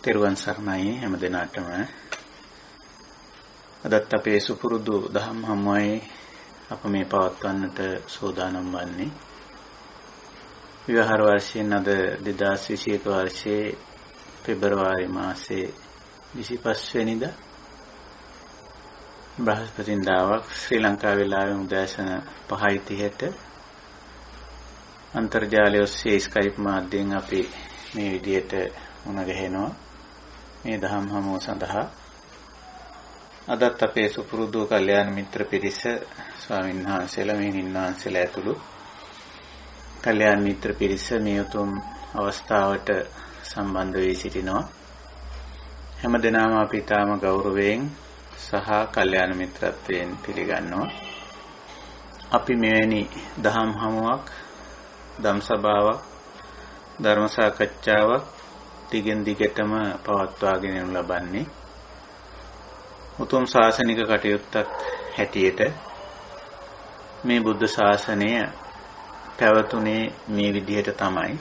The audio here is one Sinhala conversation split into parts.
තෙරුවන් සරණයි හැම දිනාටම. අදත් අපේ සුපුරුදු දහම් හමුවයි අප මේ පවත්වන්නට සූදානම් වන්නේ. විවහාර වර්ෂයෙන් අද 2021 වර්ෂයේ පෙබරවාරි මාසයේ 25 වෙනිදා බ්‍රහස්පතින්දාවක් ශ්‍රී ලංකා වේලාවෙන් උදෑසන 5:30ට අන්තර්ජාලය ඔස්සේ ස්කයිප් මාධ්‍යයෙන් අපි මේ විදියට මුණ ගැහෙනවා මේ දහම් හමුව සඳහා. අදත් අපේ සුපුරුදු කල්යාණ මිත්‍ර පිරිස ස්වාමීන් වහන්සේලා මෙහිණින් වහන්සේලා ඇතුළු කල්යාණ මිත්‍ර පිරිස මේ උතුම් අවස්ථාවට සම්බන්ධ වී සිටිනවා. හැම දිනම අපි තාම ගෞරවයෙන් සහ කල්යාණ මිත්‍රත්වයෙන් පිළිගන්නවා. අපි මෙවැනි දහම් හමුවක්, ධම් සභාවක්, ධර්ම සාකච්ඡාවක් දිගින් දිගටම පවත්වාගෙන යනු ලබන්නේ උතුම් ශාසනික කටයුත්තක් හැටියට. මේ බුද්ධ ශාසනය පැවතුනේ මේ විදිහට තමයි.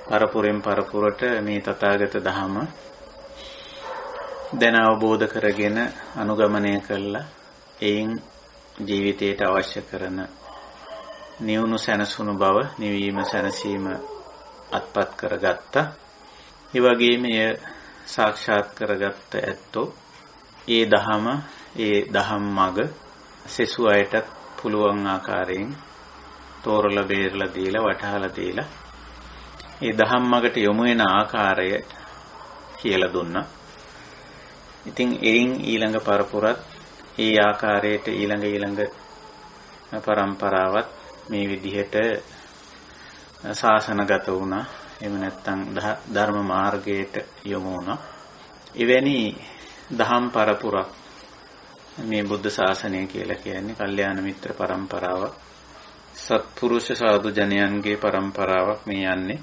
පරපුරෙන් පරපුරට මේ තථාගත ධහම දැන අවබෝධ කරගෙන අනුගමනය කළා. එයින් ජීවිතයට අවශ්‍ය කරන නිවුණු සැනසුණු බව, නිවීම සැනසීම අත්පත් කරගත්තා. ඒ වගේම එය සාක්ෂාත් කරගත්ත ඇත්තෝ ඒ දහම් මඟ සෙසු අයටත් පුළුවන් ආකාරයෙන් තෝරලා බේරලා දීලා වටහලා දීලා ඒ දහම් මඟට යොමු වෙන ආකාරය කියලා දුන්නා. ඉතින් එයින් ඊළඟ පරපුරත් ඒ ආකාරයට ඊළඟ පරම්පරාවත් මේ විදිහට ශාසනගත වුණා. එහෙම නැත්නම් ධර්ම මාර්ගයට යොමු වුණා. එවැනි දහම් පරපුරක් මේ බුද්ධ ශාසනය කියලා කියන්නේ කල්යාණ මිත්‍ර පරම්පරාවක්. සත්පුරුෂ සාදු ජනයන්ගේ පරම්පරාවක් මේ යන්නේ.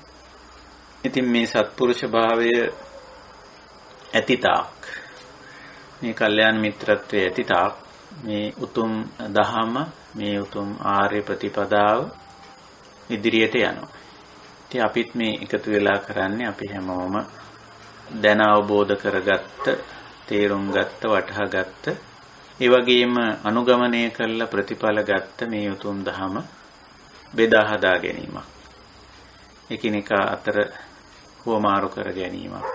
ඉතින් මේ සත්පුරුෂ භාවය ඇතිතාක්, මේ කල්යාණ මිත්‍රත්වයේ ඇතිතාක් මේ උතුම් දහම, මේ උතුම් ආර්ය ප්‍රතිපදාව ඉදිරියට යනවා. ඉතින් අපිත් මේ එකතු වෙලා කරන්නේ අපි හැමෝම දැන අවබෝධ කරගත්ත, තේරුම් ගත්ත, වටහා ගත්ත, ඒ වගේම අනුගමනය කළ ප්‍රතිඵල ගත්ත මේ උතුම් දහම බෙදා හදා ගැනීමක්. එකිනෙකා අතර හුවමාරු කර ගැනීමක්.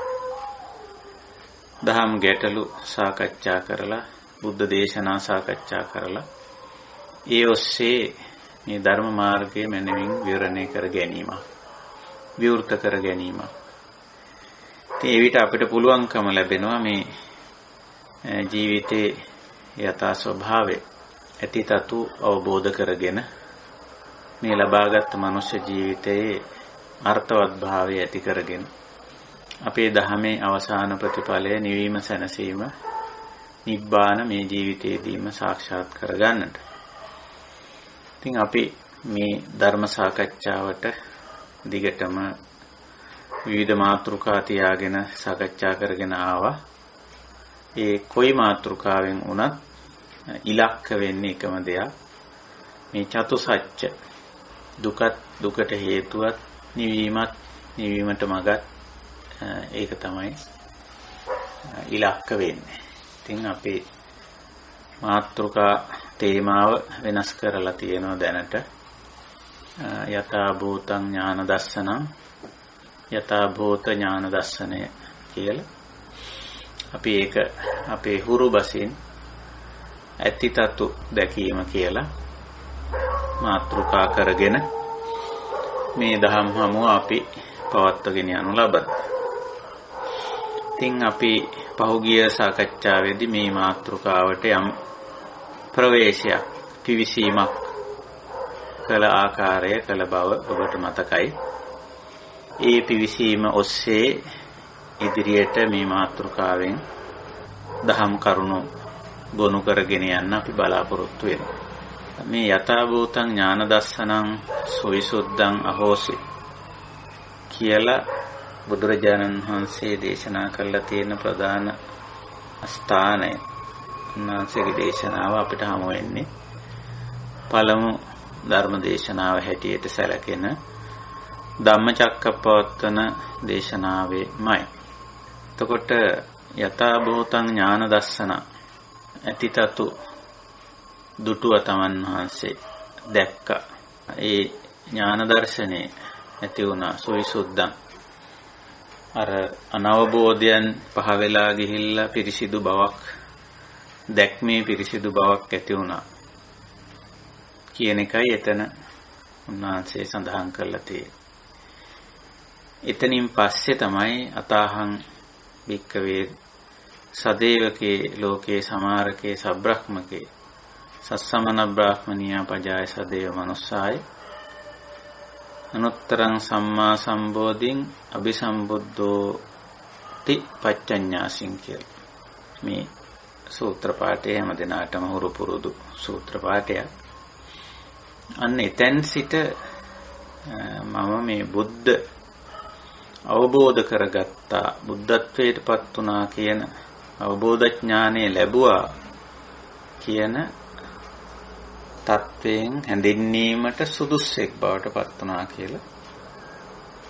දහම් ගැටලු සාකච්ඡා කරලා, බුද්ධ දේශනා සාකච්ඡා කරලා ඒ ඔස්සේ මේ ධර්ම මාර්ගයේ මනමින් විවරණය කර ගැනීමක්, විවෘත කර ගැනීමක්. ඉතින් ඒ විට අපිට පුළුවන්කම ලැබෙනවා මේ ජීවිතයේ යථා ස්වභාවය ඇතිතතු අවබෝධ කරගෙන මේ ලබාගත් මනුෂ්‍ය ජීවිතයේ අර්ථවත් භාවය ඇති කරගෙන අපේ ධහමේ අවසාන ප්‍රතිඵලය නිවීම සැනසීම නිබ්බාන මේ ජීවිතයේදීම සාක්ෂාත් කරගන්නට. ඉතින් අපි මේ ධර්ම සාකච්ඡාවට දිගටම විවිධ මාතෘකා තියාගෙන සාකච්ඡා කරගෙන ආවා. ඒ කොයි මාතෘකාවෙන් වුණත් ඉලක්ක වෙන්නේ එකම දෙයක්. මේ චතුසත්‍ය, දුකට හේතුවත්, නිවීමට මගත්, ඒක තමයි ඉලක්ක වෙන්නේ. ඉතින් අපේ මාතෘකා තේමාව වෙනස් කරලා තියෙනවා දැනට. යථා භූතං ඥාන දස්සනං, යථා භූත ඥාන දස්සනය කියලා. අපි ඒක අපේ හුරු බසින් ඇතිතතු දැකීම කියලා මාතෘකා කරගෙන මේ දහම් හමුව අපි පවත්වාගෙන යනු ලබන. ඉතින් අපි පහුගිය සාකච්ඡාවේදී මේ මාතෘකාවට යම් ප්‍රවේශයක්, පිවිසීමක් කළ ආකාරය කළ බව ඔබට මතකයි. ඒ පිවිසීම ඔස්සේ ඉදිරියට මේ මාතෘකාවෙන් දහම් කරුණු ගොනු කරගෙන යන්න අපි බලාපොරොත්තු වෙනවා. මේ යථා භූතං ඥාන දස්සනං සවිසුද්ධං අහෝසි කියලා බුදුරජාණන් වහන්සේ දේශනා කළා තියෙන ප්‍රධාන ස්ථානය. උන්වහන්සේගේ දේශනාව අපිට හමු වෙන්නේ පළමු ධර්ම දේශනාව හැටියට සැලකෙන ධම්මචක්කප්පවත්තන දේශනාවේමයි. එතකොට යථා භූතං ඥාන දස්සන ඇතිතතු දුටුව තමන් වහන්සේ දැක්කා. ඒ ඥාන දර්ශනේ ඇති වුණා සොයිසුද්දන්. අර අනවබෝධයන් පහ වෙලා ගිහිල්ලා පිරිසිදු බවක් දැක්මේ පිරිසිදු බවක් ඇති වුණා කියන එකයි එතන උන්වහන්සේ සඳහන් කරලා තියෙන්නේ. එතනින් පස්සේ තමයි අතාහං භික්කවේ සදේවකේ ලෝකේ සමාරකේ සබ්‍රහ්මකේ සස්සමන බ්‍රාහ්මනියා පජාය සදේව මනුස්සාය අනුත්තරං සම්මා සම්බෝධින් අபிසම්බුද්ධෝ ති පච්චඤ්ඤාසින් කියලා. මේ සූත්‍ර පාඨය හැම දිනාටම හුරු පුරුදු සූත්‍ර පාඨයක්. අන්න එතෙන් සිට මම මේ බුද්ධ අවබෝධ කරගත්තා, බුද්ධත්වයට පත් වුණා කියන අවබෝධ ඥානය ලැබුවා කියන තත්වයෙන් හැඳින්වීමට සුදුස්සෙක් බවට පත් වුණා කියලා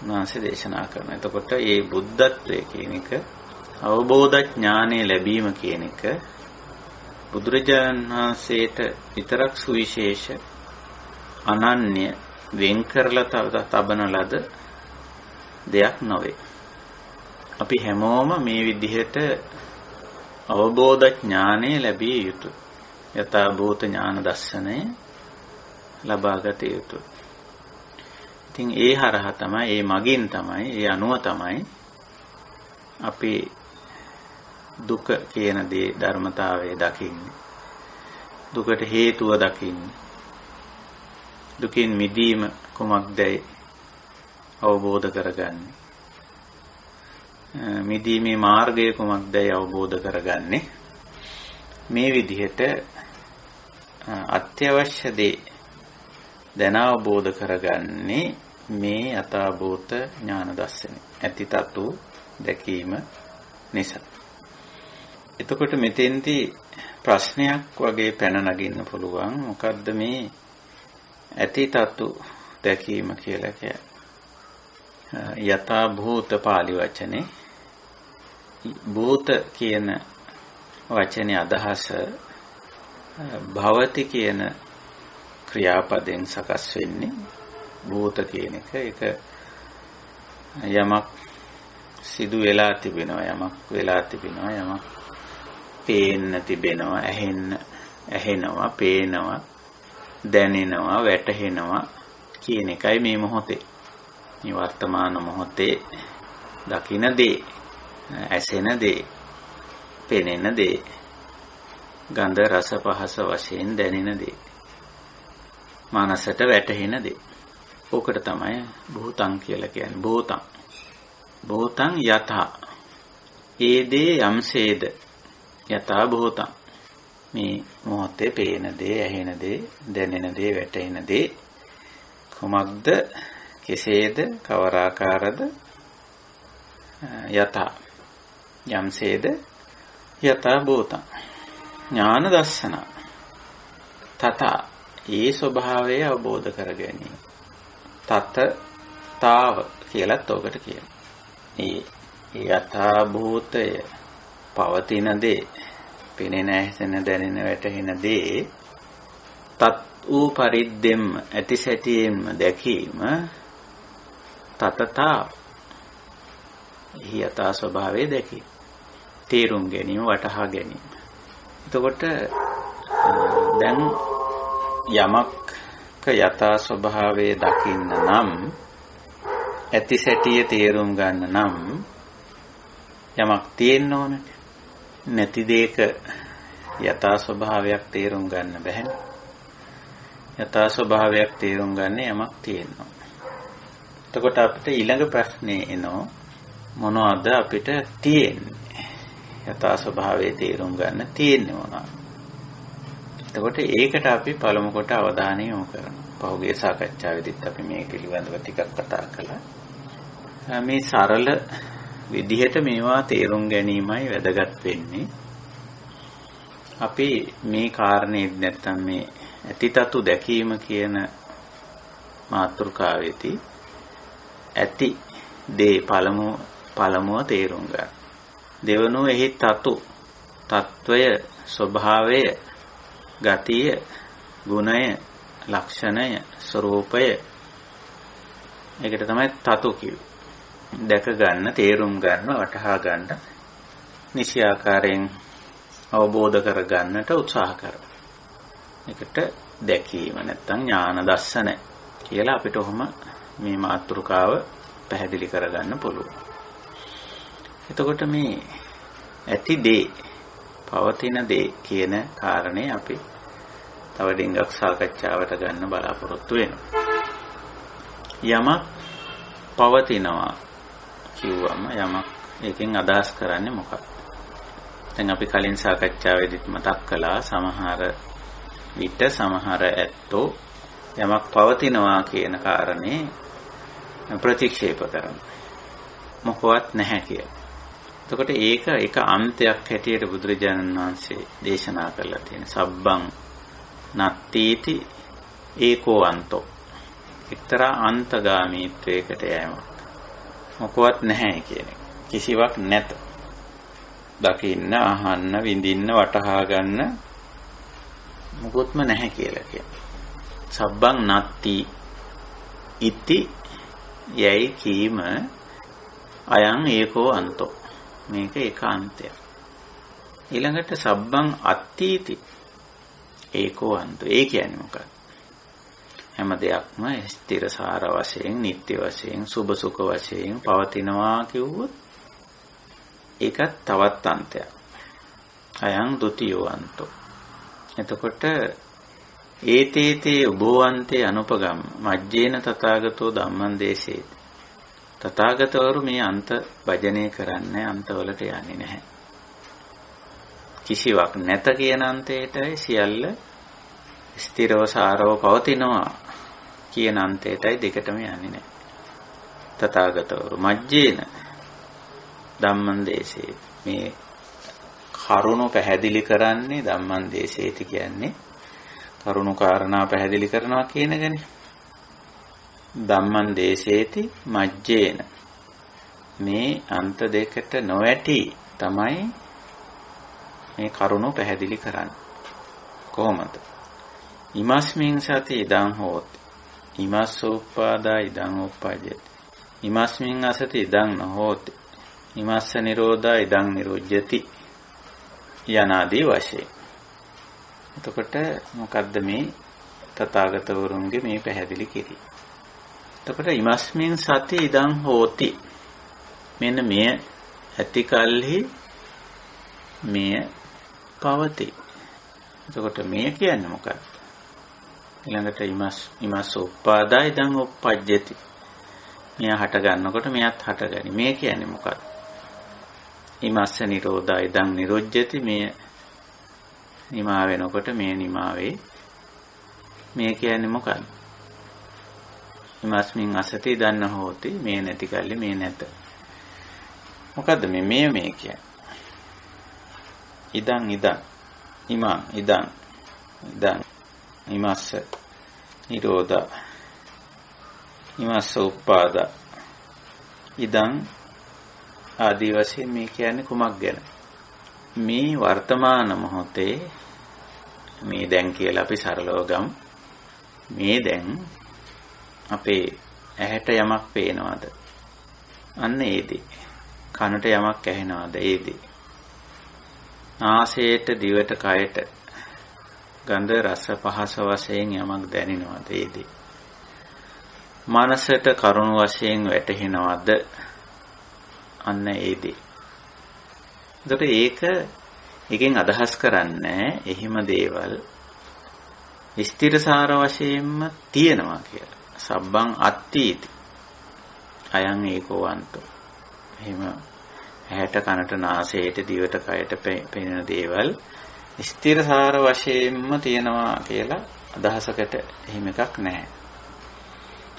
උන්වහන්සේ දේශනා කරනවා. එතකොට මේ බුද්ධත්වයේ කියන එක අවබෝධ ඥානය ලැබීම කියන එක බුදුරජාණන් වහන්සේට විතරක් සුවිශේෂ අනන්‍ය වෙන් කරලා තබන ලද දෙයක් නොවේ. අපි හැමෝම මේ විදිහට අවබෝධ ඥානය ලැබිය යුතුයි. යථා භූත ඥාන දර්ශනය ලබාගත යුතුයි. ඉතින් ඒ හරහා තමයි, ඒ මගින් තමයි, ඒ අනුව තමයි අපි දුක කියන දේ ධර්මතාවය දකින්නේ. දුකට හේතුව දකින්නේ. දුකින් මිදීම කුමක්දයි අවබෝධ කරගන්නේ. මිදීමේ මාර්ගය කුමක්දයි අවබෝධ කරගන්නේ. මේ විදිහට අත්‍යවශ්‍ය දේ දැන අවබෝධ කරගන්නේ මේ යථාභූත ඥාන දර්ශනය ඇතිතතු දැකීම නිසා. එතකොට මෙතෙන්දී ප්‍රශ්නයක් වගේ පැන නගින්න පුළුවන්. මොකද්ද මේ ඇතිතතු දැකීම කියලා කියන්නේ? යථාභූත පාලි වචනේ භූත කියන වචනේ අදහස භවති කියන ක්‍රියාපදයෙන් සකස් වෙන්නේ. භූත කියන එක ඒක යමක් සිදු වෙලා තිබෙනවා, යමක් වෙලා තිබෙනවා, යමක් පේන්න තිබෙනවා, ඇහෙනවා, පේනවා, දැනෙනවා, වැටහෙනවා කියන එකයි මේ මොහොතේ. මේ වර්තමාන මොහොතේ දකින දේ, ඇසෙන දේ, පෙනෙන දේ, ගන්ධ රස පහස වශයෙන් දැනෙන දේ, මනසට වැටහෙන දේ. ඕකට තමයි භූතං කියලා කියන්නේ. භූතං යථා. ඒ දේ යම්සේද යථා භූතං. මේ මොහොතේ පේන දේ, ඇහෙන දේ, දැනෙන දේ, වැටහෙන දේ කුමක්ද, කෙසේද, කවර ආකාරද? යථා යම්සේද යථා භූතං ඥාන දර්ශන තථා ඒ ස්වභාවය අවබෝධ කර ගැනීම. තත්තාව කියලත් ඔකට කියනවා. ඒ යථා භූතය පවතින දේ, පෙනෙන, ඇසෙන, දැනෙන, වැටහෙන දේ තත් වූ පරිද්දෙම ඇතිසැටියෙන්ම දැකීම තතතා යථා ස්වභාවය දැකීම. තේරුම් ගැනීම, වටහා ගැනීම. එතකොට දැන් යමක් යථා ස්වභාවය දකින්න නම්, ඇතිසැටිය තේරුම් ගන්න නම් යමක් තියෙන්න ඕනේ. නැති දෙයක යථා ස්වභාවයක් තේරුම් ගන්න බැහැ. යථා ස්වභාවයක් තේරුම් ගන්න යමක් තියෙනවා. එතකොට අපිට ඊළඟ ප්‍රශ්නේ එනවා, මොනවද අපිට තියෙන්නේ? යථා ස්වභාවයේ තේරුම් ගන්න තියෙන්නේ මොනවද? එතකොට ඒකට අපි පළමු කොට අවධානය යොමු කරනවා. පහුගිය සාකච්ඡාවේදීත් අපි මේ පිළිබඳව ටිකක් කතා කළා. මේ සරල විදිහට මේවා තේරුම් ගැනීමයි වැදගත් වෙන්නේ. අපි මේ කාරණේ නැත්තම් මේ ඇතිතතු දැකීම කියන මාතෘකාවේදී ඇති දේ පළමුව තේරුම් ගන්න. දෙවනුව එහි තත්වය, ස්වභාවය, ගතිය, ගුණය, ලක්ෂණය, ස්වરૂපය. ඒකට තමයි තතු කිව්වේ. දැක ගන්න, තේරුම් ගන්න, වටහා ගන්න, නිසි ආකාරයෙන් අවබෝධ කර ගන්නට උත්සාහ කරනවා. ඒකට දැකීම නැත්නම් ඥාන දර්ශන කියලා අපිට ඔහොම මේ මාතෘකාව පැහැදිලි කරගන්න පුළුවන්. එතකොට මේ ඇති දේ, පවතින දේ කියන කාරණේ අපි තව ඩිංගක් සාකච්ඡාවට ගන්න බලාපොරොත්තු වෙනවා. යමක් පවතිනවා කිව්වම යමක් ඒකෙන් අදහස් කරන්නේ මොකක්ද? දැන් අපි කලින් සාකච්ඡාවේදීත් මතක් කළා සමහර විට සමහර ඇත්තෝ යමක් පවතිනවා කියන කාරණේ ප්‍රතික්ෂේප කරනවා. මොකවත් නැහැ කියලා. එතකොට ඒක එක අන්තයක් හැටියට බුදුරජාණන් වහන්සේ දේශනා කරලා තියෙන සබ්බං නත්තීති ඒකෝ අන්තෝ. එක්තරා අන්තගාමීත්වයකට යෑමක්. මොකවත් නැහැ කියන එක. කිසිවක් නැත. දකින්න, අහන්න, විඳින්න, වටහා ගන්න මොකොත්ම නැහැ කියලා කියනවා. සබ්බං නත්ති ඉති යයි කීම අයං ඒකෝ අන්තෝ. මේක එක අන්තයක්. ඊළඟට සබ්බං අත්ථීති ඒකෝ අන්තෝ. ඒ කියන්නේ මොකක්ද? හැම දෙයක්ම ස්ථිරසාර වශයෙන්, නිට්ටය වශයෙන්, සුභ සුඛ වශයෙන් පවතිනවා කිව්වොත් ඒකත් තවත් අන්තයක්. අයං ဒ ුතියෝ අන්තෝ. එතකොට ඒතේතේ උභෝවන්තේ අනුපගම් මජ්ජේන තථාගතෝ ධම්මං දේශේති. තථාගතවරු මේ අන්ත භජනය කරන්නේ, අන්තවලට යන්නේ නැහැ. කිසිවක් නැත කියන අන්තයටයි සියල්ල ස්ථිරව සාරව පවතිනවා කියන අන්තයටයි දෙකටම යන්නේ නැහැ. තථාගතවරු මජ්ජේන ධම්මං දේශේති. මේ කරුණු පැහැදිලි කරන්නේ ධම්මං දේශේති කියන්නේ කරුණු කාරණා පැහැදිලි කරනවා කියන එකනේ. ධම්මං දේශේති මජ්ජේන. මේ අන්ත දෙකට නොවැටි තමයි මේ කරුණු පැහැදිලි කරන්නේ. කොහොමද? ඉමස්මින් සති ඉදං හෝති. ඉමස්ස උප්පාදා ඉදං උප්පජ්ජති. ඉමස්මින් අසති ඉදං නොහෝති. ඉමස්ස නිරෝධා ඉදං නිරුජ්ජති. යනාදී වශයෙන්. එතකොට මොකද්ද මේ තථාගතවරුන්ගේ මේ පැහැදිලි කිරීම? එතකොට ඉමස්මින් සති ඉදං හෝති. මෙන්න මෙය ඇති කල්හි මෙය පවතී. එතකොට මේ කියන්නේ මොකක්ද? ඊළඟට ඉමස්ස උප්පාදා ඉදං උප්පජ්ජති. මෙය හට ගන්නකොට මෙයත් හටගනි. මේ කියන්නේ මොකක්ද? ඉමස්ස නිරෝධා ඉදං නිරුජ්ජති. මෙය නිමා වෙනකොට මේ නිමා වේ. මේ කියන්නේ මොකක්ද? ඉමස්මින් අසති ඉදං හෝති. මේ නැති කල්ලි මේ නැත. මොකද්ද මේ කියන්නේ? ඉදං ඉමං ඉදං ඉමස්ස නිරෝධා ඉමස්ස උප්පාදා ඉදං ආදී වශයෙන් මේ කියන්නේ කුමක් ගැන? මේ වර්තමාන මොහොතේ මේ දැන් කියලා අපි සරලව ගමු. මේ දැන් අපේ ඇහැට යමක් පේනවද? අන්න ඒදී. කනට යමක් ඇහෙනවද? ඒදී. නාසයට, දිවට, කයට ගන්ධ රස පහස වශයෙන් යමක් දැනෙනවද? ඒදී. මනසට කරුණ වශයෙන් වැටහෙනවද? අන්න ඒදී. එතකොට ඒකෙන් අදහස් කරන්නේ එහිම දේවල් ස්ථිරසාර වශයෙන්ම තියෙනවා කියලා. සබ්බං අත්ථීති. අයං ඒකෝ අන්තෝ. එහෙම ඇහැට, කනට, නාසයට, දිවට, කයට පෙනෙන දේවල් ස්ථිරසාර වශයෙන්ම තියෙනවා කියලා අදහසකට එහෙම එකක් නැහැ.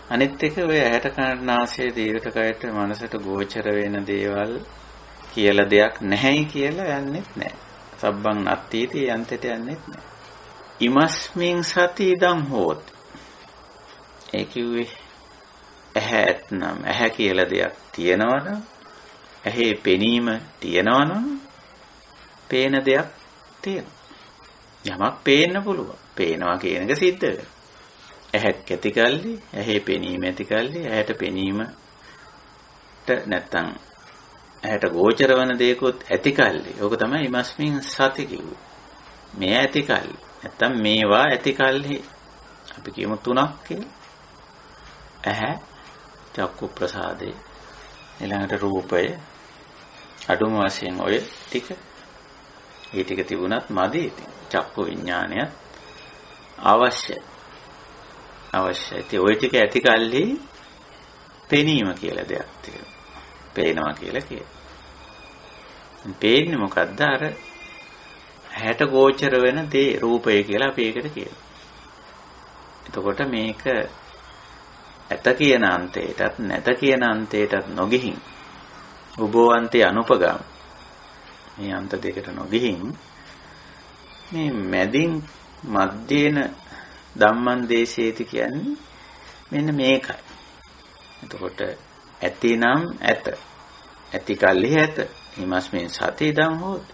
අනිත් එක ඔය ඇහැට, කනට, නාසයට, දිවට, කයට, මනසට ගෝචර වෙන දේවල් කියලා දෙයක් නැහැයි කියලා යන්නෙත් නැහැ. සබ්බං නත්තීති යන්තයට යන්නෙත් නැහැ. ඉමස්මින් සති ඉදං හෝති. ඒ කිව්වේ ඇහැ ඇත්නම් ඇහැ කියලා දෙයක් තියෙනවනම් ඇහි පෙනීම තියෙනවනම් පේන දෙයක් තියෙනවා. යමක් පේන්න පුළුවන්. පේනවා කියන එක සිද්ධ වෙනවා. ඇහක් ඇති කල්ලි, ඇහි පෙනීම ඇති කල්ලි, ඇහැට පෙනීමට නැත්තම් ඇහැට ගෝචර වන දේකොත් ඇති කල්ලි. ඕක තමයි ීමස්මින් සති කිව්වේ. මේ ඇති කල්ලි. නැත්තම් මේවා ඇති කල්ලි අපි කියමු තුනක් කියලා. ඇහැ, චක්කු ප්‍රසාදේ, ඊළඟට රූපය, අඩුම වශයෙන් ඔය ටික. මේ ටික තිබුණත් මදි. චක්කු විඥානයත් අවශ්‍යයි. ඉතින් ওই ටික ඇති කල්හි පෙනීම කියලා දෙයක් තියෙනවා. පේනවා කියලා කියනවා. පේන්නේ මොකද්ද? අර ඇහැට ගෝචර වෙන දේ රූපය කියලා අපි ඒකට කියනවා. එතකොට මේක ඇත කියන අන්තයටත් නැත කියන අන්තයටත් නොගිහින් උභවන්තේ අනුපගම් මේ අන්ත දෙකට නොගිහින් මේ මැදින් මධ්‍යේන ධම්මං දේශේති කියන්නේ මෙන්න මේකයි. එතකොට ඇතිනම් ඇත. ඇති කල්හි ඇත. ීමස්මින් සති දම් හොත්.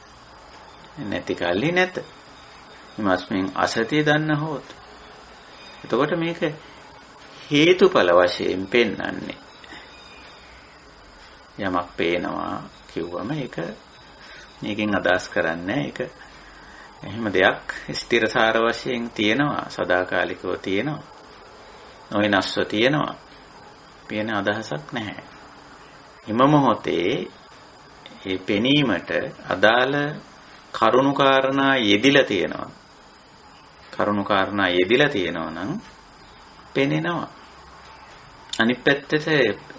නැති කල්හි නැත. ීමස්මින් අසති දන්න හොත්. එතකොට මේක හේතුඵල වශයෙන් පෙන්වන්නේ. යමක් පේනවා කිව්වම ඒක මේකෙන් අදහස් කරන්නේ ඒක එහෙම දෙයක් ස්ථිරසාර වශයෙන් තියෙනවා, සදාකාලිකව තියෙනවා, නොවෙනස්ව තියෙනවා. පේන අදහසක් නැහැ. හිම මොහොතේ මේ පෙනීමට අදාළ කරුණු කාරණා යෙදිලා තියෙනවා. කරුණු කාරණා යෙදිලා තියෙනවා නම් පෙනෙනවා. අනිත් පැත්තට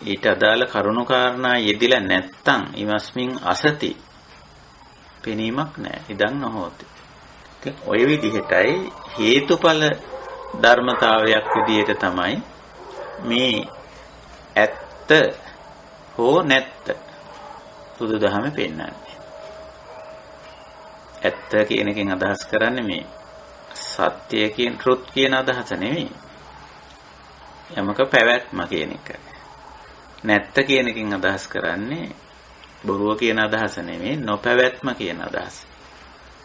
ඊට අදාළ කරුණු කාරණා යෙදිලා නැත්තම් ීමස්මින් අසති පෙනීමක් නැහැ. ඉදන් නොහොති. ඔය විදිහටයි හේතුඵල ධර්මතාවයක් විදිහට තමයි මේ ඇත්ත හෝ නැත්ත බුදුදහමේ පෙන්නන්නේ. ඇත්ත කියන එකෙන් අදහස් කරන්නේ මේ සත්‍ය කියන ත්‍ෘත් කියන අදහස නෙවෙයි. යමක පැවැත්ම කියන එක. නැත්ත කියන එකෙන් අදහස් කරන්නේ බොරුව කියන අදහස නෙවෙයි, නොපැවැත්ම කියන අදහස.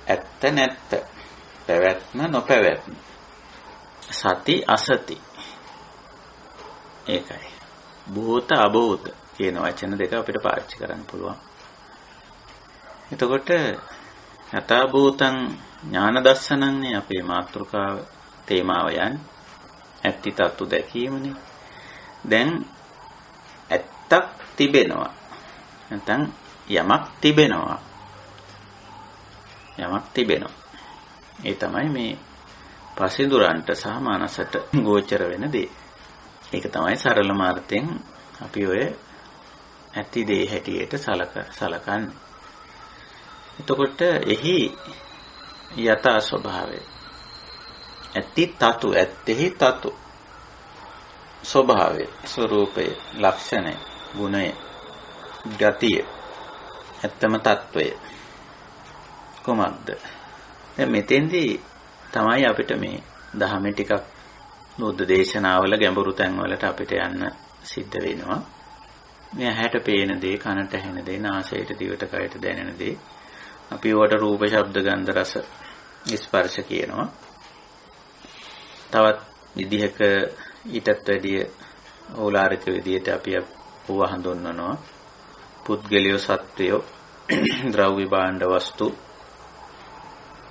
ඇත්ත නැත්ත, පැවැත්ම නොපැවැත්ම, සති අසති. ඒකයි. භූත අභූත කියන වචන දෙක අපිට පාවිච්චි කරන්න පුළුවන්. එතකොට යථා භූතං ඥාන දස්සනන්නේ අපේ මාතෘකාව තේමාව යන්නේ. ඇත්ති තත්තු දැකීමනේ. දැන් ඇත්තක් තිබෙනවා. නැත්නම් යමක් තිබෙනවා. යමක් තිබෙනවා. ඒ තමයි මේ පසින්දුරන්ට සහ මනසට ගෝචර වෙන දේ. ඒක තමයි සරල මාර්ථයෙන් අපි ඔය ඇති දේ හැටියට සලකන්නේ. එතකොට එහි යථා ස්වභාවය ඇති තතු, ඇත්තෙහි තතු ස්වභාවය, ස්වરૂපය, ලක්ෂණය, ගුණය, ගතිය, ඇත්තම තත්වය කොහොමද? දැන් මෙතෙන්දී තමයි අපිට මේ දහමේ ටිකක් බුද්ධ දේශනාවල ගැඹුරු තැන්වලට අපිට යන්න සිද්ධ වෙනවා. මේ ඇහැට පේන දේ, කනට ඇහෙන දේ, නාසයට, දිවට, කයට දැනෙන දේ අපි ඒවට රූප, ශබ්ද, ගන්ධ, රස, ස්පර්ශ කියනවා. තවත් විදිහක ඊටත් වැඩිය ඕලාරික විදිහට අපි ඕවා හඳුන්වනවා. පුද්ගලිය, සත්වයෝ, ද්‍රව්‍ය භාණ්ඩ වස්තු,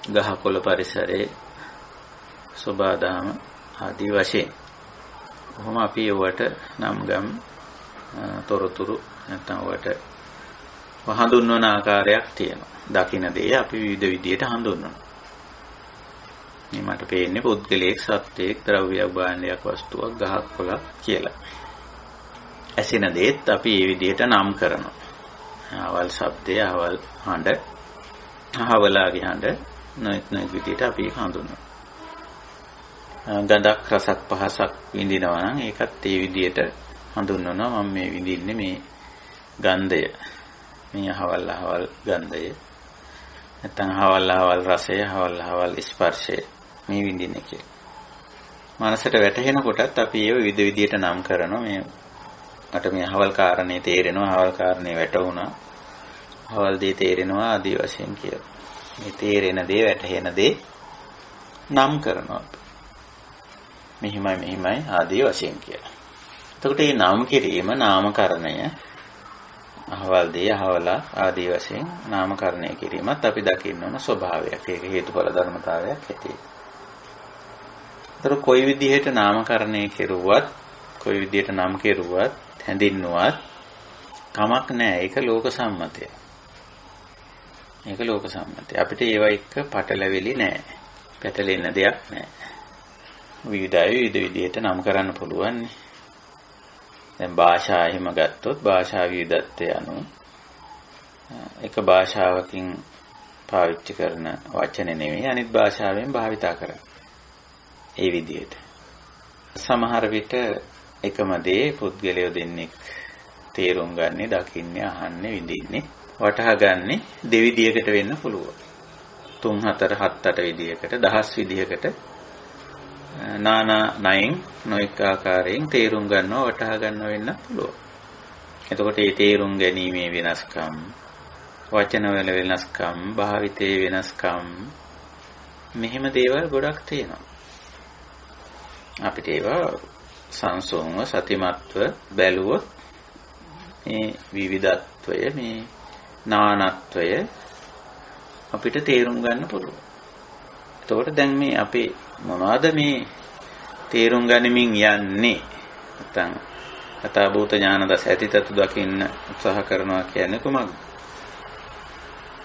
ගහකොළ පරිසරයේ සබදාම ආදී වශයෙන්. කොහොම අපි ඒවට නම් ගම් තොරතුරු නැත්නම් ඒවට හඳුන්වන ආකාරයක් තියෙනවා. දකින්න දේ අපි විවිධ විදිහට හඳුන්වනවා. මේ මට පේන්නේ පුද්ගලයෙක්, සත්වයෙක්, ද්‍රව්‍යයක්, භාණ්ඩයක්, වස්තුවක්, ගහක් කොළක් කියලා. ඇසෙන දේත් අපි මේ විදිහට නම් කරනවා. අවල් ශබ්දය, අවල් හඬ, අහවලාගේ හඬ නොඑක් විදිහට අපි හඳුන්වනවා. ගඳක්, රසක්, පහසක් විඳිනවා නම් ඒකත් ඒ විදිහට හඳුන්වනවා. මම මේ විඳින්නේ මේ ගන්ධය, මේ අහවල් ගන්ධය, නැත්නම් අහවල් රසය, අහවල් ස්පර්ශය මේ විඳින්නේ කියලා. මනසට වැටහෙනකොටත් අපි ඒව විවිධ විදිහට නම් කරනවා. මේ මට මේ අහවල් කාරණේ තේරෙනවා, අහවල් කාරණේ වැටුණා, අහවල් දේ තේරෙනවා ආදී වශයෙන් කියලා. මේ තේරෙන දේ, වැටහෙන දේ නම් කරනවා. මෙහිමයි ආදී වශයෙන් කියලා. එතකොට මේ නම් කිරීම, නාමකරණය, අහවල් දේ, අහවලා ආදී වශයෙන් නාමකරණය කිරීමත් අපි දකින්න ඕන ස්වභාවයක්. ඒක හේතුඵල ධර්මතාවයක් හැටියට. ඒතර කොයි විදිහට නාමකරණය කෙරුවත්, කොයි විදිහට නම් කෙරුවත්, හැඳින්නුවත් කමක් නැහැ. ඒක ලෝක සම්මතය. ඒක ලෝක සම්මතය. අපිට ඒව එක්ක පටලැවිලි නැහැ. පැටලෙන්න දෙයක් නැහැ. විවිධ විදිහට නම් කරන්න පුළුවන්. දැන් භාෂා එහෙම ගත්තොත් භාෂා විවිධත්වය අනුව එක භාෂාවකින් පාවිච්චි කරන වචන නෙවෙයි අනිත් භාෂාවෙන් භාවිතා කරන්නේ. ඒ විදිහට. සමහර විට එකම දේ පුද්ගලයෝ දෙන්නෙක් තේරුම් ගන්නේ, දකින්නේ, අහන්නේ, විඳින්නේ, වටහා ගන්නේ දෙවිදියකට වෙන්න පුළුවන්. 3 4 7 8 විදියකට, දහස් විදියකට නානා නයින් නොඑක ආකාරයෙන් තේරුම් ගන්නවා, වටහා ගන්නවා වෙන්න පුළුවන්. එතකොට මේ තේරුම් ගැනීමේ වෙනස්කම්, වචනවල වෙනස්කම්, භාවිතයේ වෙනස්කම්, මෙහෙම දේවල් ගොඩක් තියෙනවා. අපිට ඒවා සංසෝන්ව සතිමත්ව බැලුවොත් මේ විවිධත්වය, මේ නානත්වය අපිට තේරුම් ගන්න පුළුවන්. එතකොට දැන් මේ අපේ මොනවද මේ තේරුම් ගනිමින් යන්නේ? නැත්නම් අතාභූත ඥාන දස ඇතිතතු දකින්න උත්සාහ කරනවා කියන්නේ කොහොමද?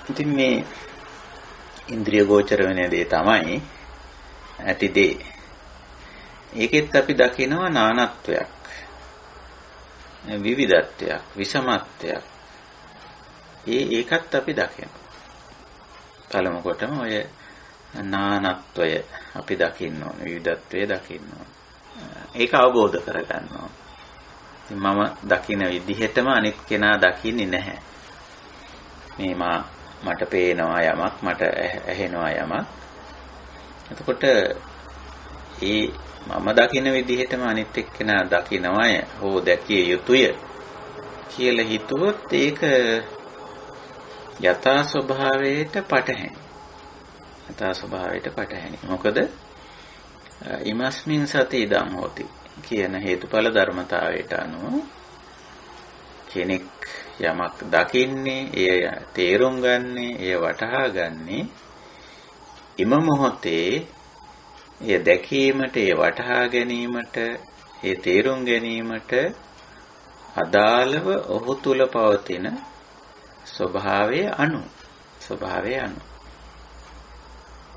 ඉතින් මේ ඉන්ද්‍රිය ගෝචර වෙන දේ තමයි ඇති දේ. ඒකෙත් අපි දකිනවා නානත්වයක්, විවිධත්වයක්, විෂමත්වයක්. ඒකත් අපි දකිනවා. පළමු කොටම ඔය නානත්වය අපි දකින්න ඕන, විවිධත්වය දකින්න ඕන. ඒක අවබෝධ කරගන්න ඕන. ඉතින් මම දකින විදිහටම අනිත් කෙනා දකින්නේ නැහැ. මේ මට පේනවා යමක්, මට ඇහෙනවා යමක්. එතකොට මම දකින විදිහටම අනිත් එක්කෙනා දකිනවය හෝ දැකිය යුතුය කියලා හිතුවොත් ඒක යථා ස්වභාවයට පටහැනි. යථා ස්වභාවයට පටහැනි. මොකද ඉමස්මින් සති ඉදං හෝති කියන හේතුඵල ධර්මතාවයට අනුව කෙනෙක් යමක් දකින්නේ, එය තේරුම් ගන්නේ, එය වටහා ගන්නේ ඉම මොහොතේ එය දැකීමට, එය වටහා ගැනීමට, එය තේරුම් ගැනීමට අදාළව ඔහු තුල පවතින ස්වභාවයේ අනු.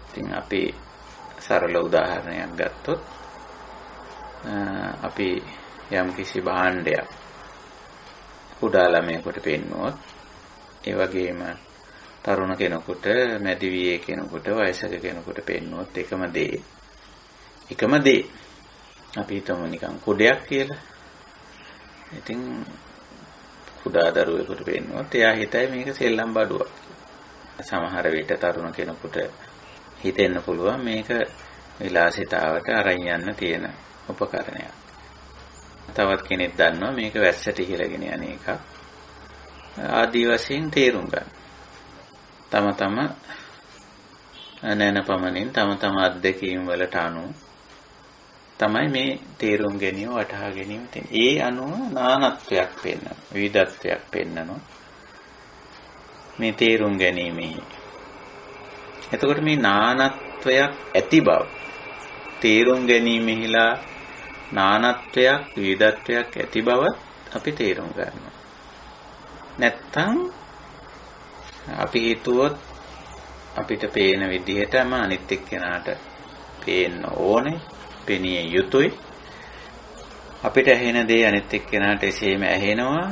ඉතින් අපි සරල උදාහරණයක් ගත්තොත් අපි යම් කිසි භාණ්ඩයක් කුඩා ළමයෙකුට පෙන්වුවොත්, ඒ වගේම තරුණ කෙනෙකුට, මැදිවියේ කෙනෙකුට, වයසක කෙනෙකුට පෙන්වුවොත් එකම දේ. අපි හිතමු නිකන් කුඩයක් කියලා. ඉතින් කුඩා දරුවෙකුට පෙන්වුවොත් එයා හිතයි මේක සෙල්ලම් බඩුවක්. සමහර විට තරුණ කෙනෙකුට හිතෙන්න පුළුවන් මේක විලාසිතාවට අරන් යන්න තියෙන උපකරණයක්. තවත් කෙනෙක් දන්නවා මේක වැස්සට ඉහළගෙන යන එකක්. ආදී වශයෙන් තේරුම් ගන්න. තම නැනපමණින් තම අත්දැකීම් වලට අනුව තමයි මේ තේරුම් ගැනීම, වටහා ගැනීම තියෙන්නේ. ඒ අනුව නානත්වයක් පෙන්වනවා, විවිධත්වයක් පෙන්වනවා මේ තේරුම් ගැනීමෙහි. එතකොට මේ නානත්වයක් ඇති බව තේරුම් ගැනීමෙහිලා නානත්වයක්, විවිධත්වයක් ඇති බව අපි තේරුම් ගන්නවා. නැත්තම් අපි හිතුවොත් අපිට පේන විදිහටම අනිත් එක්කෙනාට පේන්න ඕනේ, පෙනිය යුතුයි. අපිට ඇහෙන දේ අනිත් එක්කෙනාට එසේම ඇහෙනවා,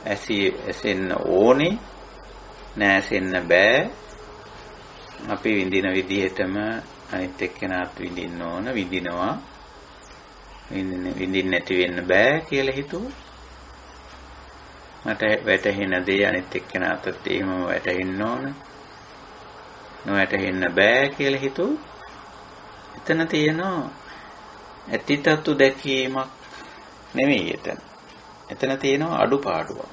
ඇසෙන්න ඕනේ, නැසෙන්න බෑ. අපි විඳින විදිහටම අනිත් එක්කෙනාත් විඳින්න ඕන, විඳිනවා. විඳින්න නැති වෙන්න බෑ කියලා හිතුවා. මට වැටහෙන දේ අනිත් එක්කෙනාට එහෙමම වැටහෙන්න ඕන, නොවැටහෙන්න බෑ කියලා හිතුවා. එතන තියෙනවා ඇතිතතු දැකීමක් නෙමෙයි එතන. එතන තියෙනවා අඩුපාඩුවක්.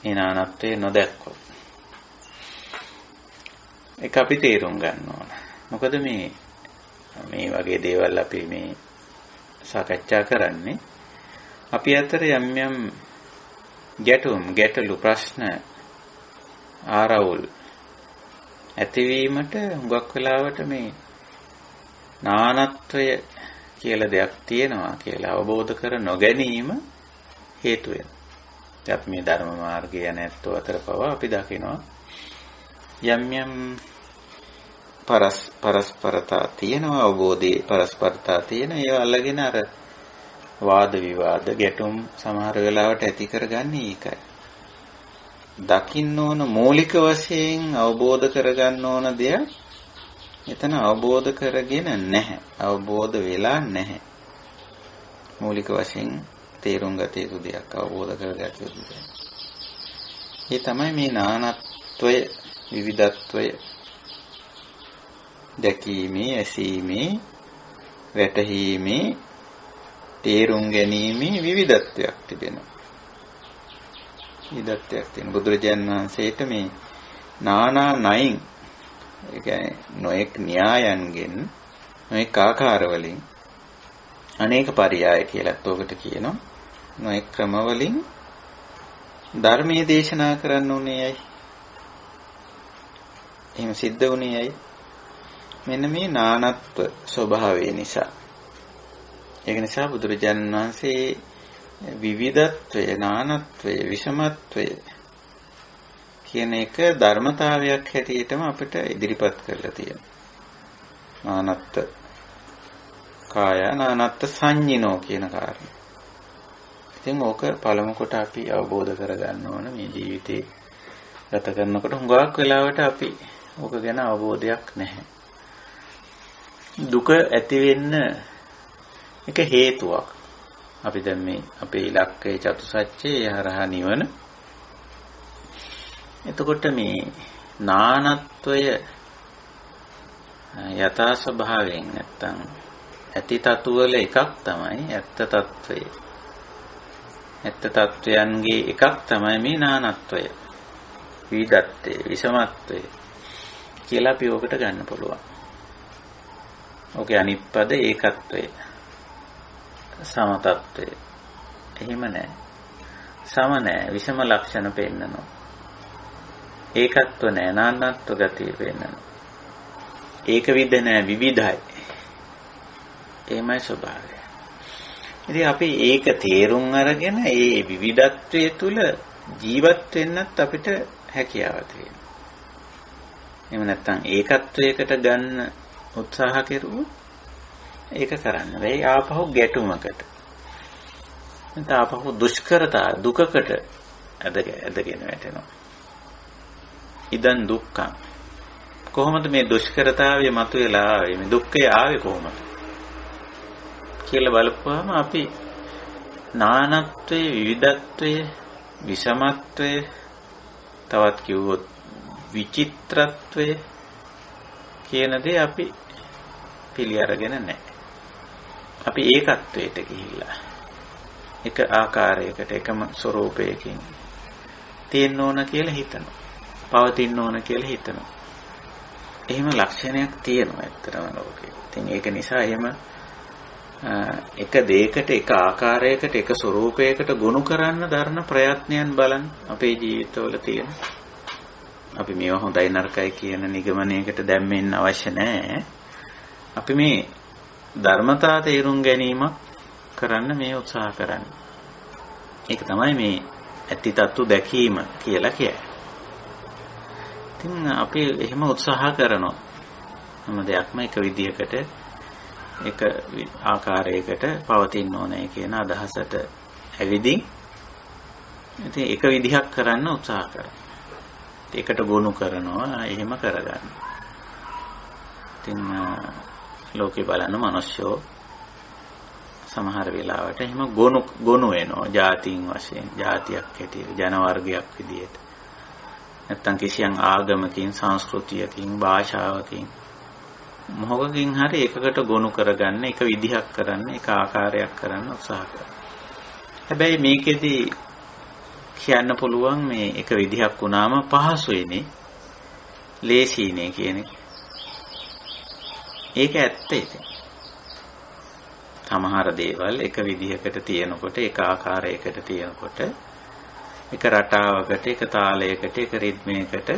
මේ නානත්වයේ නොදැක්කොත්. ඒක අපි තේරුම් ගන්න ඕන. මොකද මේ වගේ දේවල් අපි මේ සාකච්ඡා කරන්නේ අපි අතර යම් ගැටලු ප්‍රශ්න ආරවුල් ඇතිවීමට හුඟක් වෙලාවට මේ නානත්වය කියලා දෙයක් තියෙනවා කියලා අවබෝධ කර නොගැනීම හේතු වෙනවා. අපි මේ ධර්ම මාර්ගය යන ඇත්තෝ අතර පවා අපි දකිනවා යම් පරස්පරතා තියෙනවා, අවබෝධයේ පරස්පරතා තියෙන ඒවා අල්ලගෙන අර වාද විවාද ගැටුම් සමහර වෙලාවට ඇති කරගන්නේ ඒකයි. දකින්න ඕන මූලික වශයෙන් අවබෝධ කරගන්න ඕන දෙයක් එතන අවබෝධ කරගෙන නැහැ. අවබෝධ වෙලා නැහැ. මූලික වශයෙන් තේරුම් ගත යුතු දෙයක් අවබෝධ කරගත යුතු දෙයක්. ඒ තමයි මේ නානත්වය, විවිධත්වය දැකීමේ, ඇසීමේ, වැටහීමේ, තේරුම් ගැනීමේ විවිධත්වයක් තිබෙනවා. විවිධත්වයක් තියෙන බුදුරජාණන් වහන්සේට මේ නානා නයින්, ඒ කියන්නේ නොඑක් න්‍යායන්ගෙන්, නොඑක් ආකාරවලින් අනේක පරියාය කියලාත් ඔකට කියනවා. නොඑක් ක්‍රමවලින් ධර්මයේ දේශනා කරන්න උනේ ඇයි? එහෙම සිද්ධ වුණේ ඇයි? මෙන්න මේ නානත්ව ස්වභාවය නිසා. ඒක නිසා බුදුරජාණන් වහන්සේ විවිධත්වය, නානත්වය, විෂමත්වය කියන එක ධර්මතාවයක් හැටියටම අපිට ඉදිරිපත් කරලා තියෙනවා. නානත්ත් කාය, නානත්ත් සංඤිනෝ කියන කාරණේ. ඉතින් ඕක පළමු කොට අපි අවබෝධ කරගන්න ඕන. මේ ජීවිතේ ගත කරනකොට හුඟක් වෙලාවට අපි ඕක ගැන අවබෝධයක් නැහැ. දුක ඇති වෙන්න එක හේතුවක්. අපි දැන් මේ අපේ ඉලක්කය චතුසත්‍යය හරහා නිවන. එතකොට මේ නානත්වය යථා ස්වභාවයෙන් නැත්තම් ඇති තතු වල එකක් තමයි ඇත්ත తত্ত্বය. ඇත්ත తত্ত্বයන්ගේ එකක් තමයි මේ නානත්වය. විවිධත්වය, විෂමත්වය කියලා අපි ඔකට ගන්න පුළුවන්. ඔකේ අනිත් පද ඒකත්වය, සමතත්වය. එහෙම නැහැ. සම නැහැ, විෂම ලක්ෂණ පෙන්නනවා. ඒකත්ව නැහැ, නානත්ව ගතිය පෙන්නනවා. ඒක විද නැහැ, විවිධයි. එහෙමයි ස්වභාවය. ඉතින් අපි ඒක තේරුම් අරගෙන ඒ විවිධත්වයේ තුල ජීවත් වෙන්නත් අපිට හැකියාව තියෙනවා. එහෙම නැත්නම් ඒකත්වයකට ගන්න උත්සාහ කෙරුවොත් ඒක කරන්න බැහැ. ආපහු ගැටුමකට. නැත්නම් ආපහු දුෂ්කරතා දුකකට ඇදගෙන වැටෙනවා. ඉදන් දුක්ඛං. කොහොමද මේ දුෂ්කරතාවය මතුවලා ආවේ? මේ දුක්ඛය ආවේ කොහොමද? කියලා බලපුවාම අපි නානත්වයේ, විවිධත්වයේ, විෂමත්වයේ, තවත් කිව්වොත් විචිත්‍රත්වයේ කියන දේ අපි පිළි අරගෙන නැහැ. අපි ඒකත්වයට ගිහිල්ලා එක ආකාරයකට එකම ස්වરૂපයකින් තියෙන්න ඕන කියලා හිතනවා. පවතින්න ඕන කියලා හිතනවා. එහෙම ලක්ෂණයක් තියෙනවා ඇත්තටම ලෝකේ. ඉතින් ඒක නිසා එහෙම එක දෙයකට, එක ආකාරයකට, එක ස්වરૂපයකට ගොනු කරන්න දරන ප්‍රයත්නයන් බලන්න අපේ ජීවිතවල තියෙන. අපි මේවා හොඳයි නරකයි කියන නිගමනයකට දැම්මෙන්න අවශ්‍ය නැහැ. අපි මේ ධර්මතා තේරුම් ගැනීමක් කරන්න මේ උත්සාහ කරන්නේ. ඒක තමයි මේ ඇති තත්තු දැකීම කියලා කියන්නේ. ඉතින් අපි එහෙම උත්සාහ කරනවා. හැම දෙයක්ම එක විදියකට, එක ආකාරයකට පවතින්න ඕනේ කියන අදහසට ඇවිදින් ඉතින් එක විදිහක් කරන්න උත්සාහ කරනවා. ඒකට ගොනු කරනවා, එහෙම කරගන්න. ඉතින් ලෝකේ බලන මිනිස්සු සමහර වෙලාවට එහෙම ගොනු වෙනවා. ජාතීන් වශයෙන්, ජාතියක් හැටියට, ජන වර්ගයක් විදියට. නැත්තම් කිසියම් ආගමකින්, සංස්කෘතියකින්, භාෂාවකින් මොහොතකින් හරි එකකට ගොනු කරගන්න, එක විදිහක් කරන්න, එක ආකාරයක් කරන්න උත්සාහ කරනවා. හැබැයි මේකෙදි කියන්න පුළුවන් මේ එක විදිහක් වුණාම පහසුයිනේ. ලේසියිනේ කියන එක. ඒක ඇත්ත ඒක. සමහර දේවල් එක විදිහකට තියෙනකොට එක ආකාරයකට තියෙනකොට එක රටාවකට එක තාලයකට එක රිද්මයකට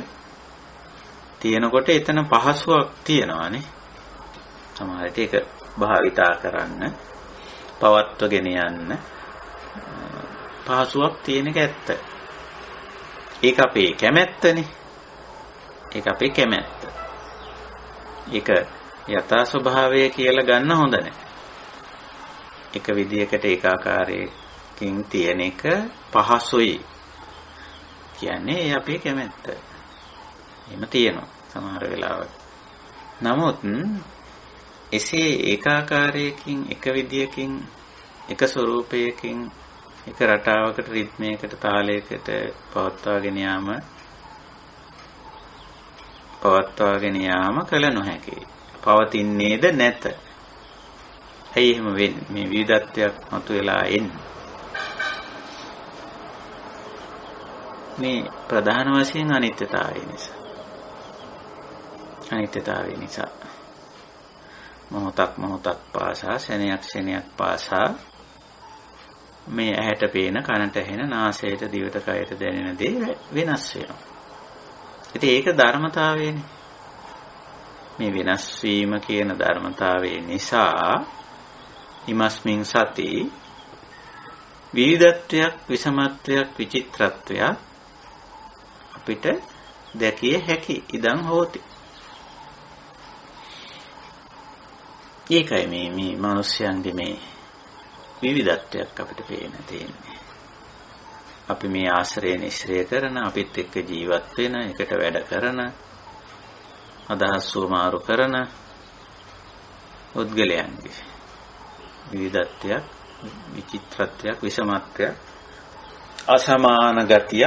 තියෙනකොට එතන පහසුවක් තියෙනවානේ. සමහර විට ඒක භාවිතා කරන්න පවත්වගෙන යන්න පහසුවක් තියෙන එක ඇත්ත. ඒක අපේ කැමැත්තනේ. ඒක අපේ කැමැත්ත. ඒක යථා ස්වභාවය කියලා ගන්න හොඳ නැහැ. එක විදියකට ඒකාකාරයකින් තියෙන එක පහසුයි කියන්නේ ඒ අපේ කැමැත්ත. එහෙම තියෙනවා සමහර වෙලාවට. නමුත් එසේ ඒකාකාරයකින් එක විදියකින් එක ස්වરૂපයකින් එක රටාවකට රිද්මයකට තාලයකට පවත්වාගෙන යාම කල නොහැකි. පවතින්නේද නැත. ඇයි එහෙම වෙන්නේ? මේ විවිධත්වයක් මතුවලා එන්නේ. මේ ප්‍රධාන වශයෙන් අනිත්‍යතාවය නිසා. අනිත්‍යතාවය නිසා. මොහොතක් පාසා ශරණයක් පාසා මේ ඇහැට පේන කනට ඇහෙන නාසයට දිවට කයට දැනෙන දේ වෙනස් වෙනවා. ඉතින් ඒක ධර්මතාවයනේ. මේ වෙනස් වීම කියන ධර්මතාවය නිසා ඉමස්මින් සති විවිධත්වයක් විෂමත්වයක් විචිත්‍රත්වයක් අපිට දැකිය හැකි ඉදන් හෝති. ඒකයි මේ මිනිස්යන්ගේ මේ විවිධත්වයක් අපිට පේන තියෙන්නේ. අපි මේ ආශ්‍රය නිශ්‍රය කරන, අපිත් එක්ක ජීවත් වෙන, එකට වැඩ කරන, අදහස් සුමාරු කරන උද්ගලයන්ගේ විවිධත්වයක්, විචිත්‍රත්වයක්, විෂමත්වයක්, අසමාන ගතිය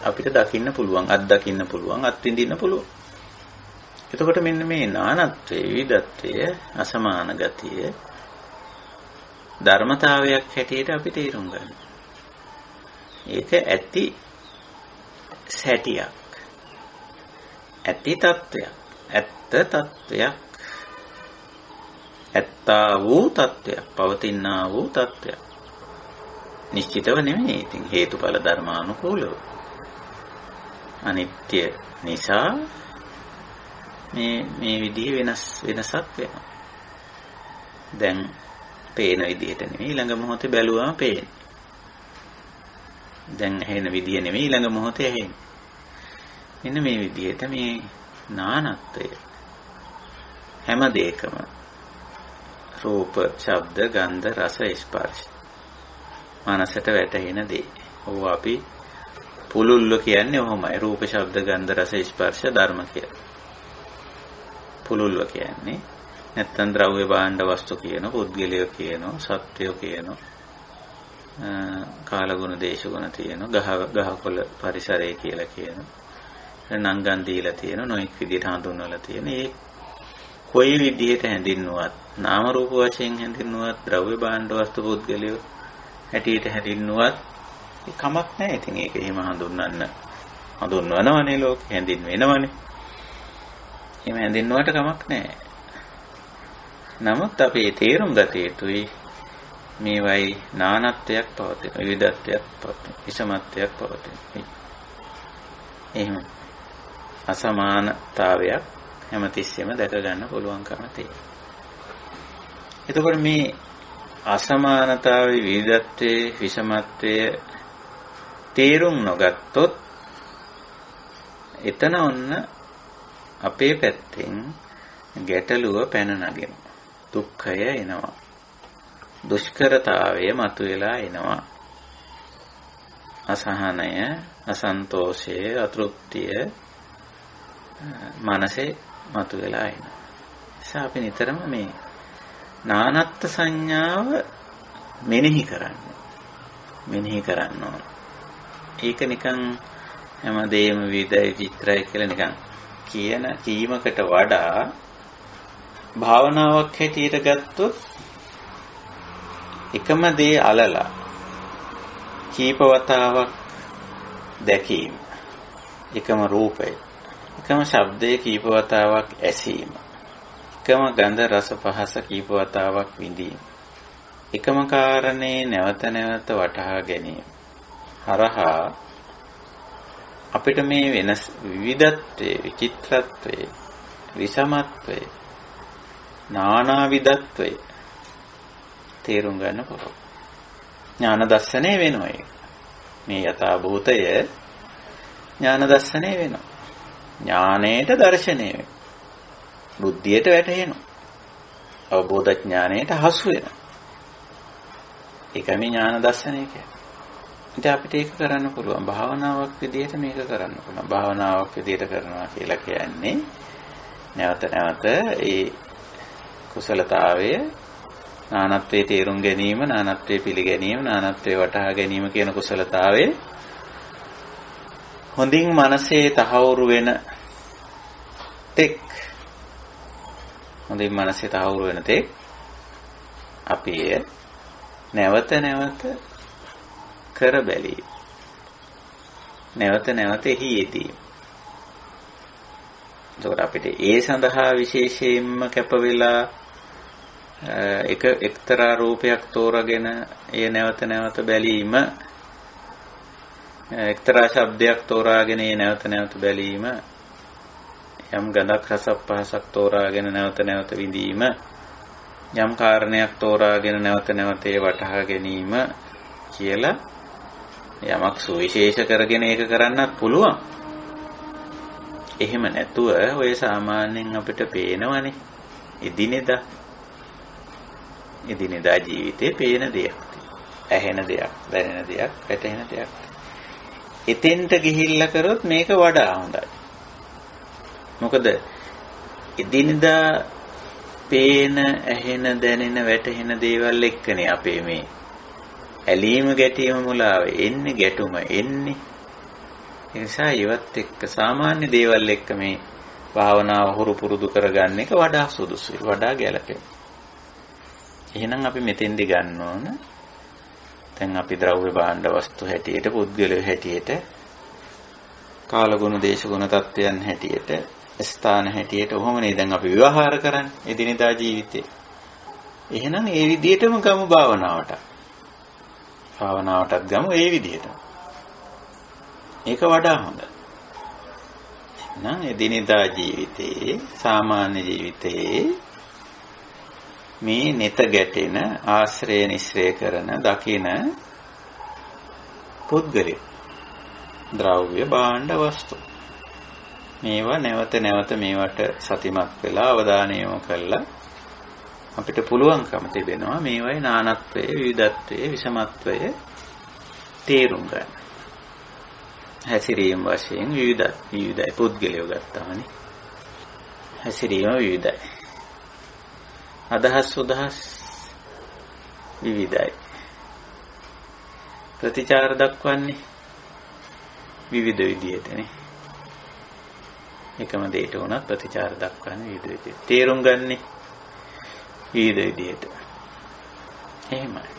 අපිට දකින්න පුළුවන්, අත්දකින්න පුළුවන්, අත්විඳින්න පුළුවන්. එතකොට මෙන්න මේ නානත්වයේ විවිධත්වය, අසමාන ගතිය ධර්මතාවයක් හැටියට අපි තේරුම් ගන්න. ඒක ඇති සැටියක්. ඇති තත්වයක්. ඇත්ත තත්වයක්. ඇත්තා වූ තත්වයක්. පවතිනා වූ තත්වයක්. නිශ්චිතව නෙමෙයි. ඉතින් හේතුඵල ධර්මානුකූලව. අනිත්‍ය නිසා මේ විදිහේ වෙනසක් වෙනවා. දැන් පේන විදිහට නෙමෙයි ඊළඟ මොහොතේ බැලුවම පේන්නේ. දැන් ඇහෙන විදිහ නෙමෙයි ඊළඟ මොහොතේ ඇහෙන්නේ. මෙන්න මේ විදිහට මේ නානත්වය හැම දෙයකම රූප, ශබ්ද, ගන්ධ, රස, ස්පර්ශ මනසට වැටහෙන දේ. ඕව අපි පුලුල්ල කියන්නේ ඔහොමයි. රූප, ශබ්ද, ගන්ධ, රස, ස්පර්ශ ධර්ම කියලා. පුලුල්ව කියන්නේ නැත්තම් ද්‍රව්‍ය භාණ්ඩ වස්තු කියන, පුද්ගලය කියන, සත්වය කියන, කාලගුණ දේශගුණ තියෙන, ගහකොළ පරිසරය කියලා කියන, නංගන් දීලා තියෙන, නොඑක් විදිහට හඳුන්වලා තියෙන. ඒ කොයි විදිහට හැඳින්නුවත්, නාම රූප වශයෙන් හැඳින්නුවත්, ද්‍රව්‍ය භාණ්ඩ වස්තු පුද්ගලය හැටියට හැඳින්නුවත් කමක් නැහැ. ඉතින් ඒක එහෙම හඳුන්වනවනේ ලෝකෙ හැඳින්වෙනවනේ. එහෙම හැඳින්නුවට කමක් නැහැ. නමුත් අපි තේරුම් ගත යුතුයි මේවයි නානත්වයක් පවතින, විවිධත්වයක් පවතින, විෂමත්වයක් පවතින. එහෙම අසමානතාවයක් හැමතිස්සෙම දැක ගන්න පුළුවන්කම තියෙනවා. එතකොට මේ අසමානතාවයේ විවිධත්වයේ විෂමත්වයේ තේරුම් නොගත්තොත් එතන ඔන්න අපේ පැත්තෙන් ගැටලුව පැන නගිනවා. දුක්ඛය එනවා. දුෂ්කරතාවය මතුවලා එනවා. අසහනය, අසන්තෝෂය, අතෘප්තිය මනසේ මතුවලා එනවා. නිසා අපි නිතරම මේ නානත්ත් සංඥාව මෙනෙහි කරන්න ඕන. ඒක නිකන් හැමදේම විවිධයි විචිත්‍රයි කියලා නිකන් කීමකට වඩා භාවනාවක් හැටියට ගත්තොත් එකම දේ අලලා කීප වතාවක් දැකීම, එකම රූපය, එකම ශබ්දයේ කීප වතාවක් ඇසීම, එකම ගන්ධ රස පහස කීප වතාවක් විඳීම, එකම කාරණේ නැවත නැවත වටහා ගැනීම හරහා අපිට මේ වෙනස් විවිධත්වයේ, විචිත්‍රත්වයේ, විෂමත්වයේ, නානාවිධත්වයේ තේරුම් ගන්න පුළුවන්. ඥාන දර්ශනය වෙනවා ඒක. මේ යථා භූතය ඥාන දර්ශනය වෙනවා. ඥාණයට දර්ශනය වෙනවා. බුද්ධියට වැටහෙනවා. අවබෝධ ඥාණයට හසු වෙනවා. ඒකම ඥාන දර්ශනය කියන්නේ. ඉතින් අපිට ඒක කරන්න පුළුවන්. භාවනාවක් විදිහට මේක කරන්න පුළුවන්. භාවනාවක් විදිහට කරනවා කියලා කියන්නේ නැවත නැවත ඒ කුසලතාවය, නානත්වයේ තේරුම් ගැනීම, නානත්වයේ පිළිගැනීම, නානත්වයේ වටහා ගැනීම කියන කුසලතාවය හොඳින් මනසේ තහවුරු වෙන තෙක්, හොඳින් මනසේ තහවුරු වෙන තෙක් අපි නැවත නැවත කර බැලීම, නැවත නැවත එහි යෙදීම. ඒකට අපිට ඒ සඳහා විශේෂයෙන්ම කැප වෙලා එක්තරා රූපයක් තෝරාගෙන ඒ නැවත නැවත බැලීම, එක්තරා ශබ්දයක් තෝරාගෙන ඒ නැවත නැවත බැලීම, යම් ගඳක් රසක් පහසක් තෝරාගෙන නැවත නැවත විඳීම, යම් කාරණයක් තෝරාගෙන නැවත නැවත ඒ වටහා ගැනීම කියලා යමක් සුවිශේෂ කරගෙන ඒක කරන්නත් පුළුවන්. එහෙම නැතුව ඔය සාමාන්‍යයෙන් අපිට පේනවනේ එදිනෙදා ජීවිතේ පේන දෙයක්, ඇහෙන දෙයක්, දැනෙන දෙයක්, වැටහෙන දෙයක්. එතෙන්ට ගිහිල්ලා කරොත් මේක වඩා හොඳයි. මොකද එදිනෙදා පේන, ඇහෙන, දැනෙන, වැටහෙන දේවල් එක්කනේ අපේ මේ ඇලීම, ගැටීම, මුලාව එන්නේ, ගැටුම එන්නේ. ඒ නිසා ඒවත් එක්ක සාමාන්‍ය දේවල් එක්ක මේ භාවනාව හුරු පුරුදු කරගන්න එක වඩා සුදුසුයි, වඩා ගැළපෙනවා. එහෙනම් අපි මෙතෙන්දි ගන්න ඕන, දැන් අපි ද්‍රව්‍ය භාණ්ඩ වස්තු හැටියට, පුද්ගලයෝ හැටියට, කාලගුණ දේශගුණ තත්වයන් හැටියට, ස්ථාන හැටියට ඔහොමනේ දැන් අපි ව්‍යවහාර කරන්නේ එදිනෙදා ජීවිතේ. එහෙනම් ඒ විදිහටම ගමු භාවනාවට. භාවනාවටත් ගමු ඒ විදිහටම. ඒක වඩා හොඳයි. එහෙනම් එදිනෙදා ජීවිතේ, සාමාන්‍ය ජීවිතේ මේ නෙත ගැටෙන, ආශ්‍රය නිස්සය කරන, දකින පුද්ගලයෝ, ද්‍රව්‍ය භාණ්ඩ වස්තු, මේවා නැවත නැවත මේවට සතිමත් වෙලා අවධානය යොමු කළා අපිට පුළුවන්කම තිබෙනවා මේවයි නානත්වයේ, විවිධත්වයේ, විෂමත්වයේ තේරුම් ගන්න. හැසිරීම වශයෙන් විවිධයි. පුද්ගලයෝ ගත්තාමනේ හැසිරීම විවිධයි. අදහස් උදහස් විවිධයි. ප්‍රතිචාර දක්වන්නේ විවිධ විදිහටනේ. එකම දෙයට උනත් ප්‍රතිචාර දක්වන්නේ විවිධ විදිහට. තේරුම් ගන්නේ විවිධ විදිහට. එහෙමයි.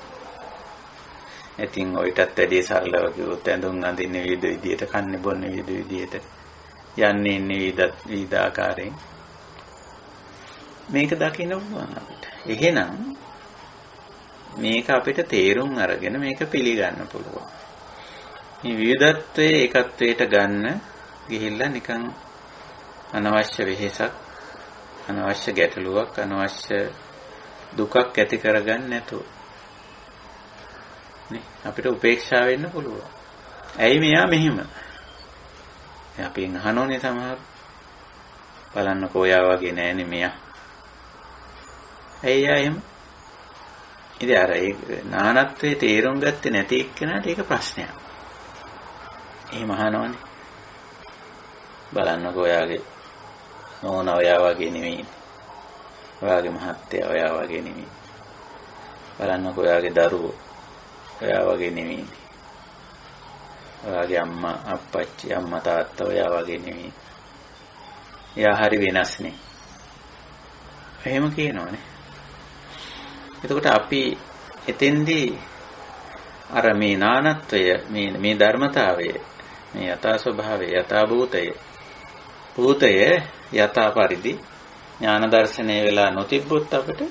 ඉතින් ඔයිටත් වැඩි සරලව කිව්වොත් ඇඳුම් අඳින්නේ විවිධ විදිහට, කන්නේ බොන්නේ විවිධ විදිහට, යන්නේ ඉන්නේ විවිධ ආකාරයෙන්. මේක දකින්න පුළුවන් අපිට. එහෙනම් මේක අපිට තේරුම් අරගෙන මේක පිළිගන්න පුළුවන්. මේ විවිධත්වයේ ඒකත්වයට ගන්න ගිහිල්ලා නිකන් අනවශ්‍ය වෙහෙසක්, අනවශ්‍ය ගැටලුවක්, අනවශ්‍ය දුකක් ඇති කරගන්න නැතුව නේ අපිට උපේක්ෂා වෙන්න පුළුවන්. ඇයි මෙයා මෙහිම? අපි අහනෝනේ සමහර බලන්නකෝ ඔයා වගේ නෑනේ මෙයා. ඇයි එහෙම? ඉතින් අර ඒ නානත්වයේ තේරුම් ගත්තේ නැති එක්කෙනාට ඒක ප්‍රශ්නයක්. එහෙම අහනවනේ. බලන්නකෝ ඔයාගේ නෝනා ඔයා වගේ නෙමෙයි. ඔයාගේ මහත්තයා ඔයා වගේ නෙමෙයි. බලන්නකෝ ඔයාගේ දරුවෝ ඔයා වගේ නෙමෙයි. ඔයාගේ අම්මා අප්පච්චි අම්මා තාත්තා ඔයා වගේ නෙමෙයි. එයා හරි වෙනස්නේ. එහෙම කියනවනේ. එතකොට අපි එතෙන්දී අර මේ නානත්වය මේ ධර්මතාවය මේ යථා ස්වභාවය යථා භූතය යථා පරිදි ඥාන දර්ශනය වෙලා නොතිබ්බොත් අපිට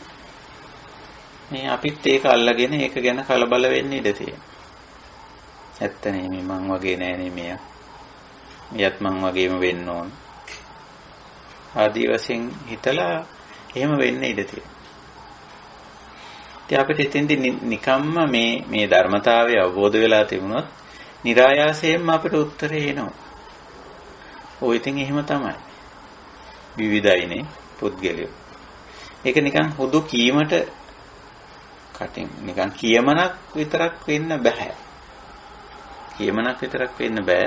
මේ අපිත් ඒක අල්ලගෙන ඒක ගැන කලබල වෙන්න ඉඩ තියෙනවා. ඇත්ත නෙමෙයි මං වගේ නෑනේ මෙයා. මෙයත් මං වගේම වෙන්න ඕන. ආදී වශයෙන් හිතලා එහෙම වෙන්න ඉඩ තියෙනවා. ඉතින් අපිට එතෙන්දී නිකම්ම මේ ධර්මතාවය අවබෝධ වෙලා තිබුණොත් નિરાයාසයෙන්ම අපිට උත්තරේ එනවා. ඔය ඉතින් එහෙම තමයි. විවිධයිනේ පුද්ගලයෝ. ඒක නිකන් හුදු කීමට කටින් නිකන් කියමනක් විතරක් වෙන්න බෑ. කියමනක් විතරක් වෙන්න බෑ.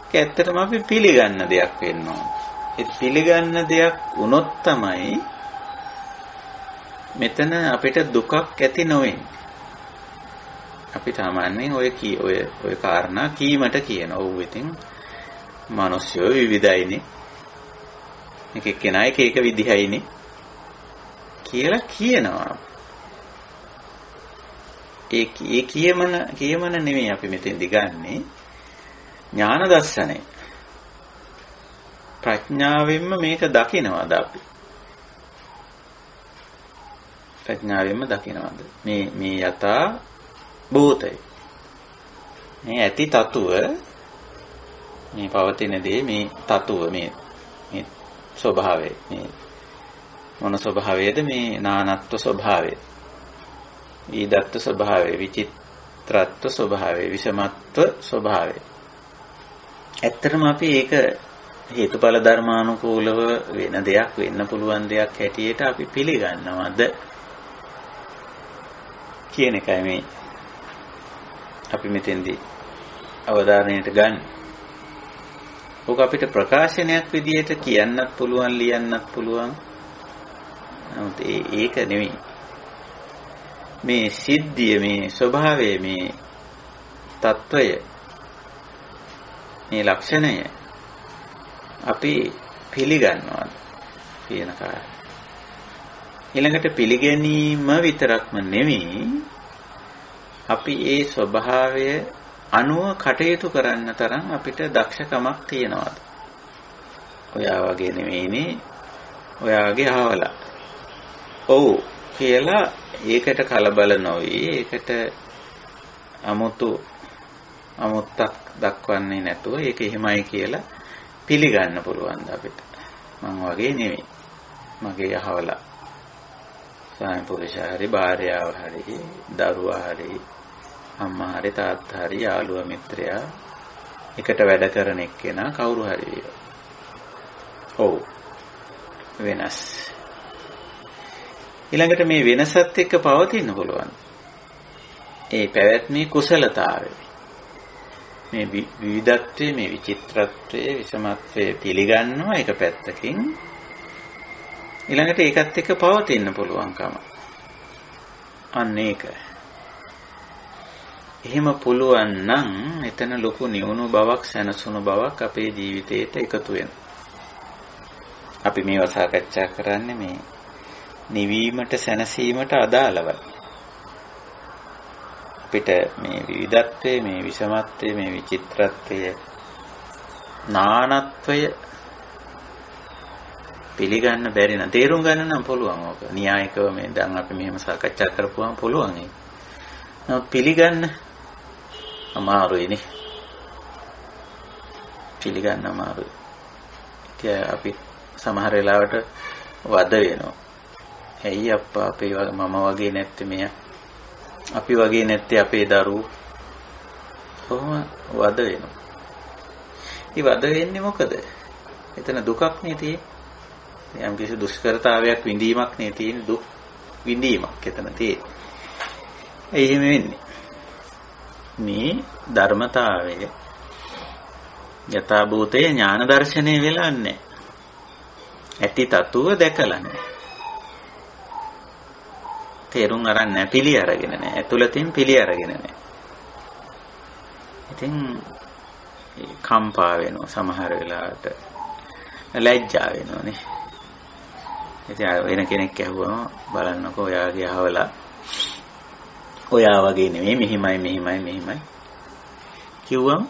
ඒක ඇත්තටම අපි පිළිගන්න දෙයක් වෙන්න ඕන. ඒ පිළිගන්න දෙයක් වුණොත් තමයි මෙතන අපිට දුකක් ඇති නොවෙන්නේ. අපි සාමාන්‍යයෙන් ඔය කාරණා කීමට කියන. ඔව් ඉතින් මිනිස්සු විවිධයිනේ. එක එක්කෙනා එක විදිහයිනේ කියලා කියනවා. ඒ කියමන නෙමෙයි අපි මෙතෙන්දි ගන්නෙ. ඥාන දර්ශනය. ප්‍රඥාවෙන්ම මේක දකිනවද අපි? ප්‍රඥාවෙන්ම දකිනවද? මේ යථා භූතය. මේ ඇති තතුව මේ පවතින දේ මේ තතුව මේ ස්වභාවය මේ මොන ස්වභාවයද මේ නානත්ව ස්වභාවය ඊදත්ව ස්වභාවය විචිත්‍රත්ව ස්වභාවය විෂමත්ව ස්වභාවය. ඇත්තටම අපි ඒක හේතුඵල ධර්මානුකූලව වෙන දෙයක් වෙන්න පුළුවන් දෙයක් හැටියට අපි පිළිගන්නවද කියන එකයි මේ අපි මෙතෙන්දී අවධානයට ගන්න. ඕක අපිට ප්‍රකාශනයක් විදිහට කියන්නත් පුළුවන් ලියන්නත් පුළුවන්. නමුත් ඒක නෙමෙයි. මේ සිද්ධිය මේ ස්වභාවය මේ తত্ত্বය මේ ලක්ෂණය අපි පිළිගන්නවා කියන කාරණා. ඊළඟට පිළිගැනීම විතරක්ම නෙමෙයි අපි ඒ ස්වභාවය අනුව කටයුතු කරන්න තරම් අපිට දක්ෂකමක් තියනවාද? ඔයා වගේ නෙමෙයිනේ. ඔයා වගේ අහවලා. ඔව් කියලා ඒකට කලබල නොවි. ඒකට අමුත්තක් දක්වන්නේ නැතුව ඒක එහෙමයි කියලා පිළිගන්න පුළුවන් අපිට. මං වගේ නෙමෙයි. මගේ අහවලා. ස්වාමි පුරුෂයා හරි භාර්යාව හරි දරුවා හරි අම්මා හරි තාත්තා හරි යාළුවා මිත්‍රයා එකට වැඩ කරන එක්කෙනා කවුරු හරි වේවා. ඔව් වෙනස්. ඊළඟට මේ වෙනසත් එක්ක පවතින්න පුළුවන්. ඒ පැවැත්මේ කුසලතාවය. මේ විවිධත්වයේ මේ විචිත්‍රත්වයේ විෂමත්වයේ පිළිගන්නවා එක පැත්තකින්. ඊළඟට ඒකත් එක්ක පවතින්න පුළුවන්කම. අන්න ඒක. එහෙම පුළුවන් නම් එතන ලොකු නිවුණු බවක් සැනසුණු බවක් අපේ ජීවිතේට එකතු වෙනවා. අපි මේවා සාකච්ඡා කරන්නේ මේ නිවීමට සැනසීමට අදාළවයි. අපිට මේ විවිධත්වයේ මේ විෂමත්වයේ මේ විචිත්‍රත්වයේ නානත්වය පිළිගන්න බැරි නම් තේරුම් ගන්න නම් පුළුවන් ඕක. න්‍යායිකව මේ දැන් අපි මෙහෙම සාකච්ඡා කරපුවාම පුළුවන් ඒක. නමුත් පිළිගන්න අමාරුයිනේ. පිළිගන්න අමාරුයි. ඉතින් අපි සමහර වෙලාවට වද වෙනවා. ඇයි අප්පා අපේ මම වගේ නැත්තේ මෙයා? අපි වගේ නැත්තේ අපේ දරුවෝ? කොහොම වද වෙනවා. ඉතින් වද වෙන්නේ මොකද? එතන දුකක් නේ තියෙන්නේ. යම් කිසි දුෂ්කරතාවයක් විඳීමක් නේ තියෙන්නේ. දුක් විඳීමක් එතන තියෙන්නේ. ඒ එහෙම වෙන්නේ. මේ ධර්මතාවය යථා භූතේ ඥාන දර්ශනය වෙලා නැහැ. ඇති තතුව දැකලා නැහැ. තේරුම් අරන් නැහැ, පිළි අරගෙන නැහැ. ඇතුළතින් පිළි අරගෙන නැහැ. ඉතින් කම්පා වෙනවා සමහර වෙලාවට. ලැජ්ජා වෙනවනේ. ඉතින් වෙන කෙනෙක් ඇහුවම බලන්නකෝ ඔයාගේ අහවලා ඔයා වගේ නෙමෙයි මෙහිමයි කිව්වම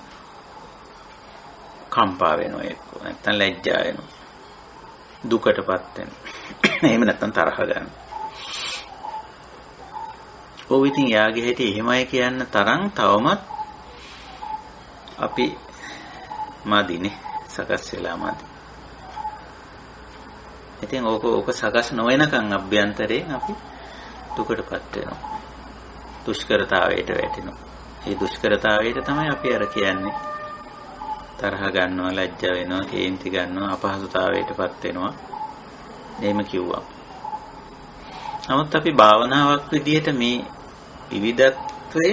කම්පා වෙනවා එක්ක නැත්තම් ලැජ්ජා වෙනවා දුකටපත් වෙනවා එහෙම නැත්තම් තරහ ගන්නවා ඔව් ඉතින් යාගේ හැටි එහෙමයි කියන්න තරම් තවමත් අපි මදිනේ සකස් වෙලා මදි ඉතින් ඕක සකස් නොවෙනකන් අභ්‍යන්තරයෙන් අපි දුකටපත් වෙනවා දුෂ්කරතාවයට වැටෙනවා මේ දුෂ්කරතාවයට තමයි අපි අර කියන්නේ තරහ ගන්නවා ලැජ්ජා වෙනවා කේන්ති ගන්නවා අපහසුතාවයටපත් වෙනවා එහෙම කිව්වා. නමුත් අපි භාවනාවක් විදිහට මේ විවිධත්වය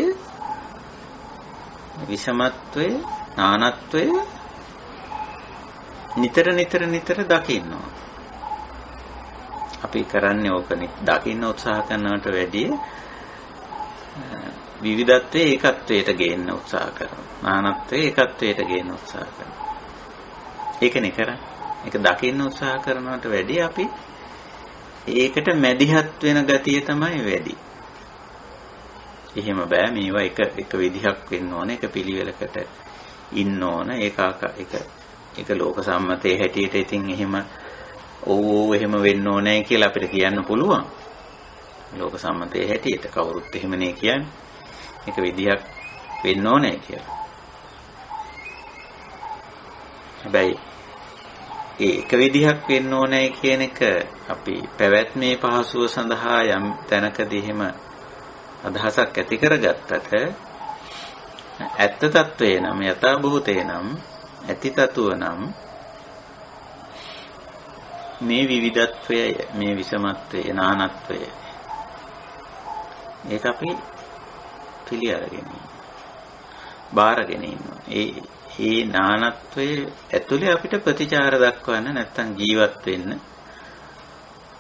විෂමත්වය නානත්වය නිතර දකින්නවා. අපි කරන්නේ ඕකනේ දකින්න උත්සාහ කරනවට වැඩිය විවිධත්වයේ ඒකත්වයට ගේන්න උත්සාහ කරනවා. නානත්වයේ ඒකත්වයට ගේන්න උත්සාහ කරනවා. ඒකනේ කරන්නේ. ඒක දකින්න උත්සාහ කරනවට වැඩිය අපි ඒකට මැදිහත් වෙන ගතිය තමයි වැඩි. එහෙම බෑ මේවා එක විදිහක් වෙන්න ඕන එක පිළිවෙලකට ඉන්න ඕන ඒක ලෝක සම්මතයේ හැටියට ඉතින් එහෙම එහෙම වෙන්න ඕනේ කියලා අපිට කියන්න පුළුවන්. ලෝක සම්මතයේ හැටියට කවුරුත් එහෙමනේ කියන්නේ. එක විදිහක් වෙන්න ඕනේ කියලා. හැබැයි ඒක විදිහක් වෙන්න ඕනේ කියන එක අපි පැවැත්මේ පහසුව සඳහා යම් තැනකදී එහෙම අදහසක් ඇති කරගත්තට ඇත්ත తත්වේ නම් යථා භූතේ නම් ඇති තතුව නම් මේ විවිධත්වය මේ විෂමත්වය නානත්වය ඒක අපි පිළි අරගෙන බාරගෙන ඉන්නවා. ඒ නානත්වයේ ඇතුලේ අපිට ප්‍රතිචාර දක්වන්න නැත්තම් ජීවත් වෙන්න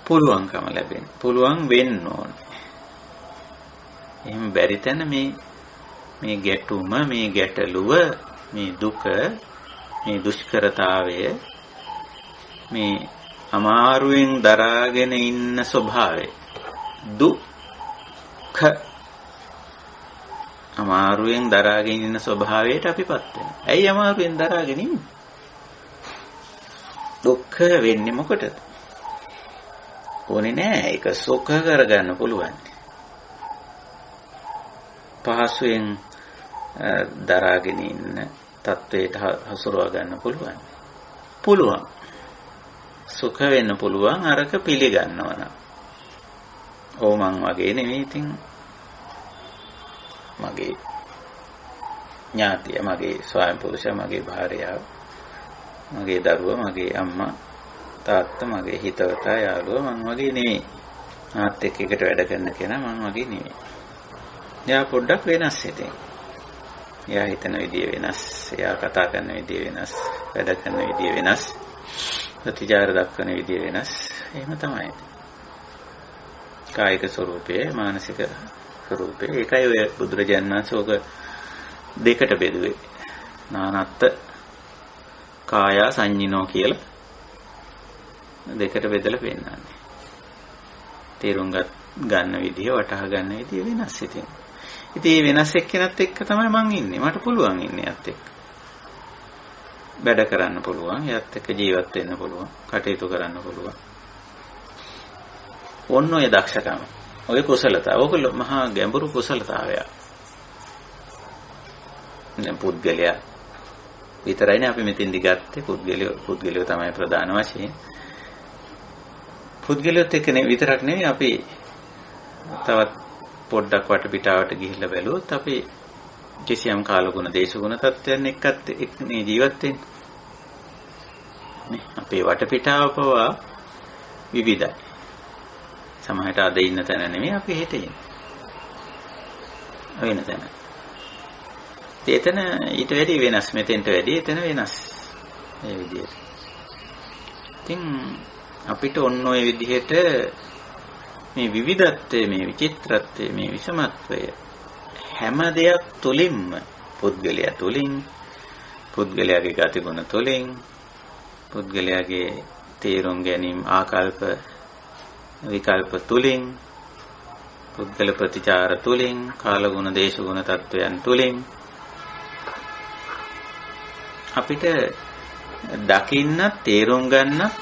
පුළුවන්කම ලැබෙන. පුළුවන් වෙන්න ඕනේ. එහෙම බැරි තැන මේ ගැටුම, මේ ගැටලුව, මේ දුක, මේ දුෂ්කරතාවය, මේ අමාරුවෙන් දරාගෙන ඉන්න ස්වභාවය. දුක්ඛ අමාරුවෙන් දරාගෙන ඉන්න ස්වභාවයට අපිපත් වෙනවා. ඇයි අමාරුවෙන් දරාගෙන ඉන්නේ? දුක්ඛ වෙන්නේ මොකටද? ඕනේ නෑ ඒක සුඛ කරගන්න පුළුවන්. පහසුවෙන් දරාගෙන ඉන්න තත්වයට හසුරවා ගන්න පුළුවන්. පුළුවන්. සුඛ වෙන්න පුළුවන් අරක පිළිගන්නවා නම්. ඕ මං වගේ නෙවෙයි ඉතින් මගේ ඥාතිය මගේ ස්වාමි පුරුෂයා මගේ භාර්යාව මගේ දරුවා මගේ අම්මා තාත්තා මගේ හිතවතා යාළුවා මං වගේ නෙවෙයි. මාත් එක්ක එකට වැඩ කරන කෙනා මං වගේ නෙවෙයි. එයා පොඩ්ඩක් වෙනස් ඉතින්. එයා හිතන විදිය වෙනස්, එයා කතා කරන විදිය වෙනස්, වැඩ කරන විදිය වෙනස්, ප්‍රතිචාර දක්වන විදිය වෙනස්. එහෙම තමයි. කායික ස්වરૂපයේ මානසික ස්වરૂපේ ඒකයි ඔය බුදුරජාණන් වහන්සේ ඕක දෙකට බෙදුවේ. නානත්ත කාය සංඤිනෝ කියලා දෙකට බෙදලා පෙන්නන්නේ. තේරුම් ගන්න විදිය වටහා ගන්න විදිය වෙනස් ඉතින්. ඉතින් මේ වෙනස් එක්කෙනත් එක්ක තමයි මං ඉන්නේ. මට පුළුවන් ඉන්නේ යත් එක්ක. වැඩ කරන්න පුළුවන්, යත් එක්ක ජීවත් වෙන්න පුළුවන්, කටයුතු කරන්න පුළුවන්. ඔන්න ඔය දක්ෂකම. ඔය කුසලතාව. ඔක මහා ගැඹුරු කුසලතාවය. දැන් පුද්ගලයා විතරයිනේ අපි මෙතෙන්දි ගත්තේ. පුද්ගලයෝ තමයි ප්‍රධාන වශයෙන්. පුද්ගලයොත් එක්ක විතරක් නෙවෙයි අපි තවත් පොඩ්ඩක් වටපිටාවට ගිහිල්ලා බැලුවොත් අපි කිසියම් කාලගුණ දේශගුණ තත්ත්වයන් එක්කත් මේ ජීවත් වෙන්නේ. නේ අපේ වටපිටාව පවා විවිධයි. සමහරට අද ඉන්න තැන නෙමෙයි අපි හෙට ඉන්නේ. වෙන තැන. එතන ඊට වැඩි වෙනස් මෙතෙන්ට වැඩි එතන වෙනස්. මේ විදිහට. ඉතින් අපිට ඔන්න ඔය විදිහට මේ විවිධත්වය, මේ විචිත්‍රත්වය, මේ විෂමත්වය හැම දෙයක් තුලින්ම පුද්ගලයා තුලින්, පුද්ගලයාගේ ගතිගුණ තුලින්, පුද්ගලයාගේ තේරුම් ගැනීම ආකල්ප විකල්ප තුලින් පුද්ගල ප්‍රතිචාර තුලින්, කාලගුණ දේශගුණ තත්වයන් තුලින් අපිට දකින්නත් තේරුම් ගන්නත්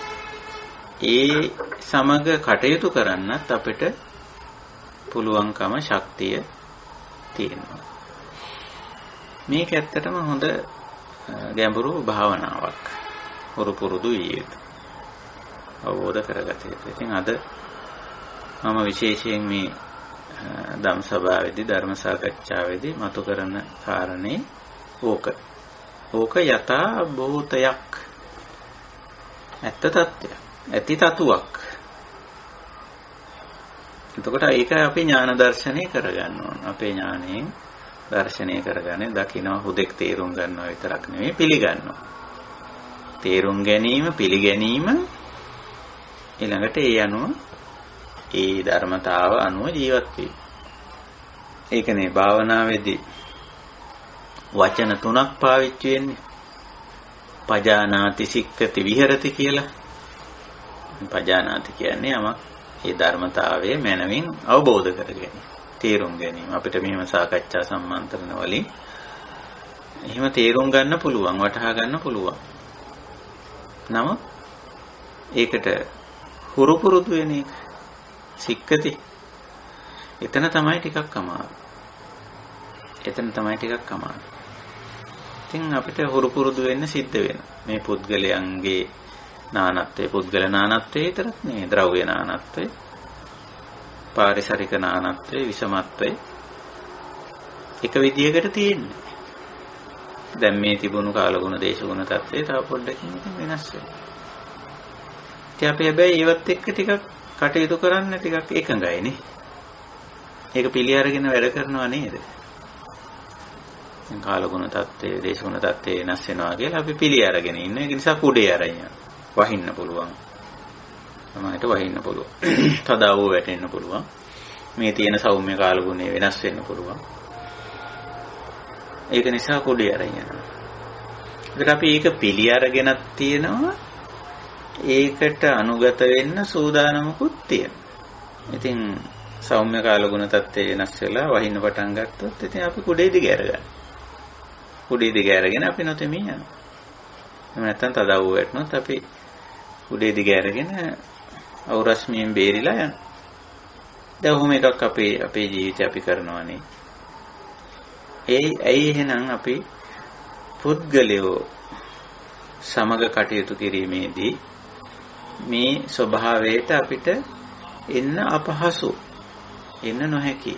ඒ සමග කටයුතු කරන්නත් අපිට පුළුවන්කම ශක්තිය තියෙනවා. මේක ඇත්තටම හොඳ ගැඹුරු භාවනාවක්. හුරු පුරුදු විය යුතුයි. අවබෝධ කරගත යුතුයි. ඉතින් අද මම විශේෂයෙන් මේ ධම් සභාවේදී ධර්ම සාකච්ඡාවේදී මතු කරන කාරණේ ඕක. ඕක යථා භූතයක්. ඇත්ත තත්ත්වයක්. ඇති තතුවක්. එතකොට ඒක අපි ඥාන දර්ශනය කරගන්න ඕන. අපේ ඥාණයෙන් දර්ශනය කරගන්නේ දකිනවා හුදෙක් තේරුම් ගන්නවා විතරක් නෙවෙයි පිළිගන්නවා. තේරුම් ගැනීම පිළිගැනීම ඊළඟට ඒ අනුව ඒ ධර්මතාව අනුව ජීවත් වීම. ඒකනේ භාවනාවේදී වචන තුනක් පාවිච්චි වෙන්නේ. පජානාති සික්ඛති විහෙරති කියලා. පජානාති කියන්නේ යමක් ඒ ධර්මතාවයේ මනමින් අවබෝධ කර ගැනීම. තේරුම් ගැනීම. අපිට මෙහෙම සාකච්ඡා සම්මන්ත්‍රණ වලින් එහෙම තේරුම් ගන්න පුළුවන්, වටහා ගන්න පුළුවන්. නමුත් ඒකට හුරු පුරුදු වෙන එක සික්කති. එතන තමයි ටිකක් අමාරු. ඉතින් අපිට හුරු පුරුදු වෙන්න සිද්ධ වෙනවා. මේ පුද්ගලයන්ගේ නානත්වයේ පුද්ගල නානත්වයේ විතරක් නෙවෙයි, ද්‍රව්‍ය නානත්වයේ, පාරිසරික නානත්වයේ, විෂමත්වයේ එක විදියකට තියෙන්නේ. දැන් මේ තිබුණු කාලගුණ දේශගුණ තත්ත්වය තව පොඩ්ඩකින් වෙනස් වෙනවා. ඉතින් අපි හැබැයි ඒවත් එක්ක ටිකක් කටයුතු කරන්න ටිකක් එකඟයි නේ. ඒක පිළි අරගෙන වැඩ කරනවා නේද? දැන් කාලගුණ තත්ත්වයේ දේශගුණ තත්ත්වයේ වෙනස් වෙනවා කියලා අපි පිළි අරගෙන ඉන්න. ඒක නිසා කුඩේ අරගෙන වහින්න පුළුවන්. සමහරට වහින්න පුළුවන්. තදාවෝ වැටෙන්න පුළුවන්. මේ තියෙන සෞම්‍ය කාලගුණේ වෙනස් වෙන්න පුළුවන්. ඒක නිසා කුඩේ අරගෙන යනවා. ඒකට අපි ඒක පිළි අරගෙනක් තියෙනවා. ඒකට අනුගත වෙන්න සූදානමකුත් තියෙනවා. ඉතින් සෞම්‍ය කාලගුණ තත්ත්වය වෙනස් වෙලා වහින්න පටන් ගත්තොත් ඉතින් අපි කුඩේ දිග අරගන්න. කුඩේ දිග අරගෙන අපි නොතෙමී යනවා. එහෙම නැත්නම් තදවුව වැටුනොත් අපි කුඩේ දිග අරගෙන අවරස්මියෙන් බේරිලා යනවා. දැන් ඔහොම එකක් අපේ ජීවිතේ අපි කරනවානේ. ඇයි එහෙනම් අපි පුද්ගලයෝ සමග කටයුතු කිරීමේදී මේ ස්වභාවයට අපිට එන්න අපහසු, එන්න නොහැකි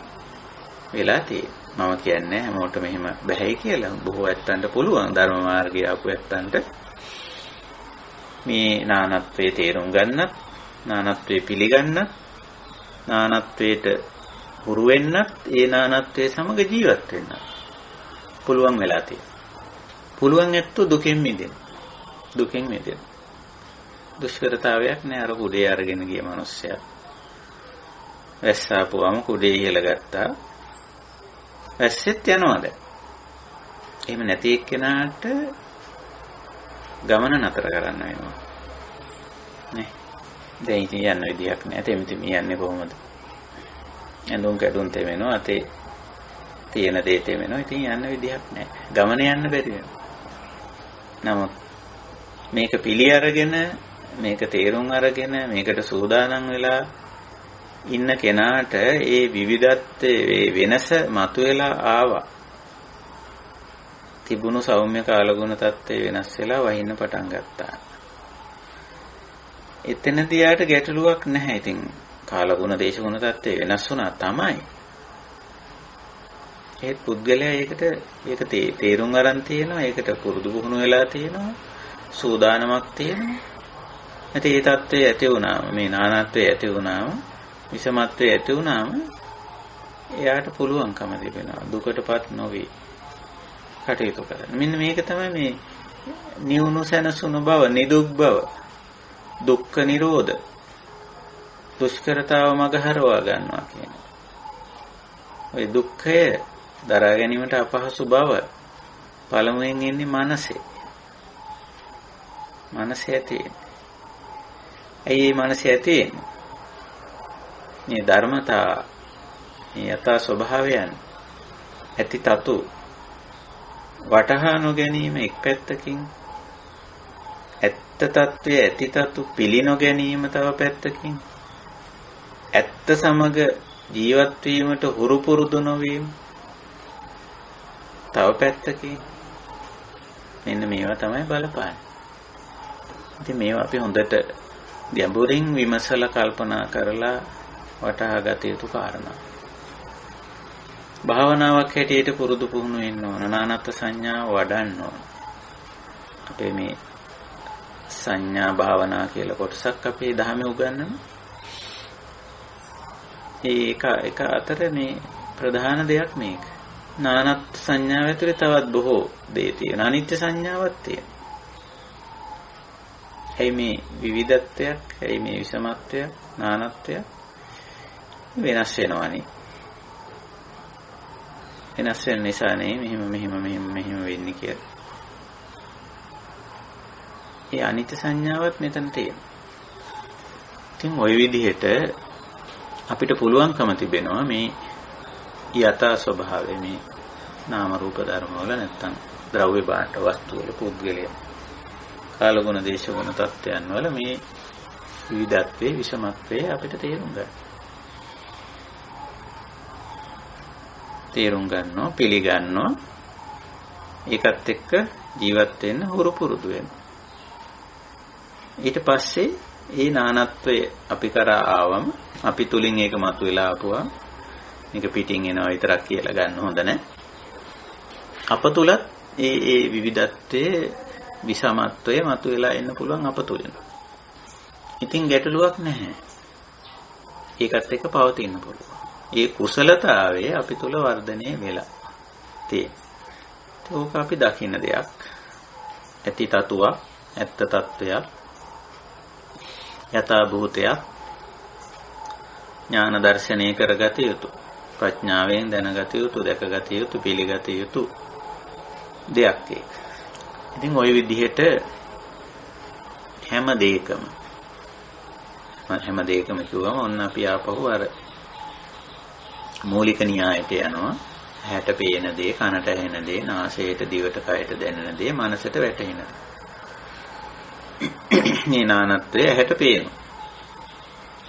වෙලා තියෙනවා. මම කියන්නේ හැමෝටම එහෙම බැහැයි කියලා. බොහෝ ඇත්තන්ට පුළුවන් ධර්ම මාර්ගයේ ආපු ඇත්තන්ට මේ නානත්වයේ තේරුම් ගන්නත්, නානත්වයේ පිළිගන්නත්, නානත්වයට හුරු වෙන්නත්, ඒ නානත්වයේ සමග ජීවත් වෙන්නත් පුළුවන් වෙලා තියෙනවා. පුළුවන් ඇත්තෝ දුකෙන් මිදෙන්න. දුෂ්කරතාවයක් නෑ. අර කුඩේ අරගෙන ගිය මිනිස්සයා වැස්සාපුවම කුඩේ ඉහළ ගත්තා. වැස්සෙත් යනවා දැන්. එහෙම නැති එක්කෙනාට ගමන නතර කරන්න වෙනවා. නේ. දැන් ඉතින් යන්න විදියක් නෑ. තෙමිතිම යන්නේ කොහොමද? ඇඳුම් කැඩුම් තෙමෙනවා. අතේ තියෙන දේ තෙමෙනවා. ඉතින් යන්න විදියක් නෑ. ගමන යන්න බැරි වෙනවා. නමුත් මේක පිළි අරගෙන, මේක තේරුම් අරගෙන, මේකට සූදානම් වෙලා ඉන්න කෙනාට ඒ විවිධත්වයේ වෙනස මතුවලා ආවා. තිබුණු සෞම්‍ය කාලගුණ තත්ත්වය වෙනස් වෙලා වහින්න පටන් ගත්තා. එතනදී යාට ගැටලුවක් නැහැ. ඉතින් කාලගුණ දේශගුණ තත්ත්වය වෙනස් වුණා තමයි. ඒත් පුද්ගලයා ඒක තේරුම් අරන් තියෙනවා. ඒකට පුරුදු පුහුණු වෙලා තියෙනවා. සූදානමක් තියෙනවා. නැත්නම් ඒ තත්ත්වය ඇති වුණාම, මේ නානත්වය ඇති වුණාම, විෂමත්වය ඇති වුණාම එයාට පුළුවන්කම තිබෙනවා දුකටපත් නොවි කටයුතු කරන්න. මෙන්න මේක තමයි මේ නිවුණු සැනසුණු බව, නිදුක් බව, දුක්ඛ නිරෝධ, දුෂ්කරතාව මගහරවා ගන්නවා කියන්නේ. ওই දුක්ඛය දරා ගැනීමට අපහසු බව පළමුවෙන් එන්නේ මනසේ. මනසේ ඇති. ඇයි මේ මනසේ ඇති වෙන්නේ? මේ ධර්මතා මේ යථා ස්වභාවයන් ඇති තතු වටහා නොගැනීම එක් පැත්තකින්, ඇත්ත తත්වයේ ඇති තතු පිළි නොගැනීම තව පැත්තකින්, ඇත්ත සමග ජීවත් වීමට හුරු පුරුදු නොවීම තව පැත්තකින්. මෙන්න මේවා තමයි බලපාන්නේ. ඉතින් මේවා අපි හොඳට ගැඹුරින් විමසලා කල්පනා කරලා වටහා ගත යුතු කාරණා. භාවනාවක් හැටියට පුරුදු පුහුණු වෙන්න ඕන. නානත් සංඥා වඩන්න ඕන. අපේ මේ සංඥා භාවනා කියලා කොටසක් අපේ ධර්මයේ උගන්වන. ඒක අතර මේ ප්‍රධාන දෙයක් මේක. නානත් සංඥාව ඇතුලේ තවත් බොහෝ දේ තියෙනවා. අනිත්‍ය සංඥාවක් තියෙනවා. එයි මේ විවිධත්වයක්, එයි මේ විෂමත්වයක්, නානත්වයක් වෙනස් වෙනවානේ. වෙනස් වෙන නිසා නේ මෙහෙම වෙන්නේ කියලා. ඒ අනිත්‍ය සංඥාවත් මෙතන තියෙනවා. ඉතින් ওই විදිහට අපිට පුළුවන්කම තිබෙනවා මේ යථා ස්වභාවය, මේ නාම රූප ධර්ම වල නැත්තම් ද්‍රව්‍ය බාහිර වස්තු වල පුද්ගලය කාලගුණ දේශගුණ තත්ත්වයන් වල මේ විවිධත්වයේ විෂමත්වයේ අපිට තේරුම් ගන්නවා, පිළිගන්නවා. ඒකත් එක්ක ජීවත් වෙන්න හුරු පුරුදු වෙනවා. ඊට පස්සේ ඒ නානත්වය අපි කරා ආවම අපි තුලින් ඒක මතුවලා ආපුවා. මේක පිටින් එනවා විතරක් කියලා ගන්න හොඳ නැහැ. අප තුලත් ඒ විවිධත්වයේ විෂමත්වය මතුවලා එන්න පුළුවන් අප තුලින්. ඉතින් ගැටලුවක් නැහැ. ඒකත් එක්ක පවතින්න පුළුවන්. ඒ කුසලතාවයේ අපි තුල වර්ධනය වෙලා තියෙනවා. ඒක අපි දකින්න දෙයක්. ඇති තතුවක්, ඇත්ත తত্ত্বයක්, යථා භූතයක් ඥාන දර්ශනය කරගත යුතු. ප්‍රඥාවෙන් දැනගත යුතු, දැකගත යුතු, පිළිගත යුතු දෙයක් ඒක. ඉතින් ওই විදිහට හැම දෙයකම කිව්වම ඔන්න අපි ආපහු අර මූලික න්‍යායට යනවා. ඇහැට පේන දේ, කනට ඇහෙන දේ, නාසයට, දිවට, කයට දැනෙන දේ, මනසට වැටහෙන දේ. මේ නානත්වය ඇහැට පේනවා.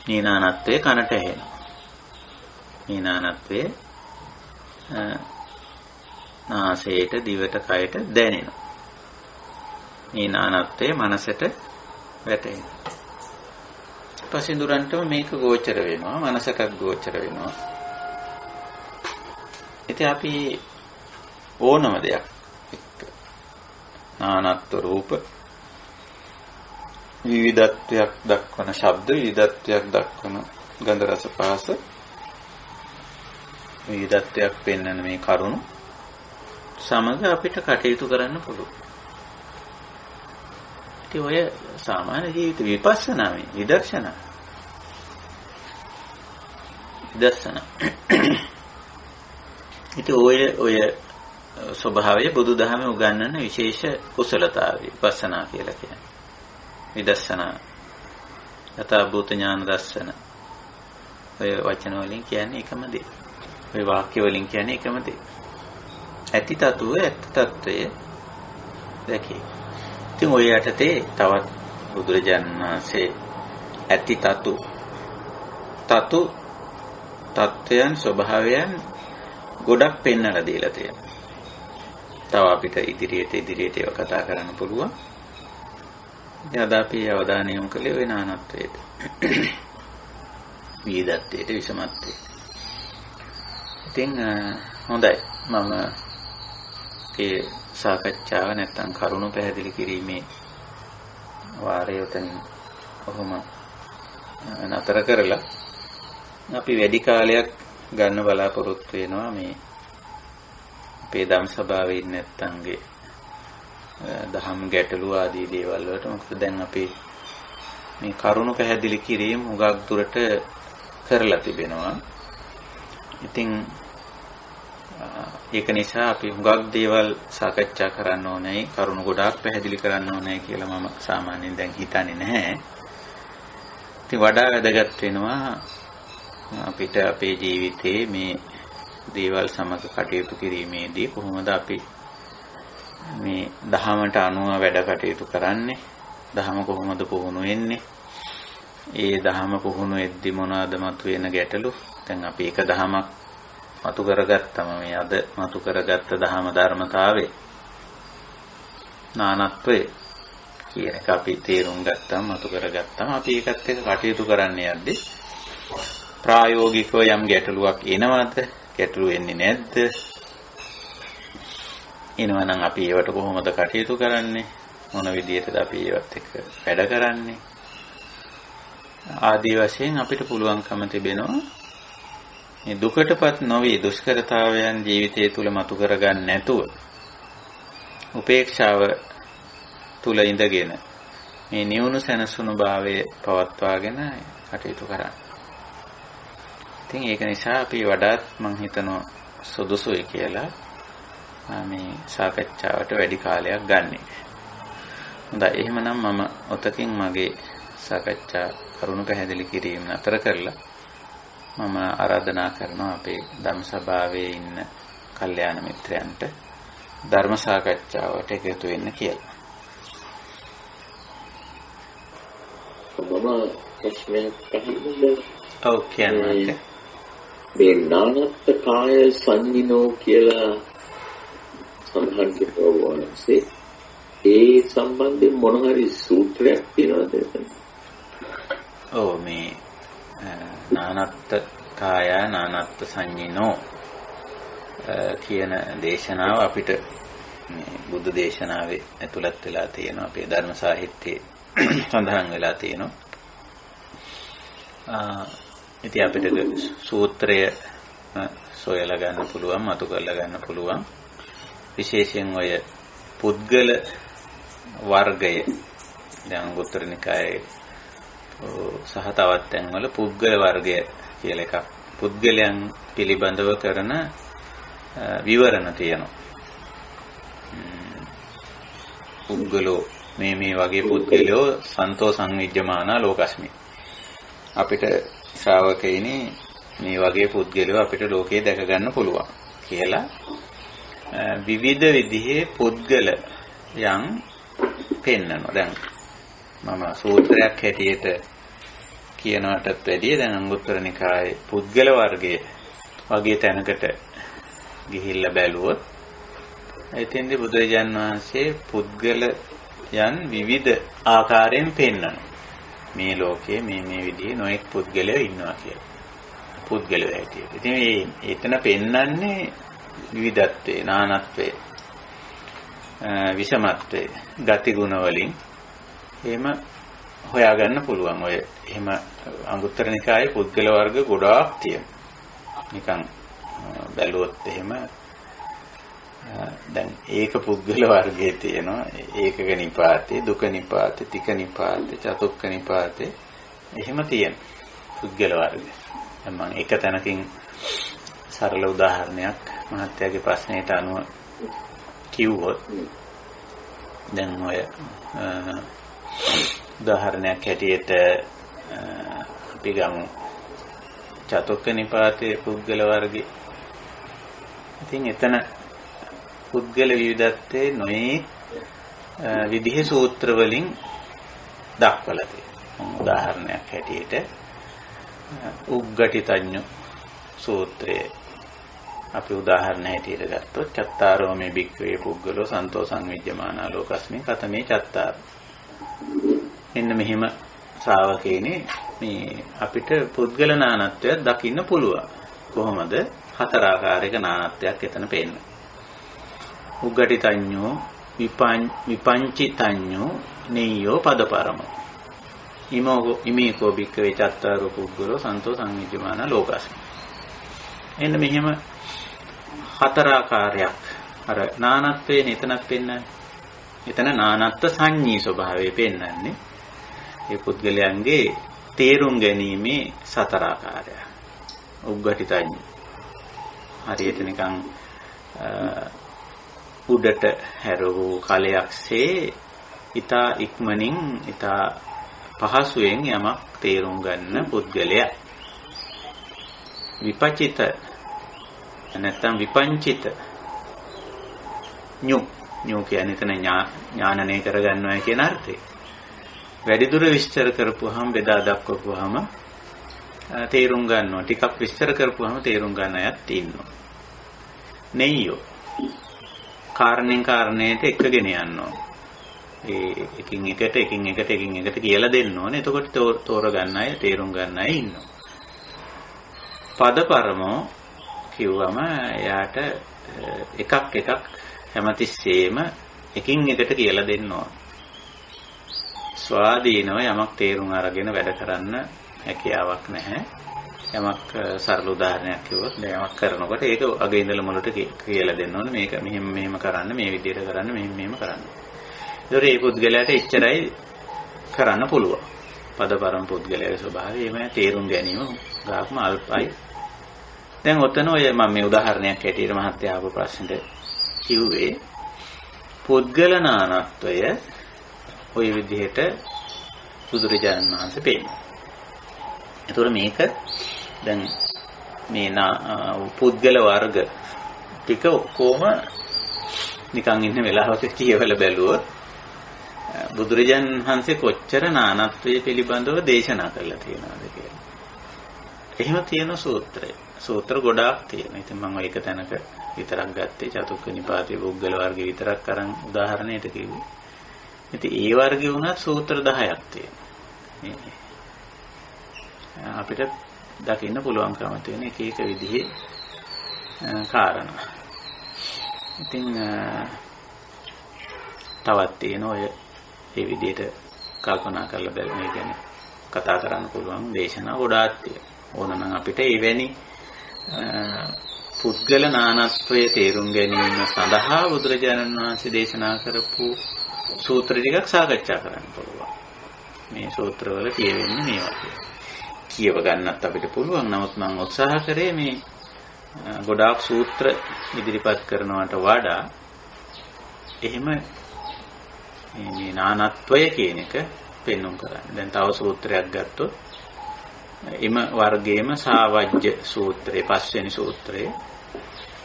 මේ නානත්වය කනට ඇහෙනවා. මේ නානත්වය නාසයට, දිවට, කයට දැනෙනවා. මේ නානත්වය මනසට වැටහෙනවා. පසින්දුරන්ටම මේක ගෝචර වෙනවා, මනසට ගෝචර වෙනවා. ඉතින් අපි ඕනම දෙයක් එක්ක නානත්ව රූප, විවිධත්වයක් දක්වන ශබ්ද, විවිධත්වයක් දක්වන ගන්ධ රස පහස, විවිධත්වයක් පෙන්වන මේ කරුණු සමග අපිට කටයුතු කරන්න පුළුවන්. ඉතින් ඔය සාමාන්‍ය ජීවිත විපස්සනා මේ විදර්ශනා. ඉතින් ඔය ස්වභාවය බුදුදහමේ උගන්වන විශේෂ කුසලතාවය විපස්සනා කියලා කියන්නේ. විදර්ශනා, යථා භූත ඥාන දර්ශන. ඔය වචන වලින් කියන්නේ එකම දේ. ඔය වාක්‍ය වලින් කියන්නේ එකම දේ. ඇති තතුව, ඇත්ත తত্ত্বය දැකේ. ඉතින් ඔය යටතේ තවත් බුදුරජාණන් වහන්සේ ඇති තත්ත්වයන් ස්වභාවයන් ගොඩක් පෙන්වලා දීලා තියෙනවා. තව අපිට ඉදිරියට ඒවා කතා කරන්න පුළුවන්. අද අපි අවධානය යොමු කළේ වෙන අනත්වයට. විවිධත්වයට, විෂමත්වයට. ඉතින් හොඳයි. මම ඒ සාකච්ඡාව නැත්තම් කරුණු පැහැදිලි කිරීමේ වාරය උතනින් කොහොම නතර කරලා අපි වැඩි කාලයක් ගන්න බලාපොරොත්තු වෙනවා මේ අපේ ධම් සභාවේ ඉන්න නැත්තන්ගේ දහම් ගැටලු ආදී දේවල් වලට. මොකද දැන් අපි මේ කරුණු පැහැදිලි කිරීම හුඟක් දුරට කරලා තිබෙනවා. ඉතින් ඒක නිසා අපි හුඟක් දේවල් සාකච්ඡා කරන්න ඕනේ, කරුණු ගොඩාක් පැහැදිලි කරන්න ඕනේ කියලා මම සාමාන්‍යයෙන් දැන් හිතන්නේ නැහැ. ඉතින් වඩා වැදගත් වෙනවා අපිට අපේ ජීවිතේ මේ දේවල් සමග කටයුතු කිරීමේදී කොහොමද අපි මේ දහමට අනුව වැඩ කටයුතු කරන්නේ? දහම කොහොමද පුහුණු වෙන්නේ? ඒ දහම පුහුණු වෙද්දි මොනවාද මතුවෙන ගැටලු? දැන් අපි එක දහමක් මතු කරගත්තම මේ අද මතු කරගත්ත දහම ධර්මතාවය නානත්වය කියන එක අපි තේරුම් ගත්තම මතු කරගත්තම අපි ඒකත් එක්ක කටයුතු කරන්න යද්දී ප්‍රායෝගිකව යම් ගැටලුවක් එනවද? ගැටලු වෙන්නේ නැද්ද? එනවනම් අපි ඒවට කොහොමද කටයුතු කරන්නේ? මොන විදිහටද අපි ඒවත් එක්ක වැඩ කරන්නේ? ආදී වශයෙන් අපිට පුළුවන්කම තිබෙනවා මේ දුකටපත් නොවි දුෂ්කරතාවයන් ජීවිතය තුළ මතු කරගන්න නැතුව උපේක්ෂාව තුළ ඉඳගෙන මේ නිවුණු සැනසුණු භාවය පවත්වාගෙන කටයුතු කරන්න. ඉතින් ඒක නිසා අපි වඩාත් මම හිතනවා සුදුසුයි කියලා මේ සාකච්ඡාවට වැඩි කාලයක් ගන්නෙ. හොඳයි එහෙමනම් මම ඔතකින් මගේ සාකච්ඡා කරුණු පැහැදිලි කිරීම නතර කරලා මම ආරාධනා කරනවා අපේ ධම්ම සභාවේ ඉන්න කල්යාණ මිත්‍රයන්ට ධර්ම සාකච්ඡාවට එකතු වෙන්න කියලා. මම ප්‍රශ්නයක් අහන්න. ඔව් කියන්න. මේ නානත් කාය සංනිනෝ කියලා සඳහන් කරනවා. ඒ සම්බන්ධයෙන් මොන හරි සූත්‍රයක් තියෙනවද? ඔව් මේ නානත් කාය නානත් සංනිනෝ කියන දේශනාව අපිට මේ බුද්ධ දේශනාවේ ඇතුළත් වෙලා තියෙනවා. අපේ ධර්ම සාහිත්‍යයේ සඳහන් වෙලා තියෙනවා. ඉතින් අපිට සූත්‍රය සොයලා ගන්න පුළුවන්, මතු කරලා ගන්න පුළුවන්. විශේෂයෙන් ඔය පුද්ගල වර්ගය දැන් අංගුත්තර නිකායේ සහ තවත් තැන්වල පුද්ගල වර්ගය කියලා එකක් පුද්ගලයන් පිළිබඳව කරන විවරණ තියෙනවා. පුද්ගලෝ මේ වගේ පුද්ගලයෝ සන්තෝ සංවිජ්ජමානා ලෝකස්මි. අපිට ශ්‍රාවකයිනි මේ වගේ පුද්ගලයෝ අපිට ලෝකේ දැක ගන්න පුළුවන් කියලා විවිධ විදිහේ පුද්ගලයන් පෙන්වනවා. දැන් මම සූත්‍රයක් හැටියට කියනවටත් වැඩිය දැන් අංගුත්තර නිකායේ පුද්ගල වර්ගය වගේ තැනකට ගිහිල්ලා බැලුවොත් එතෙන්දී බුදුරජාන් වහන්සේ පුද්ගලයන් විවිධ ආකාරයෙන් පෙන්වනවා. මේ ලෝකයේ මේ විදිහේ නොඑක් පුද්ගලයෝ ඉන්නවා කියලා. පුද්ගලයෝ හැටියට. ඉතින් මේ එතන පෙන්වන්නේ විවිධත්වයේ, නානත්වයේ, විෂමත්වයේ, ගති ගුණ වලින් එහෙම හොයාගන්න පුළුවන්. ඔය එහෙම අංගුත්තර නිකායේ පුද්ගල වර්ග ගොඩාක් තියෙනවා. නිකන් බැලුවොත් එහෙම දැන් ඒක පුද්ගල වර්ගයේ තියෙනවා. ඒකක නිපාතේ, දුක නිපාතේ, තික නිපාතේ, චතුක්ක නිපාතේ එහෙම තියෙන පුද්ගල වර්ග. දැන් මම එක තැනකින් සරල උදාහරණයක් මහත්තයාගේ ප්‍රශ්නයට අනුව කිව්වොත් දැන් ඔය උදාහරණයක් හැටියට අපි ගමු චතුක්ක නිපාතේ පුද්ගල වර්ගය. ඉතින් එතන පුද්ගල විවිධත්වයේ නොයේ විදිහේ සූත්‍ර වලින් දක්වලා තියෙනවා. උදාහරණයක් හැටියට උග්ගටිතඤ්ඤ සූත්‍රය අපි උදාහරණ හැටියට ගත්තොත් චත්තාරෝ මේ භික්ඛවේ පුද්ගලෝ සන්තෝ සංවිජ්ජමානා ලෝකස්මින් කතමේ චත්තාර. මෙන්න මෙහිම ශ්‍රාවකේනේ මේ අපිට පුද්ගල නානත්වයක් දකින්න පුළුවන්. කොහොමද? හතර ආකාරයක නානත්වයක් එතන පේන්නේ. උග්ගටිතඤ්ඤෝ විපංචිතඤ්ඤෝ නෙය්‍යෝ පදපරමෝ ඉමේකෝ භික්ඛවේ චත්තාරෝ පුද්ගලෝ සන්තෝ සංවිජ්ජමානා ලෝකස්මින්. එන්න මෙහෙම හතර ආකාරයක් අර නානත්වයේ එතනක් පෙන්නන්නේ. එතන නානත්ව සංඤී ස්වභාවය පෙන්නන්නේ. ඒ පුද්ගලයන්ගේ තේරුම් ගැනීමේ සතර ආකාරය. උග්ගටිතඤ්ඤ. හරියට නිකන් උඩට හැරවූ කලයක්සේ ඊතා ඉක්මනින් ඊතා පහසුවෙන් යමක් තේරුම් ගන්න පුද්ගලයා. විපචිත නැත්නම් විපංචිත ඤු කියන්නේ එතන ඥානනය කරගන්නවා කියන අර්ථය. වැඩිදුර විස්තර කරපුවාම බෙදා දක්වපුවාම තේරුම් ගන්නවා. ටිකක් විස්තර කරපුවාම තේරුම් ගන්න අයත් ඉන්නවා. නෙයියෝ කාරණෙන් කාරණයට එකගෙන යනවා. ඒ එකින් එකට කියලා දෙන්න ඕනේ. එතකොට තෝරගන්න අය, තේරුම් ගන්න අය ඉන්නවා. පදපරමෝ කිව්වම එයාට එකක් හැමතිස්සෙම එකින් එකට කියලා දෙන්න ඕන. ස්වාධීනව යමක් තේරුම් අරගෙන වැඩ කරන්න හැකියාවක් නැහැ. යමක් සරල උදාහරණයක් කිව්වොත් යමක් කරනකොට ඒක අගේ ඉඳලා මුලට කියලා දෙන්න ඕනේ. මේක මෙහෙම කරන්න, මේ විදිහට කරන්න, මෙහෙම කරන්න. ඒතකොට මේ පුද්ගලයාට එච්චරයි කරන්න පුළුවන්. පදපරම පුද්ගලයාගේ ස්වභාවය එහෙම තේරුම් ගැනීම ගාක්ම අල්පයි. දැන් ඔතන ඔය මම මේ උදාහරණයක් ඇටියට මහත්තයා ආපු ප්‍රශ්නෙට කිව්වේ පුද්ගල නානත්වය ඔය විදිහට බුදුරජාණන් වහන්සේ පෙන්නනවා. ඒතකොට මේක දැන් මේ පුද්ගල වර්ග ටික ඔක්කොම නිකන් ඉන්න වෙලාවක කියවල බැලුවොත් බුදුරජාණන් වහන්සේ කොච්චර නානත්වයේ පිළිබඳව දේශනා කරලා තියෙනවද කියලා. එහෙම තියෙන සූත්‍ර ගොඩාක් තියෙනවා. ඉතින් මම ඒක තැනක විතරක් ගත්තේ චතුක්ක නිපාතේ පුද්ගල වර්ගය විතරක් අරන් උදාහරණයට කිව්වේ. ඉතින් ඒ වර්ගය වුණත් සූත්‍ර 10ක් තියෙනවා. අපිට දකින්න පුළුවන්කම තියෙන එක විදිහේ කාරණා. ඉතින් තවත් තියෙන ඔය මේ විදිහට කල්පනා කරලා බලන්න මේ කියන්නේ කතා කරන්න පුළුවන් දේශනා ගොඩාක් තියෙනවා. ඕනනම් අපිට එවැනි පුද්ගල නානත්වයේ තේරුම් ගැනීම සඳහා බුදුරජාණන් වහන්සේ දේශනා කරපු සූත්‍ර ටිකක් සාකච්ඡා කරන්න පුළුවන්. මේ සූත්‍රවල කියවෙන්නේ මේ වගේ. කියව ගන්නත් අපිට පුළුවන්. නමුත් මම උත්සාහ කරේ මේ ගොඩාක් සූත්‍ර ඉදිරිපත් කරනවට වඩා එහෙම මේ නානත්වය කියන එක පෙන්වන්න කරන්න. දැන් තව සූත්‍රයක් ගත්තොත් එම වර්ගයේම සාවජ්‍ය සූත්‍රයේ පස්වෙනි සූත්‍රයේ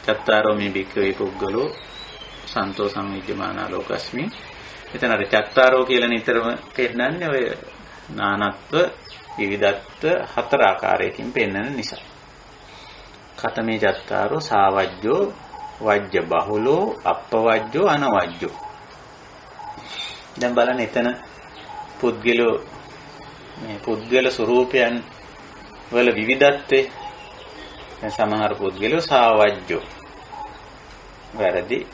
චත්තාරෝ මේ භික්ඛවේ පුද්ගලෝ සන්තෝ සංවිද්‍යමානා ලෝකස්මි. එතන අර චත්තාරෝ කියලා නිතරම පෙන්නන්නේ ඔය නානත්ව විවිධත්ව හතර ආකාරයකින් පෙන්වන නිසා. කතමේ චත්තාරෝ සාවජ්‍යෝ වජ්‍ය බහුලෝ අප්පවජ්‍යෝ අනවජ්‍යෝ. දැන් බලන්න එතන පුද්ගල ස්වરૂපයන් වල විවිධත්වයේ දැන් සමහර පුද්ගලයෝ සාවජ්‍යෝ වැරදි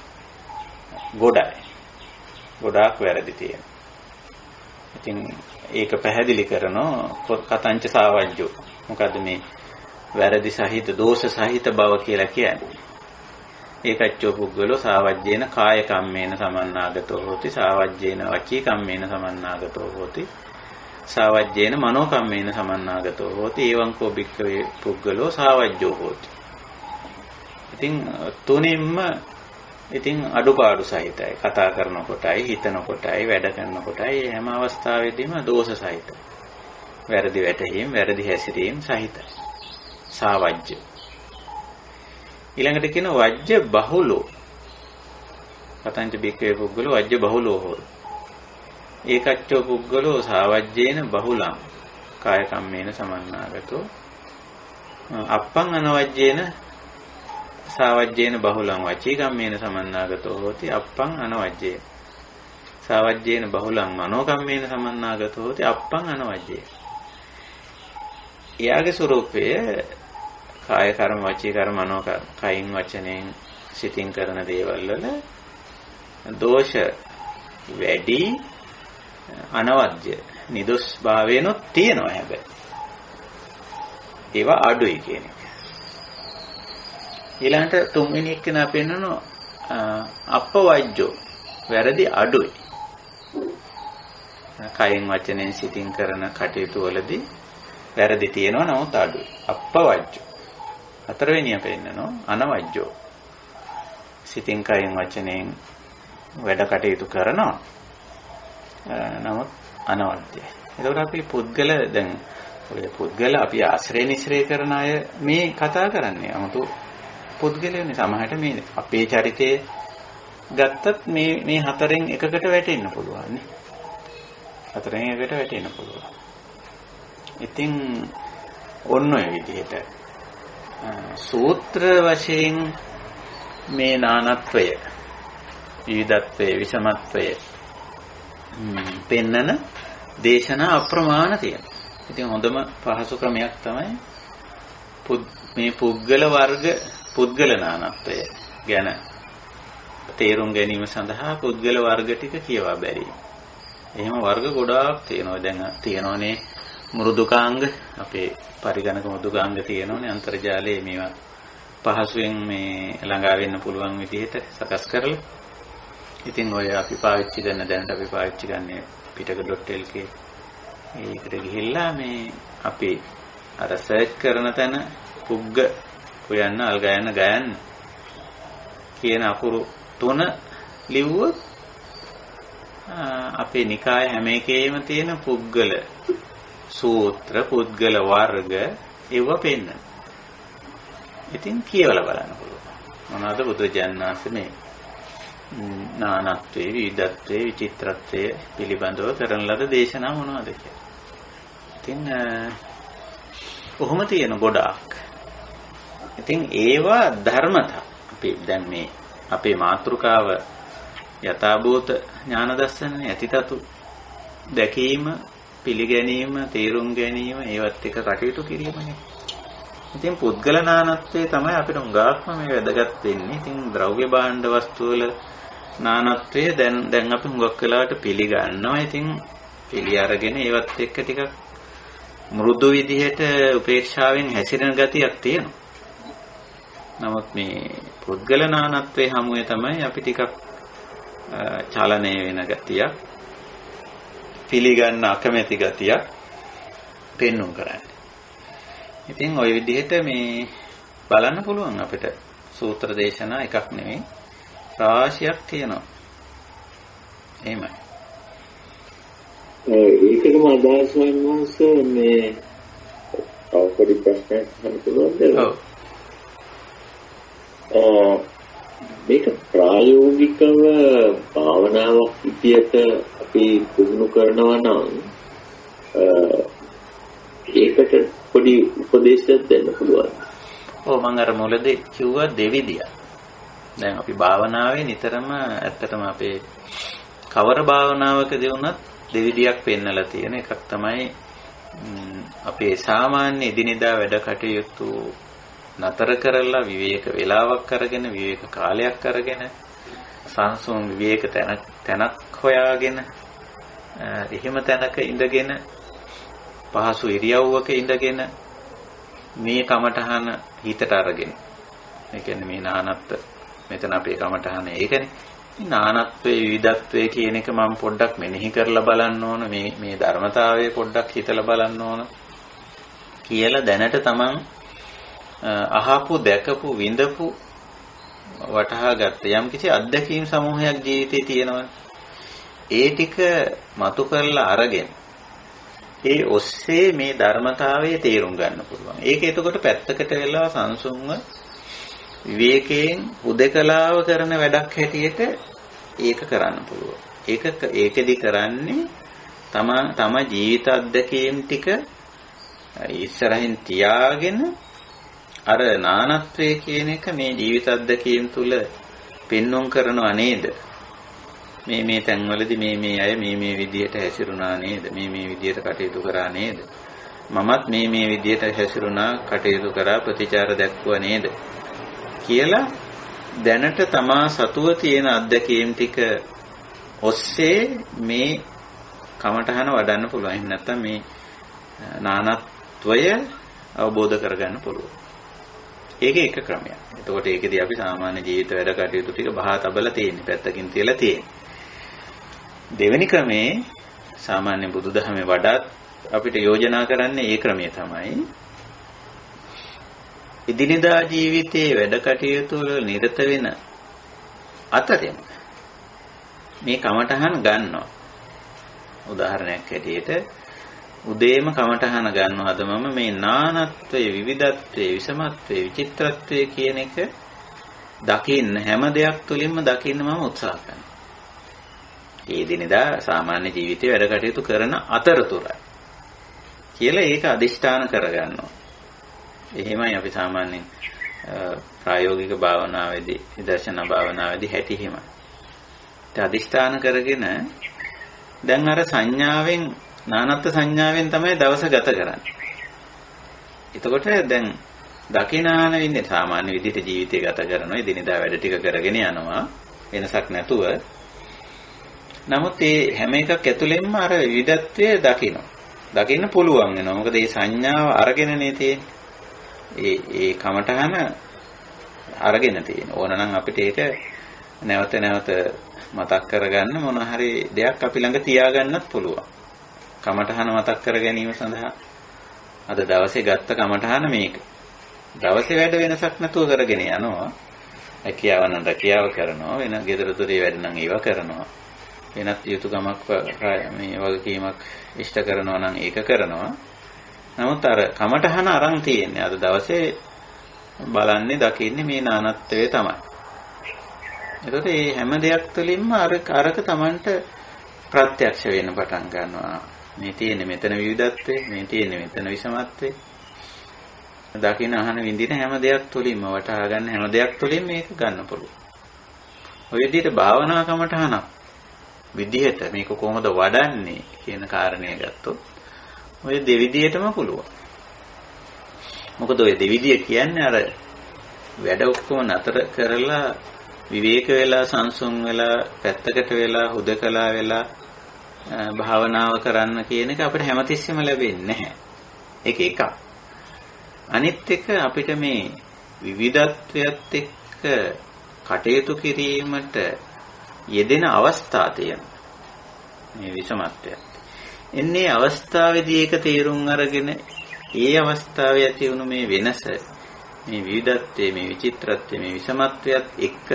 ගොඩාක් වැරදි තියෙනවා. ඉතින් ඒක පැහැදිලි කරනවා කතංච සාවජ්‍යෝ. මොකද මේ වැරදි සහිත දෝෂ සහිත බව කියලා කියන්නේ. ඒකච්චෝ පුද්ගලෝ සාවජ්‍යේන කාය කම්මේන සමන්නාගතෝ හෝති සාවජ්‍යේන වචී කම්මේන සමන්නාගතෝ හෝති සාවජ්‍යේන මනෝ කම්මේන සමන්නාගතෝ හෝති එවං කෝ භික්ඛවේ පුද්ගලෝ සාවජ්‍යෝ හෝති. ඉතින් තුනින්ම ඉතින් අඩුපාඩු සහිතයි. කතා කරනකොටයි, හිතනකොටයි, වැඩ කරනකොටයි හැම අවස්ථාවෙදීම දෝෂ සහිතයි. වැරදි වැටහීම්, වැරදි හැසිරීම් සහිතයි. සාවජ්‍ය. ඊළඟට කියන වජ්‍ය බහුලෝ. කතංච භික්ඛවේ පුද්ගලෝ වජ්‍ය බහුලෝ හෝති. ඒකච්චෝ පුද්ගලෝ සාවජ්‍යේන බහුලං කාය කම්මේන සමන්නාගතෝ අප්පං අනවජ්‍යේන සාවජ්‍යේන බහුලං වචී කම්මේන සමන්නාගතෝ හෝති අප්පං අනවජ්‍යේන සාවජ්‍යේන බහුලං මනෝ කම්මේන සමන්නාගතෝ හෝති අප්පං අනවජ්‍යේන. එයාගේ ස්වરૂපය කාය කර්ම, වචී කර්ම, මනෝ කර්ම, කයින් වචනෙන් සිතින් කරන දේවල් වල දෝෂ වැඩි, අනවජ්‍ය නිදොස් භාවයනොත් තියෙනවා. හැබැයි ඒවා අඩුයි කියන එක. ඊළඟට තුන්වෙනි එක්කෙනා පෙන්නනවා අපවජ්ජෝ වැරදි අඩුයි. කයින් වචනෙන් සිතින් කරන කටයුතු වලදී වැරදි තියෙනවා නමුත් අඩුයි. අපවජ්ජෝ. හතරවෙනිය පෙන්නනවා අනවජ්ජෝ. සිතින් කයින් වචනෙන් වැඩ කටයුතු කරනවා නමුත් අනවජ්‍යයි. එතකොට අපි පුද්ගල දැන් ඔය පුද්ගල අපි ආශ්‍රය නිශ්‍රය කරන අය මේ කතා කරන්නේ. 아무තු පුද්ගලයනේ. සමහරට මේ අපේ චරිතයේ ගත්තත් මේ හතරෙන් එකකට වැටෙන්න පුළුවන් නේ. හතරෙන් එකකට වැටෙන්න පුළුවන්. ඉතින් ඔන්න ඔය විදිහට සූත්‍ර වශයෙන් මේ නානත්වය, විවිධත්වය, විෂමත්වය පෙන්නන දේශනා අප්‍රමාණ තියෙනවා. ඉතින් හොඳම පහසු ක්‍රමයක් තමයි මේ පුද්ගල නානත්වය ගැන තේරුම් ගැනීම සඳහා පුද්ගල වර්ග ටික කියවා බැරි. එහෙම වර්ග ගොඩාක් තියෙනවා. දැන් තියෙනෝනේ මෘදුකාංග, අපේ පරිගණක මෘදුකාංග තියෙනෝනේ අන්තර්ජාලයේ මේවා පහසුවෙන් මේ ළඟා වෙන්න පුළුවන් විදිහට සකස් කරලා. ඉතින් ඔය අපි පාවිච්චි කරන දැනට අපි පාවිච්චි කරන්නේ pitaka.lk ඒකට ගිහිල්ලා මේ අපි අර සර්ච් කරන තැන පුග්ග හොයන්න අල් ගයන්න කියන අකුරු 3 ලිව්වොත් අපේ නිකාය හැම එකේම තියෙන පුද්ගල සූත්‍ර, පුද්ගල වර්ග ඒව පෙන්නන. ඉතින් කියවලා බලන්න පුළුවන්. මොනවාද බුදුජානනාංශ මේ නානත්වයේ, විවිධත්වයේ, විචිත්‍රත්වයේ පිළිබඳව කරන ලද දේශනා මොනවද කියලා. ඉතින් කොහොම තියෙන ගොඩාක්. ඉතින් ඒවා ධර්මතා. අපි දැන් මේ අපේ මාතෘකාව යථාභූත ඥාන දර්ශනනේ, ඇතිතතු දැකීම, පිළිගැනීම, තේරුම් ගැනීම, ඒවත් එක කටයුතු කිරීමනේ. ඉතින් පුද්ගල නානත්වයේ තමයි අපිට උඟාක්ම මේ වැදගත් වෙන්නේ. ඉතින් ද්‍රව්‍ය භාණ්ඩ වස්තු වල නානත්වයේ දැන් අපි හුඟක් වෙලාවට පිළිගන්නවා. ඉතින් පිළි අරගෙන ඒවත් එක්ක ටිකක් මෘදු විදිහට උපේක්ෂාවෙන් හැසිරෙන ගතියක් තියෙනවා. නමුත් මේ පුද්ගල නානත්වයේ හැමුවේ තමයි අපි ටිකක් චලනය වෙන ගතියක්, පිළිගන්න අකමැති ගතියක් පෙන්වුම් කරන්නේ. ඉතින් ওই විදිහට මේ බලන්න පුළුවන් අපිට සූත්‍ර දේශනා එකක් නෙවෙයි රාශියක් තියෙනවා. එහෙමයි. ඒකකම අදහස් වහන්සේ මේ අවපරි ප්‍රශ්නයක් අහන්න පුළුවන්ද? ඔව්. මේක ප්‍රායෝගිකව භාවනාවක් විදියට අපි පුහුණු කරනවා නම් ඒකට පොඩි උපදේශයක් දෙන්න පුළුවන්. ඔව් මම අර මුලදී කිව්වා දෙවිදිය. දැන් අපි භාවනාවේ නිතරම ඇත්තටම අපේ කවර භාවනාවකදී වුණත් දෙවිදියක් පෙන්නලා තියෙන එකක් තමයි අපේ සාමාන්‍ය එදිනෙදා වැඩ කටයුතු නතර කරලා විවේක වේලාවක් අරගෙන විවේක කාලයක් අරගෙන සංසුන් විවේක තැනක් හොයාගෙන එහෙම තැනක ඉඳගෙන පහසු ඉරියව්වක ඉඳගෙන මේ කමඨහන හිතට අරගෙන ඒ කියන්නේ මේ නානත්ව මෙතන අපේ කමඨහන ඒකනේ නානත්වයේ විවිධත්වයේ කියන එක මම පොඩ්ඩක් මෙනෙහි කරලා බලන්න ඕන මේ ධර්මතාවය පොඩ්ඩක් හිතලා බලන්න ඕන කියලා දැනට තමන් අහපු දැකපු විඳපු වටහා ගත්ත යම් කිසි අත්දැකීම් සමූහයක් ජීවිතේ තියෙනවා. ඒ ටික මතු කරලා අරගෙන ඒ ඔස්සේ මේ ධර්මතාවයේ තේරුම් ගන්න පුළුවන්. ඒක එතකොට පැත්තකට වෙලා සංසුන්ව විවේකයෙන් උදකලාව කරන වැඩක් හැටියට ඒක කරන්න පුළුවන්. ඒකෙදි කරන්නේ තම ජීවිත අත්දැකීම් ටික ඉස්සරහින් තියාගෙන අර නානත්වයේ කියන එක මේ ජීවිත අත්දැකීම් තුල පෙන්වුම් කරනව නේද? මේ තැන්වලදී මේ අය මේ විදියට හැසිරුණා නේද? මේ විදියට කටයුතු කරා නේද? මමත් මේ විදියට හැසිරුණා, කටයුතු කරා, ප්‍රතිචාර දැක්වුවා නේද? කියලා දැනට තමා සතුව තියෙන අත්දැකීම් ටික ඔස්සේ මේ කමඨහන වඩන්න පුළුවන්. එහෙම නැත්නම් මේ නානත්වය අවබෝධ කරගන්න පුළුවන්. ඒක එක ක්‍රමයක්. එතකොට ඒකෙදී අපි සාමාන්‍ය ජීවිත වැඩ කටයුතු ටික බහා තබලා තියෙන්නේ, පැත්තකින් තියලා තියෙන්නේ. දෙවෙනි ක්‍රමේ සාමාන්‍ය බුදුදහමේ වඩාත් අපිට යෝජනා කරන්නේ ඒ ක්‍රමය තමයි. එදිනෙදා ජීවිතයේ වැඩ කටයුතු වල නිරත වෙන අතරින් මේ කමඨහන් ගන්නවා. උදාහරණයක් හැටියට උදේම කමටහන ගන්නවාද මම මේ නානත්වයේ විවිධත්වයේ විෂමත්වයේ විචිත්‍රත්වයේ කියන එක දකින්න හැම දෙයක් තුළින්ම දකින්න මම උත්සාහ කරනවා. ඒ දිනදා සාමාන්‍ය ජීවිතේ වැඩ කටයුතු කරන අතරතුරයි කියලා ඒක අදිෂ්ඨාන කරගන්නවා. එහෙමයි අපි සාමාන්‍යයෙන් ප්‍රායෝගික භාවනාවේදී විදර්ශනා භාවනාවේදී හැටි හිමයි. ඒ අදිෂ්ඨාන කරගෙන දැන් අර සංඥාවෙන් නානත්ත් සංඥාවෙන් තමයි දවස ගත කරන්නේ. එතකොට දැන් දකිනාන වෙන්නේ සාමාන්‍ය විදිහට ජීවිතය ගත කරනවා. එදිනෙදා වැඩ ටික කරගෙන යනවා. වෙනසක් නැතුව. නමුත් මේ හැම එකක් ඇතුළෙන්ම අර විවිධත්වය දකිනවා. දකින්න පුළුවන් වෙනවා. මොකද මේ සංඥාව අරගෙනනේ තියෙන්නේ. ඒ කමටහන අරගෙන තියෙන. ඕනනම් අපිට ඒක නැවත නැවත මතක් කරගන්න මොන හරි දෙයක් අපි ළඟ තියාගන්නත් පුළුවන්. කමටහන මතක් කර ගැනීම සඳහා අද දවසේ ගත්ත කමටහන මේක. දවසේ වැඩ වෙනසක් නැතුව කරගෙන යනවා. රැකියාව නම් රැකියාව කරනවා. වෙන ගෙදර දොරේ වැඩ නම් ඒවා කරනවා. වෙනත් යුතුයකමක් මේ වගකීමක් ඉෂ්ට කරනවා නම් ඒක කරනවා. නමුත් අර කමටහන අරන් තියෙන්නේ අද දවසේ බලන්නේ දකින්නේ මේ නානත්වයේ තමයි. ඒකට මේ හැම දෙයක් තුළින්ම අරක Tamanට ප්‍රත්‍යක්ෂ වෙන්න පටන් ගන්නවා. මේ තියෙන්නේ මෙතන විවිධත්වය, මේ තියෙන්නේ මෙතන විෂමත්වය. දකින්න අහන විඳින හැම දෙයක් තුළින්ම වටහා ගන්න හැම දෙයක් තුළින් මේක ගන්න පුළුවන්. ඔය විදිහට භාවනා කමටහනක් විදිහට මේක කොහොමද වඩන්නේ කියන කාරණය ගත්තොත් ඔය දෙවිදියටම පුළුවන්. මොකද ඔය දෙවිදිය කියන්නේ අර වැඩ ඔක්කොම නතර කරලා විවේක වෙලා සංසුන් වෙලා පැත්තකට වෙලා හුදකලා වෙලා භාවනාව කරන්න කියන එක අපිට හැමතිස්සෙම ලැබෙන්නේ නැහැ. ඒක එකක්. අනිත් එක අපිට මේ විවිධත්වයත් එක්ක කටයුතු කිරීමට යෙදෙන අවස්ථා තියෙනවා. මේ විෂමත්වය. එන්නේ අවස්ථාවේදී ඒක තේරුම් අරගෙන ඒ අවස්ථාවේ ඇති වුණු මේ වෙනස මේ විවිධත්වයේ මේ විචිත්‍රත්වයේ මේ විෂමත්වයත් එක්ක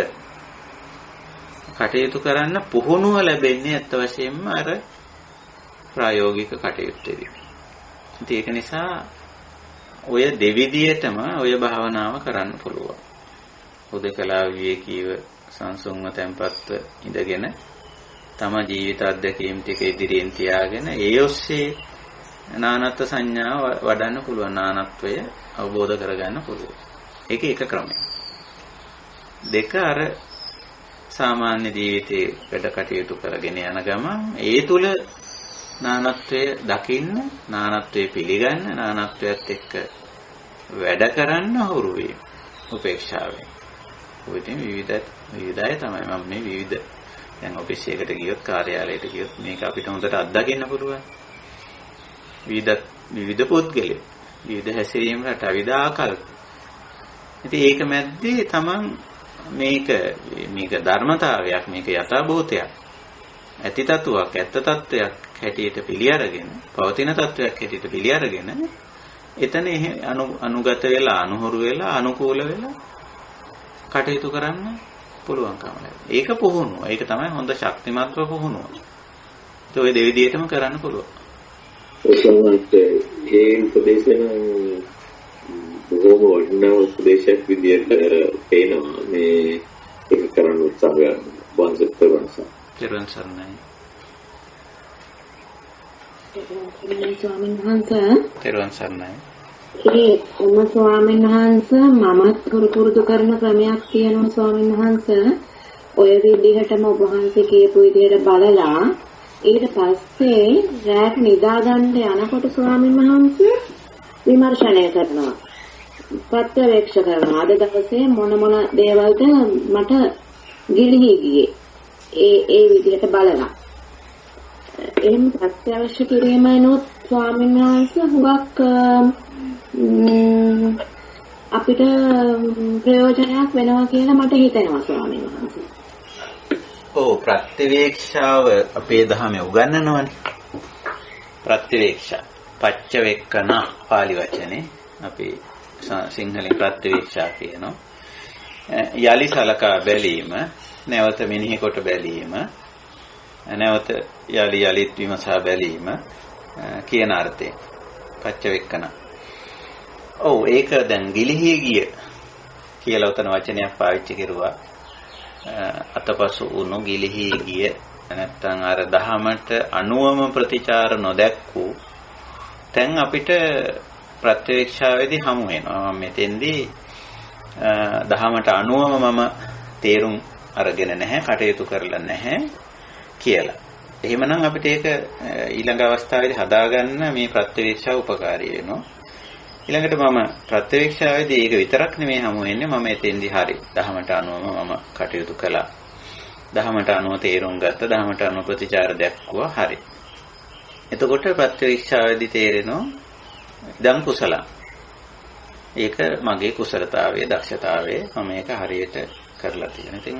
කටයුතු කරන්න පුහුණුව ලැබෙන්නේ අත් වශයෙන්ම අර ප්‍රායෝගික කටයුත්තේදී. ඉතින් ඒක නිසා ඔය දෙවිදියටම ඔය භාවනාව කරන්න පුළුවන්. උදකලා විවේකීව සංසුන්ව තැන්පත්ව ඉඳගෙන තම ජීවිත අත්දැකීම් ටික ඉදිරියෙන් තියාගෙන ඒ ඔස්සේ නානත්ත් සංඥාව වඩන්න පුළුවන්. නානත්වය අවබෝධ කරගන්න පුළුවන්. ඒක එක ක්‍රමයක්. දෙක අර සාමාන්‍ය ජීවිතේ වැඩ කටයුතු කරගෙන යන ගමන් ඒ තුල නානත්වය දකින්න, නානත්වය පිළිගන්න, නානත්වයත් එක්ක වැඩ කරන්න හුරු වීම. උපේක්ෂාවෙන්. ඔයිතින් විවිධය තමයි මම මේ විවිධ දැන් ඔෆිස් එකකට ගියොත් කාර්යාලයට ගියොත් මේක අපිට හොඳට අත්දකින්න පුළුවන්. විවිධ පුද්ගලයෝ, විවිධ හැසිරීම් රට, විවිධ ආකල්ප. ඉතින් ඒක මැද්දේ තමන් මේක ධර්මතාවයක්, මේක යථාභූතයක්, ඇති තත්වයක්, ඇත්ත තත්වයක් හැටියට පිළි අරගෙන, පවතින තත්වයක් හැටියට පිළි අරගෙන එතන අනුගත වෙලා, අනුහුරු වෙලා, අනුකූල වෙලා කටයුතු කරන්න පුළුවන්කම ලැබෙනවා. ඒක පුහුණුව. ඒක තමයි හොඳ ශක්තිමත්ව පුහුණුව. ඒක ඔය දෙවිදියටම කරන්න පුළුවන්. ඒ උපදේශන බොහොම වටිනා උපදේශයක් විදියට පේනවා. මේ ඒක කරන්න උත්සාහ කරනවා. තෙරුවන් සරණයි. ස්වාමීන් වහන්සේ. තෙරුවන් සරණයි. ස්වාමීන් වහන්සේ මමත් පුරුදු කරන ක්‍රමයක් තියෙනවා ස්වාමීන් වහන්සේ. ඔය විදිහටම ඔබ වහන්සේ කියපු විදිහට බලලා ඊට පස්සේ රැට නිදා ගන්න යනකොට ස්වාමීන් වහන්සේ විමර්ශනය කරනවා. ප්‍රත්‍යවේක්ෂ කරනවා. අද දවසේ මොන දේවල්ද මට ගිලිහි ගියේ. ඒ විදිහට බලලා. එහෙම ප්‍රත්‍යවශ්‍ය කිරීමනොත් ස්වාමීන් වහන්සේ හුඟක් අපිට ප්‍රයෝජනයක් වෙනවා කියලා මට හිතෙනවා ස්වාමීන් වහන්සේ. ඔව් ප්‍රත්‍යවේක්ෂාව අපේ ධර්මයේ උගන්වනවනේ. ප්‍රත්‍යවේක්ෂා පච්චවේක්කන පාලි වචනේ අපි සිංහලෙන් ප්‍රත්‍යවේක්ෂා කියනවා. යලි සලකා බැලීම, නැවත මෙනෙහි කොට බැලීම, නැවත යලි යලිත් විමසා බැලීම, කියන අර්ථයෙන්. පච්චවෙක්කන. ඔව් ඒක දැන් ගිලිහි ගිය කියලා උතන වචනයක් පාවිච්චි කරුවා. අතපසු වුණු ගිලිහි ගිය නැත්නම් අර දහමට අනුවම ප්‍රතිචාර නොදැක්වූ දැන් අපිට ප්‍රත්‍යක්ෂාවේදී හමු වෙනවා. මම මෙතෙන්දී දහමට අනුවම මම තේරුම් අරගෙන නැහැ, කටයුතු කරලා නැහැ කියලා. එහෙමනම් අපිට ඒක ඊළඟ අවස්ථාවේදී හදාගන්න මේ ප්‍රත්‍යක්ෂාව උපකාරී වෙනවා. ඊළඟට මම ප්‍රත්‍යක්ෂාවේදී ඒක විතරක් නෙමෙයි හමු වෙන්නේ, මම එතෙන්දී හරි දහමට අනුවම මම කටයුතු කළා. දහමට අනුව තේරුම් ගත්ත, දහමට අනුව ප්‍රතිචාර දැක්වුවා, හරි. එතකොට ප්‍රත්‍යක්ෂාවේදී තේරෙනවා ඉදන් කුසල. ඒක මගේ කුසලතාවයේ, දක්ෂතාවයේ මම මේක හරියට කරලා තියෙනවා. ඉතින්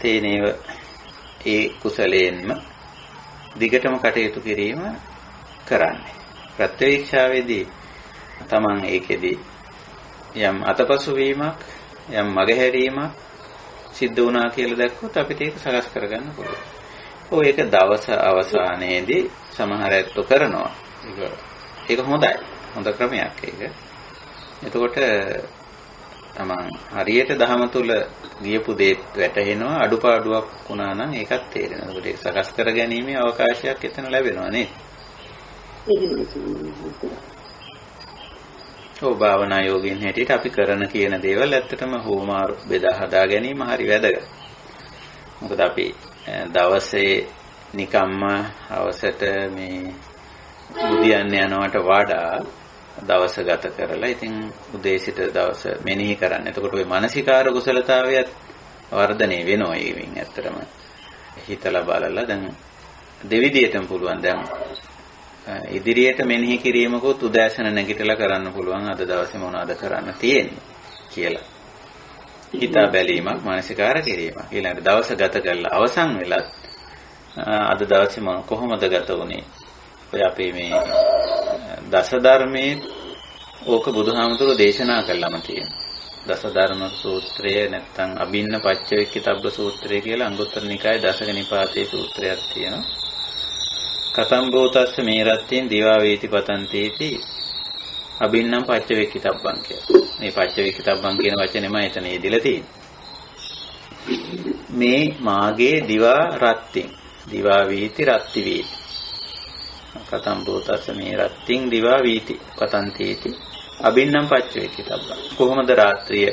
තේනේව ඒ කුසලයෙන්ම දිගටම කටයුතු කිරීම කරන්නේ. ප්‍රත්‍යක්ෂාවේදී තමන් ඒකෙදී යම් අතපසු වීමක්, යම් මගහැරීමක් සිද්ධ වුණා කියලා දැක්කොත් අපිට ඒක සකස් කරගන්න පුළුවන්. ඔය ඒක දවස අවසානයේදී සමහර අයත් කරනවා. ඒක හොඳයි. හොඳ ක්‍රමයක් ඒක. එතකොට තමන් හරියට දහම තුල ගියපු දේත් වැටහෙනවා. අඩුපාඩුවක් වුණා නම් ඒකත් තේරෙනවා. ඒකට ඒක සකස් කරගැනීමේ අවකාශයක් එතන ලැබෙනවා නේද? ඔව් භාවනා යෝගින් හැටියට අපි කරන කියන දේවල් ඇත්තටම හෝමාරු බෙදා හදා ගැනීම හරි වැදගත්. මොකද අපි දවසේ නිකම්ම අවසට මේ බුදියන්න යනවට වඩා දවස ගත කරලා ඉතින් උදේ සිට දවස මෙනෙහි කරන්න. එතකොට ওই මානසිකාර කුසලතාවයත් වර්ධනය වෙනවා. ඒවින් ඇත්තටම හිතලා බලලා දැන් දෙවිදියටම පුළුවන් දැන් ඉදිරියට මෙනෙහි කිරීමකොත් උදෑසන නැගිටලා කරන්න පුළුවන් අද දවසේ මොනවද කරන්න තියෙන්නේ කියලා. හිතා බැලීමක්, මානසිකාර කිරීමක්. ඊළඟ දවස ගත කරලා අවසන් වෙලත් අද දවසේ මම කොහොමද ගත වුනේ? ඔය අපේ මේ දස ධර්මයේ ඕක බුදුහාමුදුරුවෝ දේශනා කළාම තියෙනවා. දස ධර්ම සූත්‍රය නැත්නම් අභින්න පච්චවෙක්කිතබ්බ සූත්‍රය කියලා අංගුත්තර නිකායේ දසක නිපාතේ සූත්‍රයක් තියෙනවා. කතම් භූතස්ස මේ රත්ත්‍යෙන් දිවා වේති පතන්තේති අභින්නම් පච්චවෙක්කිතබ්බං කියලා. මේ පච්චවෙක්කිතබ්බං කියන වචනේම එතන යෙදিলা තියෙනවා. මේ මාගේ දිවා රත්ත්‍යෙන් දිවා වේති රත්ති වේති. කතම් භූතස්ස මේ රත්ත්‍යෙන් දිවා වේති පතන්තේති අභින්නම් පච්චවෙක්කිතබ්බං. කොහොමද රාත්‍රිය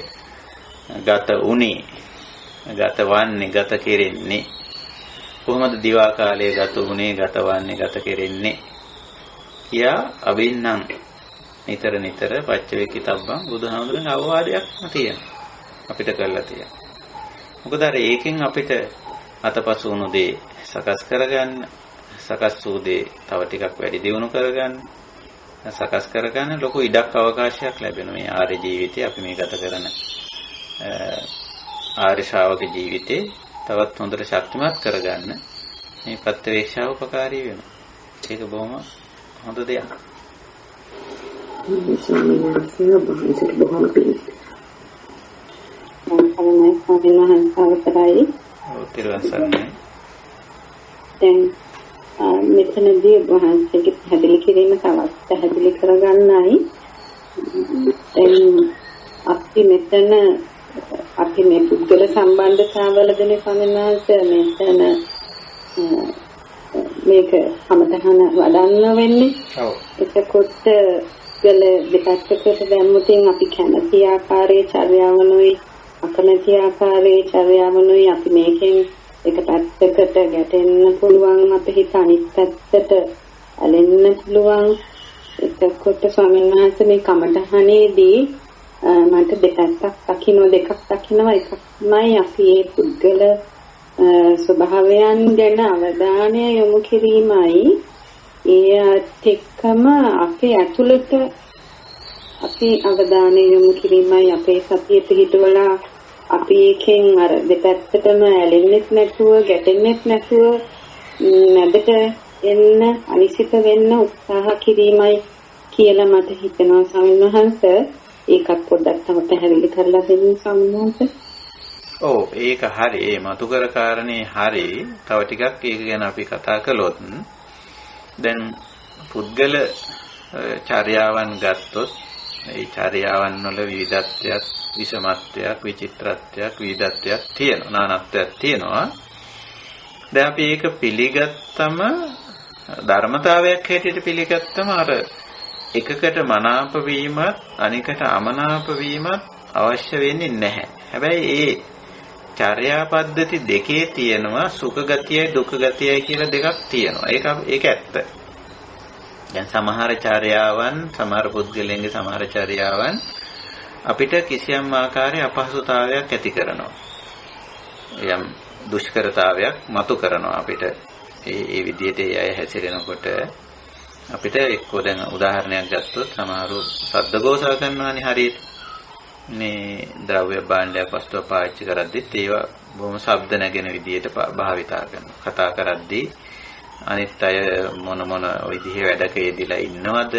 ගත උනේ? ගත වන්නේ, ගත කෙරෙන්නේ කොහොමද දිවා කාලයේ ගත වුනේ, ගත වන්නේ, ගත කෙරෙන්නේ කියා අභින්නම් නිතර නිතර පච්චවෙක්කිතබ්බං බුදුහාමුදුරන්ගේ අවවාදයක්ම තියෙනවා. අපිට කරලා තියෙනවා. මොකද අර ඒකෙන් අපිට අතපසු වුණු දේ සකස් කරගන්න, සකස් වූ දේ තව ටිකක් වැඩි දියුණු කරගන්න, සකස් කරගන්න ලොකු ඉඩක් අවකාශයක් ලැබෙනවා. මේ ආර්ය ජීවිතේ අපි මේ ගත කරන ආර්ය ශ්‍රාවක ජීවිතේ තවත් හොඳට ශක්තිමත් කරගන්න මේ ප්‍රත්‍යවේක්ෂාව උපකාරී වෙනවා. ඒක බොහොම හොඳ දෙයක්. මෙතනදී වහන්සේගේ පැහැදිලි කිරීම තවත් පැහැදිලි කරගන්නයි අපි මෙතන අපි මේ පුද්ගල සම්බන්ධතාවවලදී සමනාස මෙතන මේක සමතහන වඩන්න වෙන්නේ. ඔව්. එතකොට ගල දෙපැත්තකට දැම්මුතින් අපි කැමති ආකාරයේ චර්යාවනුයි අකමැති ආකාරයේ චර්යාවනුයි අපි මේකෙන් එක පැත්තකට ගැටෙන්න පුළුවන්, අපේ හිත අනිත් පැත්තට ඇලෙන්න පුළුවන්. එතකොට ස්වාමීන් වහන්සේ මේ කමඨහනේදී මට දෙකක් දකින්නවා. එකක්මයි අපි මේ පුද්ගල ස්වභාවයන් ගැන අවධානය යොමු කිරීමයි. ඒත් එක්කම අපේ ඇතුළත අපි අවධානය යොමු කිරීමයි. අපේ සතිය පිහිටවලා අපි එකෙන් අර දෙපැත්තටම ඇලෙන්නෙත් නැතුව, ගැටෙන්නෙත් නැතුව නැදට එන්න, අනිසිත වෙන්න උත්සාහ කිරීමයි කියලා මට හිතෙනවා ස්වාමීන් වහන්සේ. ඒකත් පොඩ්ඩක් තව පැහැදිලි කරලා දෙන්න ස්වාමීන් වහන්සේ. ඔව් ඒක හරි. මේ මතු කර කාරණේ හරි. තව ටිකක් ඒක ගැන අපි කතා කළොත් දැන් පුද්ගල චර්යාවන් ගත්තොත් ඒ චර්යාවන් වල විවිධත්වයක්, විෂමත්වයක්, විචිත්‍රත්වයක්, විවිධත්වයක් තියෙනවා, නානත්වයක් තියෙනවා. දැන් අපි ඒක පිළිගත්තම ධර්මතාවයක් හැටියට පිළිගත්තම අර එකකට මනාප වීමත් අනිකට අමනාප වීමත් අවශ්‍ය වෙන්නේ නැහැ. හැබැයි ඒ චර්යා පද්ධති දෙකේ තියෙනවා සුඛ ගතියයි දුක්ඛ ගතියයි කියලා දෙකක් තියෙනවා. ඒක ඇත්ත. දැන් සමහර චර්යාවන්, සමහර පුද්ගලයන්ගේ සමහර චර්යාවන් අපිට කිසියම් ආකාරයේ අපහසුතාවයක් ඇති කරනවා. යම් දුෂ්කරතාවයක් මතු කරනවා අපිට. ඒ විදිහට ඒ අය හැසිරෙනකොට අපිට එක්කෝ දැන් උදාහරණයක් ගත්තොත් සමහරු සද්දഘോഷා කරනවානේ හරියට. මේ ද්‍රව්‍ය භාණ්ඩයක් වස්තුවක් පාවිච්චි කරද්දිත් ඒවා බොහොම ශබ්ද නැගෙන විදිහට භාවිතා කරනවා. කතා කරද්දී අනිත් අය මොන විදිහේ වැඩක යෙදිලා ඉන්නවද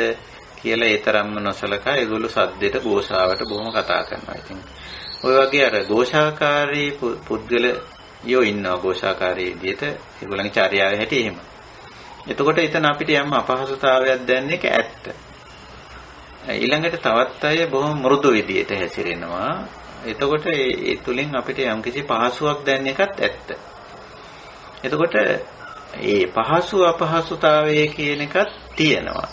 කියලා ඒ තරම්ම නොසලකා ඒගොල්ලෝ සද්දෙට ഘോഷාවට බොහොම කතා කරනවා. ඉතින් ඔය වගේ අර ഘോഷාකාරී පුද්ගලයෝ ඉන්නවා ഘോഷාකාරී විදිහට ඒගොල්ලන්ගේ චර්යාවේ හැටි එහෙම. එතකොට එතන අපිට යම් අපහසුතාවයක් දැනෙන එක ඇත්ත. ඊළඟට තවත් අය බොහොම මෘදු විදියට හැසිරෙනවා. එතකොට ඒ තුලින් අපිට යම්කිසි පහසුවක් දැනෙන එකත් ඇත්ත. එතකොට ඒ පහසු අපහසුතාවය කියන එකත් තියෙනවා.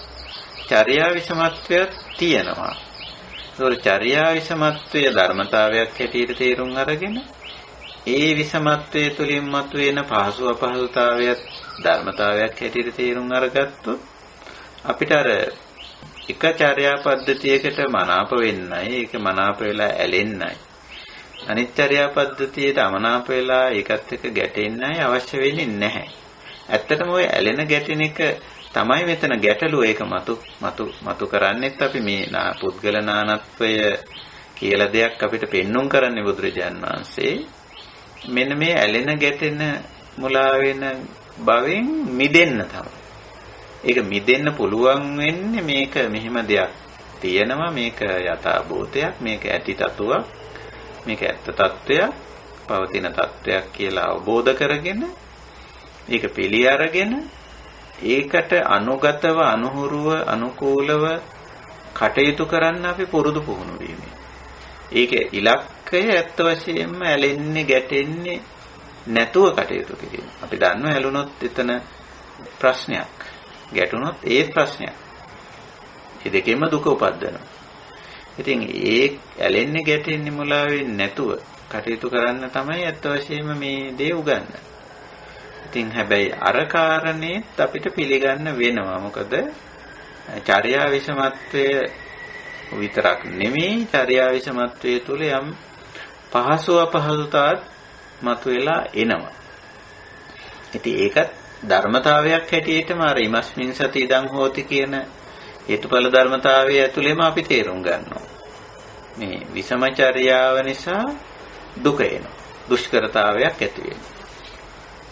චර්යා විෂමත්වයක් තියෙනවා. ඒතකොට චර්යා විෂමත්වයේ ධර්මතාවයක් හැටියට තේරුම් අරගෙන ඒ විෂමත්වයේ තුලින් මතුවෙන පහසු අපහසුතාවයත් ධර්මතාවයක් හැටියට තේරුම් අරගත්තොත් අපිට අර එක චර්යා පද්ධතියකට මනාප වෙන්නයි, ඒක මනාප වෙලා ඇලෙන්නයි. අනිත් චර්යා පද්ධතියට අමනාප වෙලා ඒකත් එක්ක ගැටෙන්නයි අවශ්‍ය වෙන්නේ නැහැ. ඇත්තටම ওই ඇලෙන ගැටෙන එක තමයි මෙතන ගැටලුව. ඒක මතු කරන්නේත් අපි මේ පුද්ගල නානත්වය කියලා දෙයක් අපිට පෙන්눔 කරන්නේ බුදුරජාණන් වහන්සේ. මෙන්න මේ ඇලෙන ගැටෙන මුලා වෙන භවෙන් මිදෙන්න තමයි. ඒක මිදෙන්න පුළුවන් වෙන්නේ මේක මෙහෙම දෙයක් තියෙනවා, මේක යථාභූතයක්, මේක ඇති තත්ත්වයක්, මේක ඇත්ත තත්ත්වයක්, පවතින තත්ත්වයක් කියලා අවබෝධ කරගෙන ඒක පිළි අරගෙන ඒකට අනුගතව අනුහුරුව අනුකූලව කටයුතු කරන්න අපි පුරුදු පුහුණු වීමයි. ඒකේ ඉලක්කය ඇත්ත වශයෙන්ම ඇලෙන්නේ ගැටෙන්නේ නැතුව කටයුතු කිරීම. අපි දන්නවා ඇලුනොත් එතන ප්‍රශ්නයක්, ගැටුනොත් ඒ ප්‍රශ්නයක්. මේ දෙකෙන්ම දුක උපදිනවා. ඉතින් ඒ ඇලෙන්නේ ගැටෙන්නේ මුලා වෙන්නේ නැතුව කටයුතු කරන්න තමයි ඇත්ත වශයෙන්ම මේ දේ උගන්වන්නේ. ඉතින් හැබැයි අර කාරණේත් අපිට පිළිගන්න වෙනවා. මොකද චර්යා විෂමත්වය විතරක් නෙමෙයි, චර්යා විෂමත්වයේ තුල යම් පහසු අපහසුතාවත් මතුවලා එනවා. ඉතින් ඒකත් ධර්මතාවයක් හැටියටම අර ඉමස්මින් සති ඉදං හෝති කියන හේතුඵල ධර්මතාවය ඇතුළේම අපි තේරුම් ගන්නවා. මේ විෂමචර්යාව නිසා දුක එනවා, දුෂ්කරතාවයක් ඇති වෙනවා.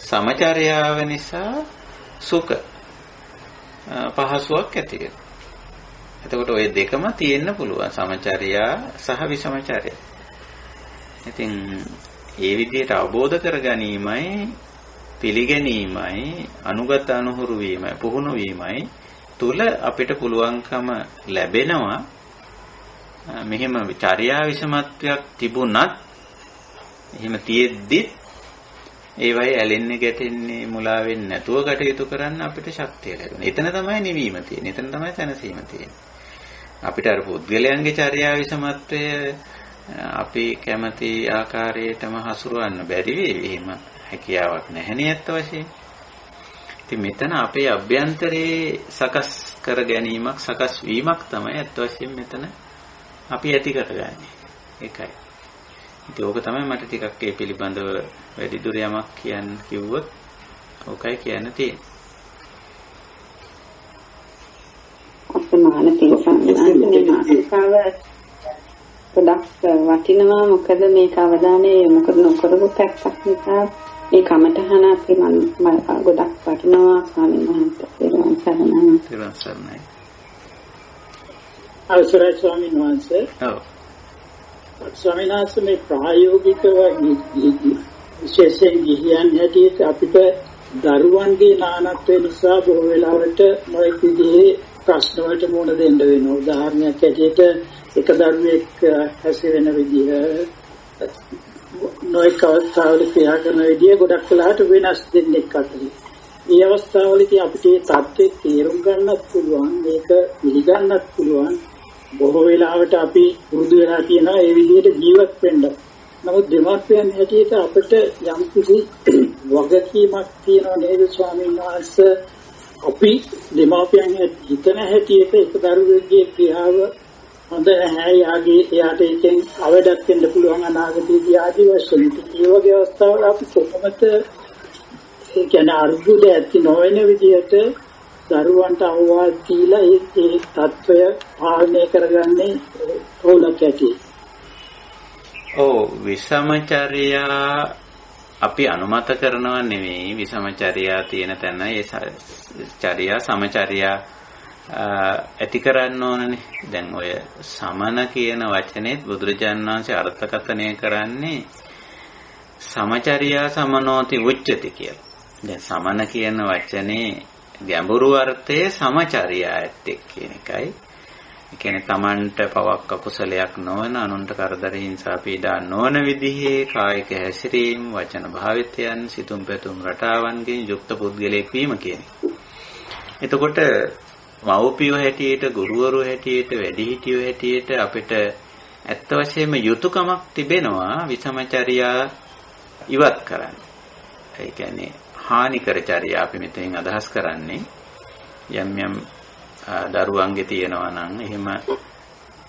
සමචර්යාව නිසා සුඛ පහසුවක් ඇති වෙනවා. එතකොට ওই දෙකම තියෙන්න පුළුවන්, සමචර්යා සහ විෂමචර්යා. ඉතින් ඒ විදිහට අවබෝධ කර ගැනීමයි, පිළිගැනීමයි, අනුගත අනුහුරු වීමයි, පුහුණු වීමයි තුල අපිට පුළුවන්කම ලැබෙනවා. මෙහෙම චර්යා විෂමත්වයක් තිබුණත් එහෙම තියෙද්දි ඒවයි ඇලෙන්නේ ගැටෙන්නේ මුලා වෙන්නේ නැතුව කටයුතු කරන්න අපිට ශක්තිය ලැබෙනවා. එතන තමයි නිවීම තියෙන්නේ. එතන තමයි සැනසීම තියෙන්නේ. අපිට අර පුද්ගලයන්ගේ චර්යා විෂමත්වය අපි කැමති ආකාරයටම හසුරවන්න බැරි වෙයි. එහෙම හැකියාවක් නැහැනේ ඇත්ත වශයෙන්. ඉතින් මෙතන අපේ අභ්‍යන්තරයේ සකස් කර ගැනීමක්, සකස් වීමක් තමයි ඇත්ත වශයෙන් මෙතන අපි ඇති කරගන්නේ. ඒකයි. ඉතින් ඕක තමයි මට ටිකක් ඒ පිළිබඳව වැඩිදුර යමක් කියන්න කිව්වොත් ඕකයි කියන්න තියෙන්නේ. අපේ තිරසංගානයේ මාතෘකාව ගොඩක් වටිනවා. මොකද මේක අවධානය යොමු නොකරපු පැත්තක් නිසා මේ කමටහන අපි මම ගොඩක් වටිනවා. ස්වාමීන් වහන්සේ පෙරවන් සරණයි. පෙරවන් සරණයි. අවසරයි ස්වාමීන් වහන්සේ. ඔව්. ස්වාමීන් වහන්සේ මේ ප්‍රායෝගිකව විශේෂයෙන් ගිහියන් හැටියට අපිට දරුවන්ගේ නානත්වය නිසා බොහෝ වෙලාවට නොයෙක් විදිහේ ප්‍රශ්න වලට මුහුණ දෙන්න වෙනවා. උදාහරණයක් ඇටියට එක දරුවෙක් හැසිරෙන විදිහ නොයෙක් අවස්ථාවල ක්‍රියා කරන විදිහ ගොඩක් වෙලාවට වෙනස් දෙන්නෙක් අතරේ. මේ අවස්ථාවලදී අපිට මේ தත්ත්වය තේරුම් ගන්නත් පුළුවන්, මේක පිළිගන්නත් පුළුවන්. බොහෝ වෙලාවට අපි පුරුදු වෙලා තියෙනවා ඒ විදිහට ජීවත් වෙන්න. නමුත් දෙමාපියන් හැටියට අපිට යම් කිසි වගකීමක් තියෙනවා නේද ස්වාමීන් වහන්සේ? අපි දෙමාපියන් හිතන හැටියට එක දරුවෙකුගේ ක්‍රියාව හොඳ නැහැ, එයාට ඒකෙන් අවඩක් වෙන්න පුළුවන් අනාගතයේදී ආදි වශයෙන්. ඒ වගේ අවස්ථාවල අපි කොහොමද ඒ කියන්නේ අර්බුද ඇති නොවන විදිහට දරුවන්ට අවවාද දීලා ඒ තත්ත්වය පාලනය කරගන්නේ ඕලක් ඇති. විසමචර්යා අපි අනුමත කරනවා නෙවෙයි. විසමචර්යා තියෙන තැන ඒ චර්යා සමචර්යා ඇති කරන්න ඕනනේ. දැන් ඔය සමන කියන වචනේත් බුදුරජාණන් වහන්සේ අර්ථකථනය කරන්නේ සමචර්යා සමනෝති උච්චති කියලා. දැන් සමන කියන වචනේ ගැඹුරු අර්ථය සමචර්යා ඇත්තෙක් කියන එකයි. ඒ කියන්නේ Tamanට පවක් අකුසලයක් නොවන, අනුන්ට කරදර හිංසා පීඩා නොවන විදිහේ කායික හැසිරීම, වචන භාවිතයන්, සිතුම් පැතුම් රටාවන්ගෙන් යුක්ත පුද්ගලයෙක් වීම කියන්නේ. එතකොට මව්පියෝ හැටියට, ගුරුවරු හැටියට, වැඩිහිටියෝ හැටියට අපිට ඇත්ත වශයෙන්ම යුතුයකමක් තිබෙනවා විසමචර්යා ඉවත් කරන්න. ඒ කියන්නේ හානිකර චර්යා අපි මෙතනින් අදහස් කරන්නේ යම් යම් දරුවන්ගේ තියෙනවා නම් එහෙම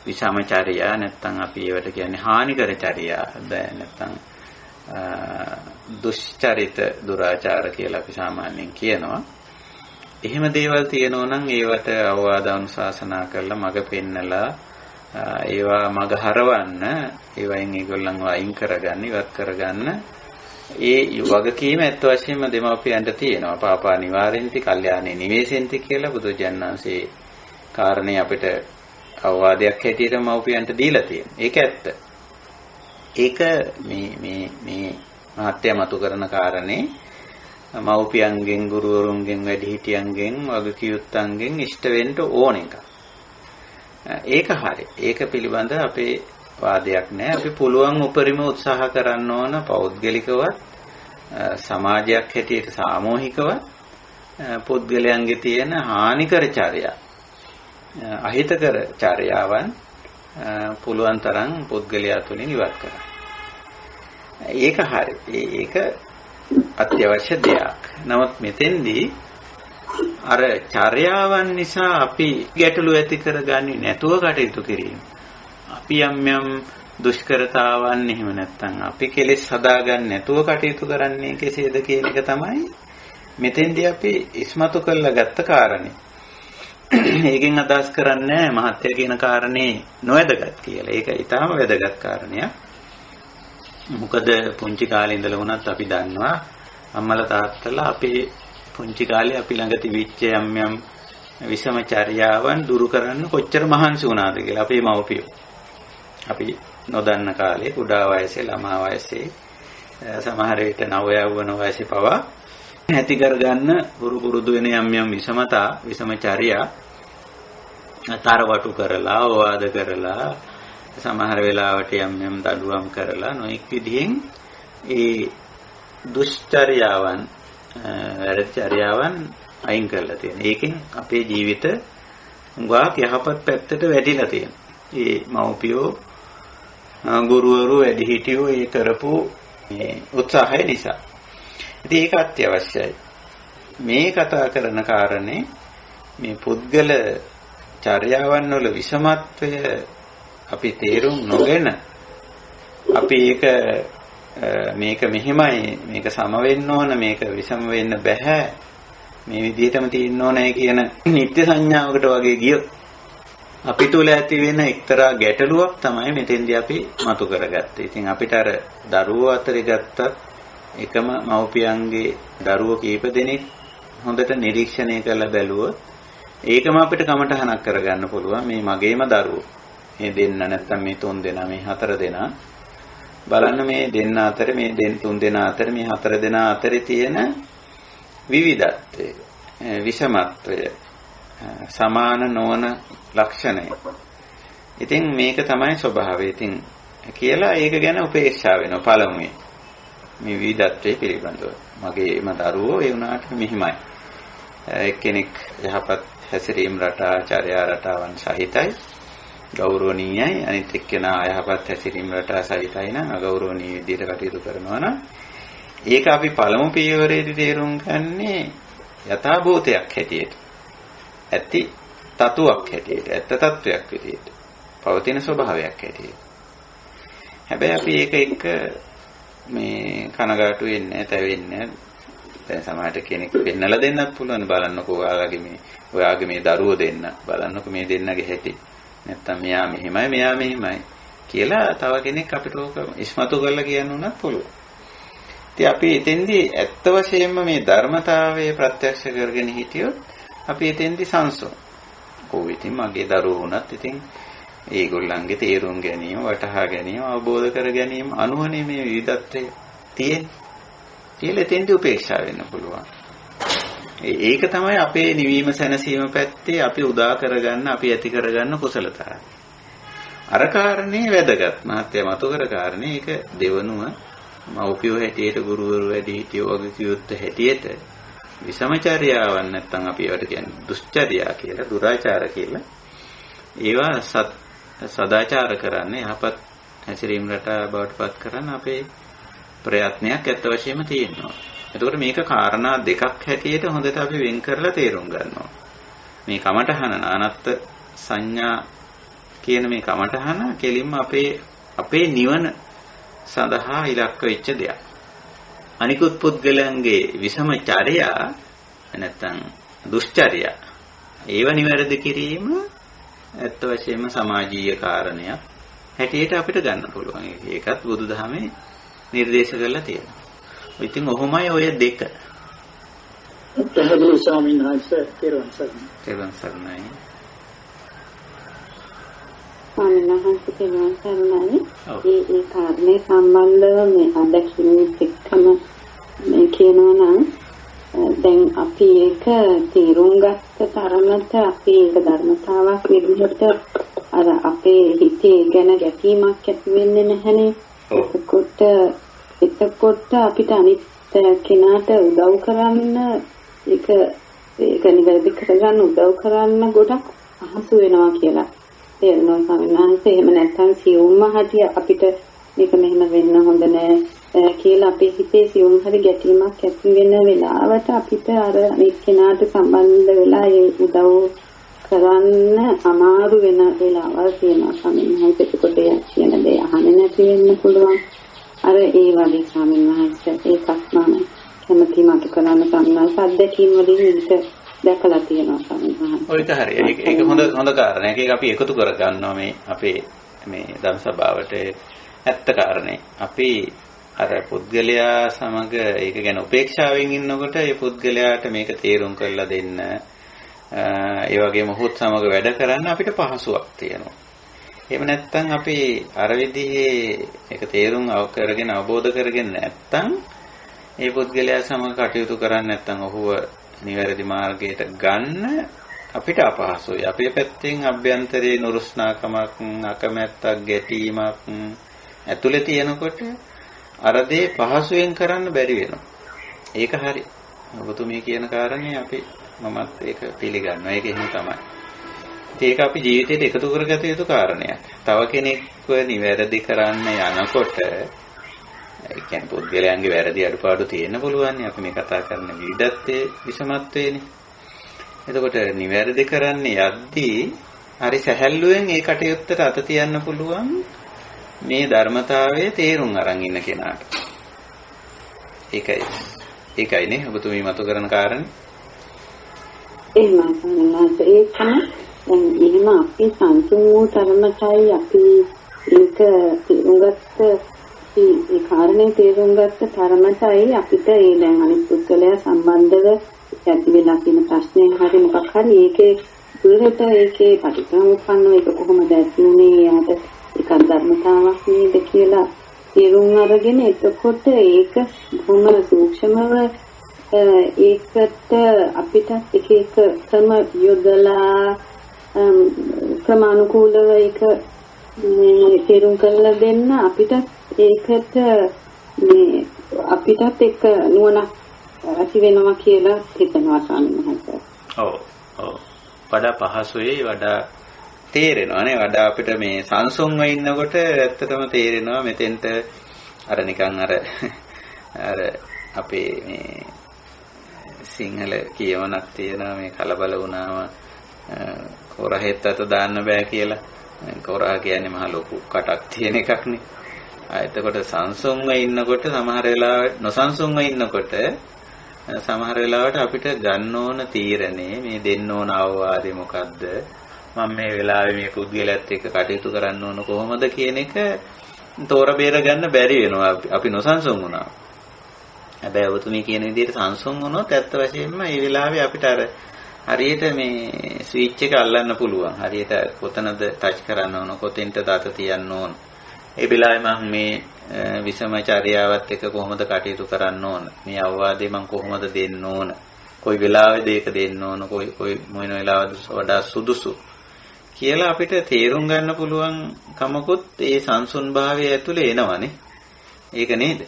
විසමචර්යා නැත්තම් අපි ඒවට කියන්නේ හානිකර චර්යා නැත්තම් දුෂ්චරිත දුරාචාර කියලා අපි සාමාන්‍යයෙන් කියනවා. එහෙම දේවල් තියෙනවා නම් ඒවට අවවාද අනුශාසනා කරලා මඟ පෙන්නලා ඒවා මඟ හරවන්න, ඒවයින් ඒගොල්ලන්ව අයින් කරගන්න, ඉවත් කරගන්න ඒ වගකීම ඇත්ත වශයෙන්ම දෙමාපියන්ට තියෙනවා. පාපා නිවාරෙන්ති කල්යාණේ නිවේසෙන්ති කියලා බුදුජානක වහන්සේ කාරණේ අපිට අවවාදයක් හැටියට මව්පියන්ට දීලා තියෙනවා. ඒක ඇත්ත. ඒක මේ මහත්ය මතු කරන කාරණේ මව්පියන්ගෙන්, ගුරුවරුන්ගෙන්, වැඩිහිටියන්ගෙන්, වගකීම්යුත්තන්ගෙන් ඉෂ්ට වෙන්න ඕන එකක්. ඒක හරි. ඒක පිළිබඳ අපේ වාදයක් නැහැ. අපි පුළුවන් උපරිම උත්සාහ කරන්න ඕන පෞද්ගලිකවත්, සමාජයක් හැටියට සාමූහිකවත් පුද්ගලයන්ගේ තියෙන හානිකර චර්යා, අහිතකර චර්යාවන් පුළුවන් තරම් පුද්ගලයා තුළින් ඉවත් කරන්න. ඒක හරි. ඒක අත්‍යවශ්‍ය දෙයක්. නමුත් මෙතෙන්දී අර චර්යාවන් නිසා අපි ගැටලු ඇති කරගන්නේ නැතුව කටයුතු කිරීම. අපි යම් දුෂ්කරතාවන් එහෙම නැත්නම් අපි කෙලෙස් හදාගන්න නැතුව කටයුතු කරන්නේ කෙසේද කියන එක තමයි මෙතෙන්දී අපි ඉස්මතු කරලා ගත්ත කාරණේ. ඒකෙන් අදහස් කරන්නේ මහත්ය කියන කාරණේ නොවැදගත් කියලා. ඒක ඊටාම වැදගත් කාරණයක්. මොකද පුංචි කාලේ ඉඳලා වුණත් අපි දන්නවා අම්මලා තාත්තලා අපේ පුංචි කාලේ අපි ළඟ තිබිච්ච යම් විසමචර්යාවන් දුරු කරන්න කොච්චර මහන්සි වුණාද කියලා අපේ මව්පියෝ. අපි නොදන්න කාලේ කුඩා වයසේ, ළමා වයසේ, සමහර විට නව යෞවන වයසේ පවා ඇති කරගන්න පුරුදු වෙන යම් විසමචර්යා තරවටු කරලා, අවවාද කරලා, සමහර වෙලාවට යම් දඩුවම් කරලා නොඑක් විදිහෙන් ඒ දුෂ්චර්යාවන්, වැරදි චර්යාවන් අයින් කරලා තියෙනවා. ඒකෙන් අපේ ජීවිත උගාක් යහපත් පැත්තට වැටිලා තියෙනවා. ඒ මව්පියෝ, ගුරුවරු, වැඩිහිටියෝ ඒ කරපු මේ උත්සාහය නිසා. ඉතින් ඒක අත්‍යවශ්‍යයි. මේ කතා කරන කාරණේ මේ පුද්ගල චර්යාවන් වල විෂමත්වය අපි තේරුම් නොගෙන අපි මේක මෙහිමයි, මේක සම වෙන්න ඕන, මේක විෂම වෙන්න බෑ, මේ විදිහටම තියෙන්න ඕනේ කියන නිත්‍ය සංඥාවකට වගේ ගියොත් අපි තුල ඇති වෙන එක්තරා ගැටලුවක් තමයි මෙතෙන්දී අපි මතු කරගත්තේ. ඉතින් අපිට අර දරුවෝ අතරේ ගත්තත් එකම මව්පියන්ගේ දරුවෝ කීප දෙනෙක් හොඳට නිරීක්ෂණය කරලා බැලුවොත් ඒකම අපිට කමටහනක් කරගන්න පුළුවන්. මේ මගේම දරුවෝ, මේ දෙන්න නැත්තම් මේ තුන් දෙනා, මේ හතර දෙනා බලන්න, මේ දෙන්න අතර, මේ තුන් දෙනා අතර, මේ හතර දෙනා අතරේ තියෙන විවිධත්වය, විෂමත්වය, සමාන නොවන ලක්ෂණය. ඉතින් මේක තමයි ස්වභාවය. ඉතින් කියලා ඒක ගැන උපේක්ෂා වෙනවා පළමුවේ. මේ විවිධත්වයේ පිළිබඳව. මගේම දරුවෝ ඒ වුණාට මෙහිමයි. එක්කෙනෙක් යහපත් හැසිරීම රටා, චර්යා රටාවන් සහිතයි, ගෞරවණීයයි. අනිත් එක්කෙනා යහපත් හැසිරීම රටා සහිතයි නම් අගෞරවණීය විදිහට කටයුතු කරනවා නම් ඒක අපි පළමු පියවරේදී තේරුම් ගන්නේ යථාභූතයක් හැටියට. ඇති තතුවක් හැටියට, ඇත්ත තත්වයක් විදිහට. පවතින ස්වභාවයක් හැටියට. හැබැයි අපි ඒක එක්ක මේ කනගාටු වෙන්නේ, තැවෙන්නේ. දැන් සමහරට කෙනෙක් පෙන්නලා දෙන්නත් පුළුවන්. බලන්නකෝ ඔයාගේ මේ දරුවෝ දෙන්න. බලන්නකෝ මේ දෙන්නගේ හැටි. නැත්තම් මෙයා මෙහෙමයි, මෙයා මෙහෙමයි කියලා තව කෙනෙක් අපිට ඕක ඉස්මතු කරලා කියන්න උනත් පුළුවන්. ඉතින් අපි එතෙන්දී ඇත්ත වශයෙන්ම මේ ධර්මතාවය ප්‍රත්‍යක්ෂ කරගෙන හිටියොත් අපි එතෙන්දී සංසෝ. ඉතින් මගේ දරුවෝ වුණත් ඉතින් ඒගොල්ලන්ගේ තේරුම් ගැනීම, වටහා ගැනීම, අවබෝධ කර ගැනීම අනුවනේ මේ විවිධත්වය තියෙන්නේ. කියලා එතෙන්දී උපේක්ෂා වෙන්න පුළුවන්. ඒක තමයි අපේ නිවීම සැනසීම පැත්තේ අපි උදා කරගන්න, අපි ඇති කරගන්න කුසලතාවය. අර කාරණේ වැදගත්. මහත්ය මතු කර කාරණේ ඒක දෙවනුව මව්පියෝ හැටියට, ගුරුවරු හැටියට, වගේ කිව්වොත් හැටියට විසමචර්යාවන් නැත්තම් අපි ඒවට කියන්නේ දුෂ්චර්යා කියලා, දුරාචාර කියලා. ඒවා සදාචාර කරන්නේ යහපත් හැසිරීම රටා බවට පත් කරන්න අපේ ප්‍රයත්නයක් ඇත්ත වශයෙන්ම තියෙනවා. එතකොට මේක කාරණා දෙකක් හැටියට හොඳට අපි වෙන් කරලා තේරුම් ගන්නවා. මේ කමඨහන නානත්ත් සංඥා කියන මේ කමඨහන කෙලින්ම අපේ නිවන සඳහා ඉලක්ක වෙච්ච දෙයක්. අනිකුත් පුද්ගලයන්ගේ විසමචර්යා නැත්තම් දුෂ්චර්යා ඒව නිවැරදි කිරීම ඇත්ත වශයෙන්ම සමාජීය කාරණයක් හැටියට අපිට ගන්න පුළුවන්. ඒකත් බුදුදහමේ නිර්දේශ කරලා තියෙනවා. ඉතින් ඔහොමයි ඔය දෙක. පැහැදිලි ස්වාමීන් වහන්සේ තෙරුවන් සරණයි. තෙරුවන් සරණයි. ස්වාමීන් වහන්සේ තෙරුවන් සරණයි. ඒ කාරණේ සම්බන්ධව මේ අදකින් එක්කම මේ කියනවා නම් දැන් අපි ඒක තේරුම් ගත්ත තරමට අපි ඒක ධර්මතාවක් විදිහට අර අපේ හිතේ ගැන ගැටීමක් ඇති වෙන්නේ නැහනේ. එතකොට අපිට අනිත් කෙනාට උදව් කරන්න ඒක නිවැරදි කරගන්න උදව් කරන්න ගොඩක් අහසු වෙනවා කියලා තේරෙනවා ස්වාමීන් වහන්සේ. එහෙම නැත්නම් සියුම්ම හරිය අපිට මේක මෙහෙම වෙන්න හොඳ නෑ කියලා අපේ හිතේ සියුම් හරි ගැටීමක් ඇති වෙන වෙලාවට අපිට අර අනිත් කෙනාට සම්බන්ධ වෙලා ඒ උදව් කරන්න අමාරු වෙන වෙලාවල් තියෙනවා ස්වාමීන් වහන්සේ. එතකොට කියන දේ අහන්නේ නැති වෙන්න පුළුවන්. අර ඒ වගේ ස්වාමීන් වහන්සේ ඒකක් මම කැමති මට කරන්න සම්මාස අධ්‍යක්ීම් වලින් විතර දැකලා තියෙනවා ස්වාමීන් වහන්සේ. ඔය හරි. ඒක හොඳ කාරණයක්. ඒක අපි එකතු කර ගන්නවා මේ අපේ මේ ධම් සභාවට ඇත්ත කාරණේ. අපි අර පුද්ගලයා සමග ඒක ගැන උපේක්ෂාවෙන් ඉන්නකොට ඒ පුද්ගලයාට මේක තේරුම් කරලා දෙන්න ඒ වගේම හොත් සමග වැඩ කරන්න අපිට පහසුවක් තියෙනවා. එහෙම නැත්නම් අපි අර විදිහේ ඒක තේරුම් කරගෙන අවබෝධ කරගෙන නැත්නම් ඒ පුද්ගලයා සමග කටයුතු කරන්නේ නැත්නම් ඔහුව නිවැරදි මාර්ගයට ගන්න අපිට අපහසුයි. අපේ පැත්තෙන් අභ්‍යන්තරයේ නුරුස්නාකමක්, අකමැත්තක්, ගැටීමක් ඇතුලේ තියෙනකොට අර දේ පහසුවෙන් කරන්න බැරි වෙනවා. ඒක හරි. ඔබතුමී කියන කාරණේ මමත් ඒක පිළිගන්නවා. ඒක එහෙම තමයි. ඒක අපි ජීවිතේට එකතු කරගත යුතු කාරණයක්. තව කෙනෙක්ව නිවැරදි කරන්න යනකොට ඒ කියන්නේ පුද්ගලයන්ගේ වැරදි අඩුපාඩු තියෙන්න පුළුවන්. අපි මේ කතා කරන විවිධත්වයේ විෂමත්වයේනේ. එතකොට නිවැරදි කරන්න යද්දී හරි සැහැල්ලුවෙන් ඒ කටයුත්තට අත තියන්න පුළුවන් මේ ධර්මතාවයේ තේරුම් අරන් ඉන්න කෙනාට. ඒකයිනේ ඔබතුමී මතු කරන කාරණේ. එහෙමයි තමයි. එහෙම අපි සංසුන් වූ තරමටයි අපි ඒක තේරුම් ගත්ත ඒ කාරණේ තේරුම් ගත්ත තරමටයි අපිට ඒ දැන් අනිත් පුද්ගලයා සම්බන්ධව ඇති වෙලා තියෙන ප්‍රශ්නේ හරි මොකක් හරි ඒකේ දුරට ඒකේ පටිච්චසමුප්පන්නව ඒක කොහොමද ඇතිුනේ යාට ඒක ධර්මතාවක් නේද කියලා තේරුම් අරගෙන එතකොට ඒක බොහොම සූක්ෂමව ඒකට අපිට එක එක ක්‍රම යොදලා ක්‍රමානුකූලව ඒක මේ තේරුම් කරලා දෙන්න අපිට ඒකට මේ අපිටත් එක්ක නුවණක් ඇති වෙනවා කියලා හිතනවා ස්වාමීන් වහන්සේ. ඔව් ඔව් වඩා පහසුයි වඩා තේරෙනවා නේ වඩා අපිට මේ සංසුන්ව ඉන්නකොට ඇත්තටම තේරෙනවා මෙතෙන්ට අර නිකන් අර අපේ මේ සිංහල කියවනක් තියෙනවා මේ කලබල වුණාම කොරහෙත් අත දාන්න බෑ කියලා. කොරා කියන්නේ මහ ලොකු කටක් තියෙන එකක් නේ. එතකොට සංසුන්ව ඉන්නකොට සමහර වෙලාවට නොසංසුන්ව ඉන්නකොට සමහර වෙලාවට අපිට ගන්න ඕන තීරණේ මේ දෙන්න ඕන අවවාදේ මොකද්ද? මම මේ වෙලාවේ මේ පුද්ගලයාත් එක්ක කටයුතු කරන්න ඕන කොහොමද කියන එක තෝර බේර ගන්න බැරි වෙනවා අපි නොසංසුන් වුණා. හැබැයි ඔබතුමී කියන විදිහට සංසුන් වුණොත් ඇත්ත වශයෙන්ම මේ වෙලාවේ අපිට අර හරියට මේ ස්විච් එක අල්ලන්න පුළුවන්. හරියට කොතනද ටච් කරන්න ඕන, කොතෙන්ද දත තියන්න ඕන. ඒ වෙලාවේ මම මේ විසමචාරියාවත් එක්ක කොහොමද කටයුතු කරන්න ඕන? මේ අවවාදේ මම කොහොමද දෙන්න ඕන? කොයි වෙලාවෙද ඒක දෙන්න ඕන? කොයි මොන වෙලාවද වඩා සුදුසු කියලා අපිට තේරුම් ගන්න පුළුවන් කමකුත් ඒ සංසුන් භාවය ඇතුලේ එනවනේ. ඒක නේද?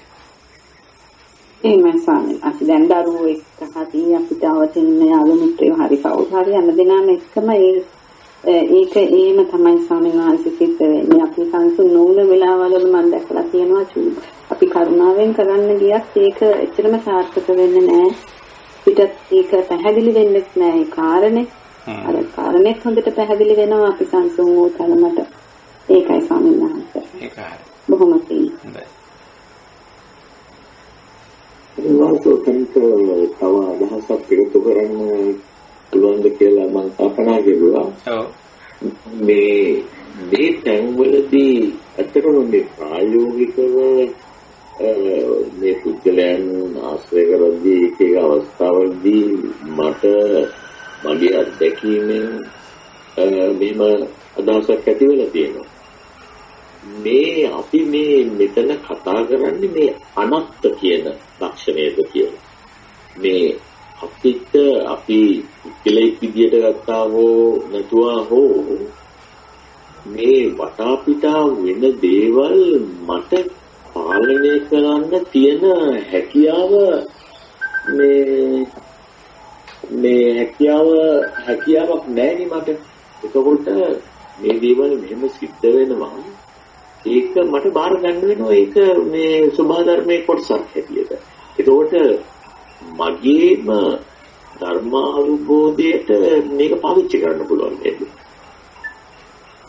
එහෙමයි ස්වාමීන් වහන්සේ. දැන් දරුවෝ එක්ක හරි අපිට අවතින් යාළු මිත්‍රයෝ හරි කවුරු හරි යන දෙනාම එක්කම ඒක එහෙම තමයි ස්වාමීන් වහන්සේ සිත් වෙන්නේ. අපි සංසුන් නොවුන වෙලාවවල මම දැකලා තියෙනවා අපි කරුණාවෙන් කරන්න ගියත් ඒක එච්චරම සාර්ථක වෙන්නේ නැහැ. පිටත් ඒක පැහැදිලි වෙන්නේ නැහැ ඒ කාරණේ. අර කාරණේ හොඳට පැහැදිලි වෙනවා අපි සංසුන් වූ තරමට. ඒකයි ස්වාමීන් වහන්සේ. ඒකයි. බොහොම පිං. හොඳයි. වාසෝතන්ට තව අදහසක් එකතු කරන්න පුළුවන්ද කියලා මම කල්පනා කරුවා. ඔව්. මේ තැන්වලදී ඇත්තටම මේ ප්‍රායෝගිකව මේ පුද්ගලයන් ආශ්‍රය කරද්දී ඒක අවස්ථාවලදී මට මගේ අත්දැකීමෙන් මෙහෙම අදහසක් ඇති වෙලා තියෙනවා. මේ අපි මේ මෙතන කතා කරන්නේ මේ අනත්ත කියන ලක්ෂණයද කියලා. මේ අපිට අපි කෙලෙක් විදියට ගත්තා හෝ නැතුවා හෝ මේ වටාපිටා වෙන දේවල් මට පාලනය කරන්න තියෙන හැකියාව මේ හැකියාවක් නැහැ මට. එතකොට මේ දේවල් මෙහෙම සිද්ධ වෙනවා. ඒක මට බාර ගන්න වෙනවා. ඒක මේ සබහාධර්මයේ කොටසක් හැටියට. එතකොට මගේම ධර්ම අවබෝධයට මේක පාවිච්චි කරන්න පුළුවන් නේද?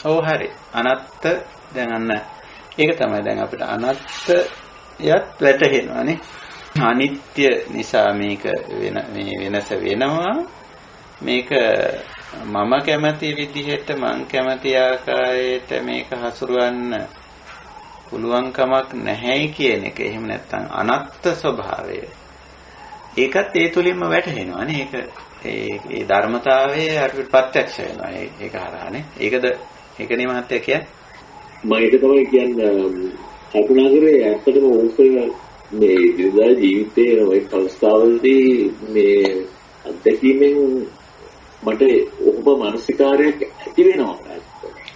ඔව් හරි. අනත්ත දැන් අන්න ඒක තමයි දැන් අපිට අනත්තයත් වැටහෙනවානේ. අනිත්‍ය නිසා මේක මේ වෙනස වෙනවා. මේක මම කැමති විදිහට මං කැමති ආකාරයට මේක හසුරවන්න පුළුවන් කමක් නැහැයි කියන එක. එහෙම නැත්නම් අනත්ත් ස්වභාවය. ඒකත් ඒ තුලින්ම වැටහෙනවානේ. ඒ ධර්මතාවයේ අපිට ප්‍රත්‍යක්ෂ වෙනවා. ඒක හරහානේ. ඒකනේ මහත්තයා කියන්නේ. මම ඒක තමයි කියන්නේ කල්පනා කරේ ඇත්තටම ඕකේ මේ දිනදා ජීවිතයේ ඔය අවස්ථාවලදී මේ අත්දැකීමෙන් මට ඔබ මානසිකාරයක් ඇති වෙනවා.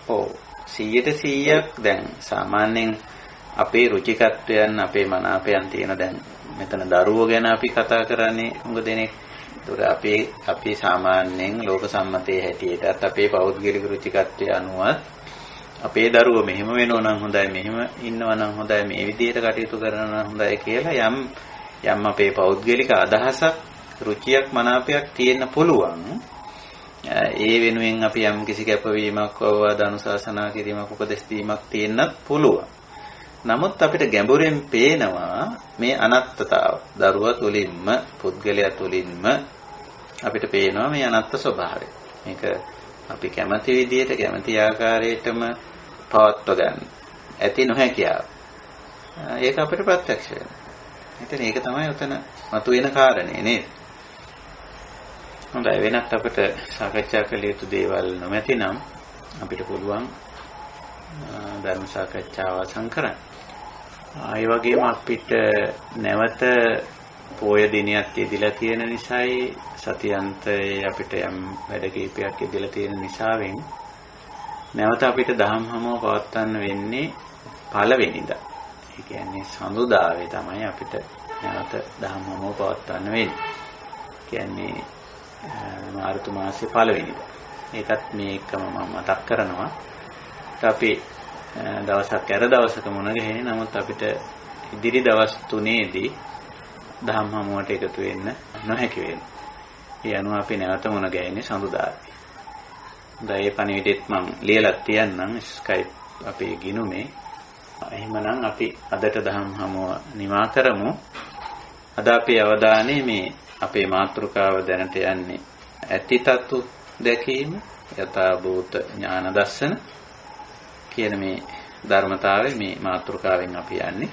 ඔව් 100% දැන් සාමාන්‍යයෙන් අපේ රුචිකත්වයන් අපේ මනාපයන් තියෙන දැන් මෙතන දරුවෝ ගැන අපි කතා කරන්නේ උඟ දෙනෙක්. ඒතකොට අපි සාමාන්‍යයෙන් ලෝක සම්මතයේ හැටියටත් අපේ පෞද්ගලික රුචිකත්වය අනුව අපේ දරුවෝ මෙහෙම වෙනව නම් හොඳයි, මෙහෙම ඉන්නව නම් හොඳයි, මේ විදිහට කටයුතු කරනවා නම් හොඳයි කියලා යම් අපේ පෞද්ගලික අදහසක් රුචියක් මනාපයක් තියෙන්න පුළුවන්. ඒ වෙනුවෙන් අපි යම් කිසි කැපවීමක් අවවාද අනුශාසනා කිරීමක් උපදෙස් දීමක් තියෙන්නත් පුළුවන්. නමුත් අපිට ගැඹුරෙන් පේනවා මේ අනත්තතාව. දරුවා තුලින්ම පුද්ගලයා තුලින්ම අපිට පේනවා මේ අනත්ත් ස්වභාවය. මේක අපි කැමති විදිහට කැමති ආකාරයටම පවත්ව ගන්න ඇති නොහැකියාව. ඒක අපිට ප්‍රත්‍යක්ෂ වෙනවා. ඉතින් ඒක තමයි උතන මතුවෙන කාරණේ නේද? හොඳයි, වෙනත් අපිට සාකච්ඡා කළ යුතු දේවල් නොමැතිනම් අපිට පුළුවන් ධර්ම සාකච්ඡාව අවසන් කරන්න. ඒ වගේම අපිට නැවත පොය දිනයක් යෙදিলা තියෙන නිසායි සතියන්තයේ අපිට යම් වැඩ කීපයක් යෙදিলা තියෙන නිසාවෙන් නැවත අපිට දහම් හමුව පවත්වන්න වෙන්නේ පළවෙනිදා. ඒ කියන්නේ සඳුදාවේ තමයි අපිට නැවත දහම් හමුව පවත්වන්න වෙන්නේ. කියන්නේ මාර්තු මාසයේ පළවෙනිදා. ඒකත් මේ එකම මම මතක් කරනවා. අපි දවසක් ඇර දවසක මුණ ගැහෙන්නේ. නමුත් අපිට ඉදිරි දවස් 3ේදී දහම් හමුවට එකතු වෙන්න නොහැකි වෙනවා. ඒ අනුව අපි නැවත මුණ ගැහෙන්නේ සඳුදාවේ. දැන් පණිවිඩෙත් මම ලියලා තියන්නම් Skype අපේ ගිණුමේ. එහෙමනම් අපි අදට දහම් හමුව නිමා කරමු. අද අපේ අවධානය මේ අපේ මාතෘකාව දැනට යන්නේ ඇතිතතු දැකීම යථාභූත ඥාන දර්ශන කියන මේ ධර්මතාවය මේ මාතෘකාවෙන් අපි යන්නේ.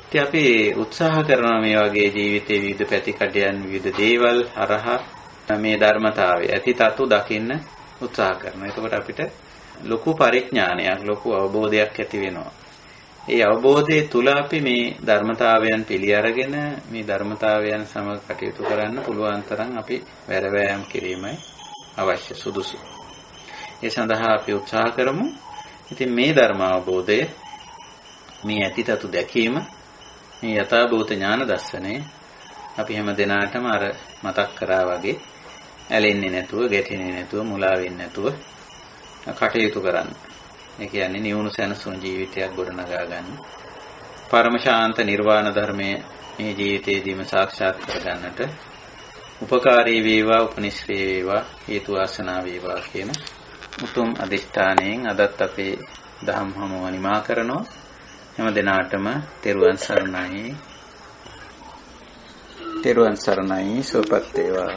ඉතින් අපි උත්සාහ කරනවා මේ වගේ ජීවිතයේ විවිධ පැතිකඩයන් විවිධ දේවල් හරහා මේ ධර්මතාවය ඇතිතතු දකින්න උත්සාහ කරනවා. එතකොට අපිට ලොකු පරිඥානයක් ලොකු අවබෝධයක් ඇති වෙනවා. ඒ අවබෝධය තුල අපි මේ ධර්මතාවයන් පිළි අරගෙන මේ ධර්මතාවයන් සමග කටයුතු කරන්න පුළුවන් තරම් අපි වැරවෑයම් කිරීමයි අවශ්‍ය සුදුසු. ඒ සඳහා අපි උත්සාහ කරමු. ඉතින් මේ ධර්ම අවබෝධය මේ ඇතිතතු දැකීම මේ යථාභූත ඥාන දර්ශනය අපි හැම දිනාටම අර මතක් කරා වගේ ඇලෙන්නේ නැතුව ගැටෙන්නේ නැතුව මුලා වෙන්නේ නැතුව කටයුතු කරන්න. ඒ කියන්නේ නිවුණු සැනසුණු ජීවිතයක් ගොඩනගා ගන්න. පරම ශාන්ත නිර්වාණ ධර්මයේ මේ ජීවිතයේදීම සාක්ෂාත් කරගන්නට උපකාරී වේවා උපනිශ්‍රේ වේවා හේතු වාසනා වේවා කියන උතුම් අදිෂ්ඨානයෙන් අදත් අපේ දහම් හමුව නිමා කරනවා. හැම දිනාටම තෙරුවන් සරණයි. තෙරුවන් සරණයි සුවපත් වේවා.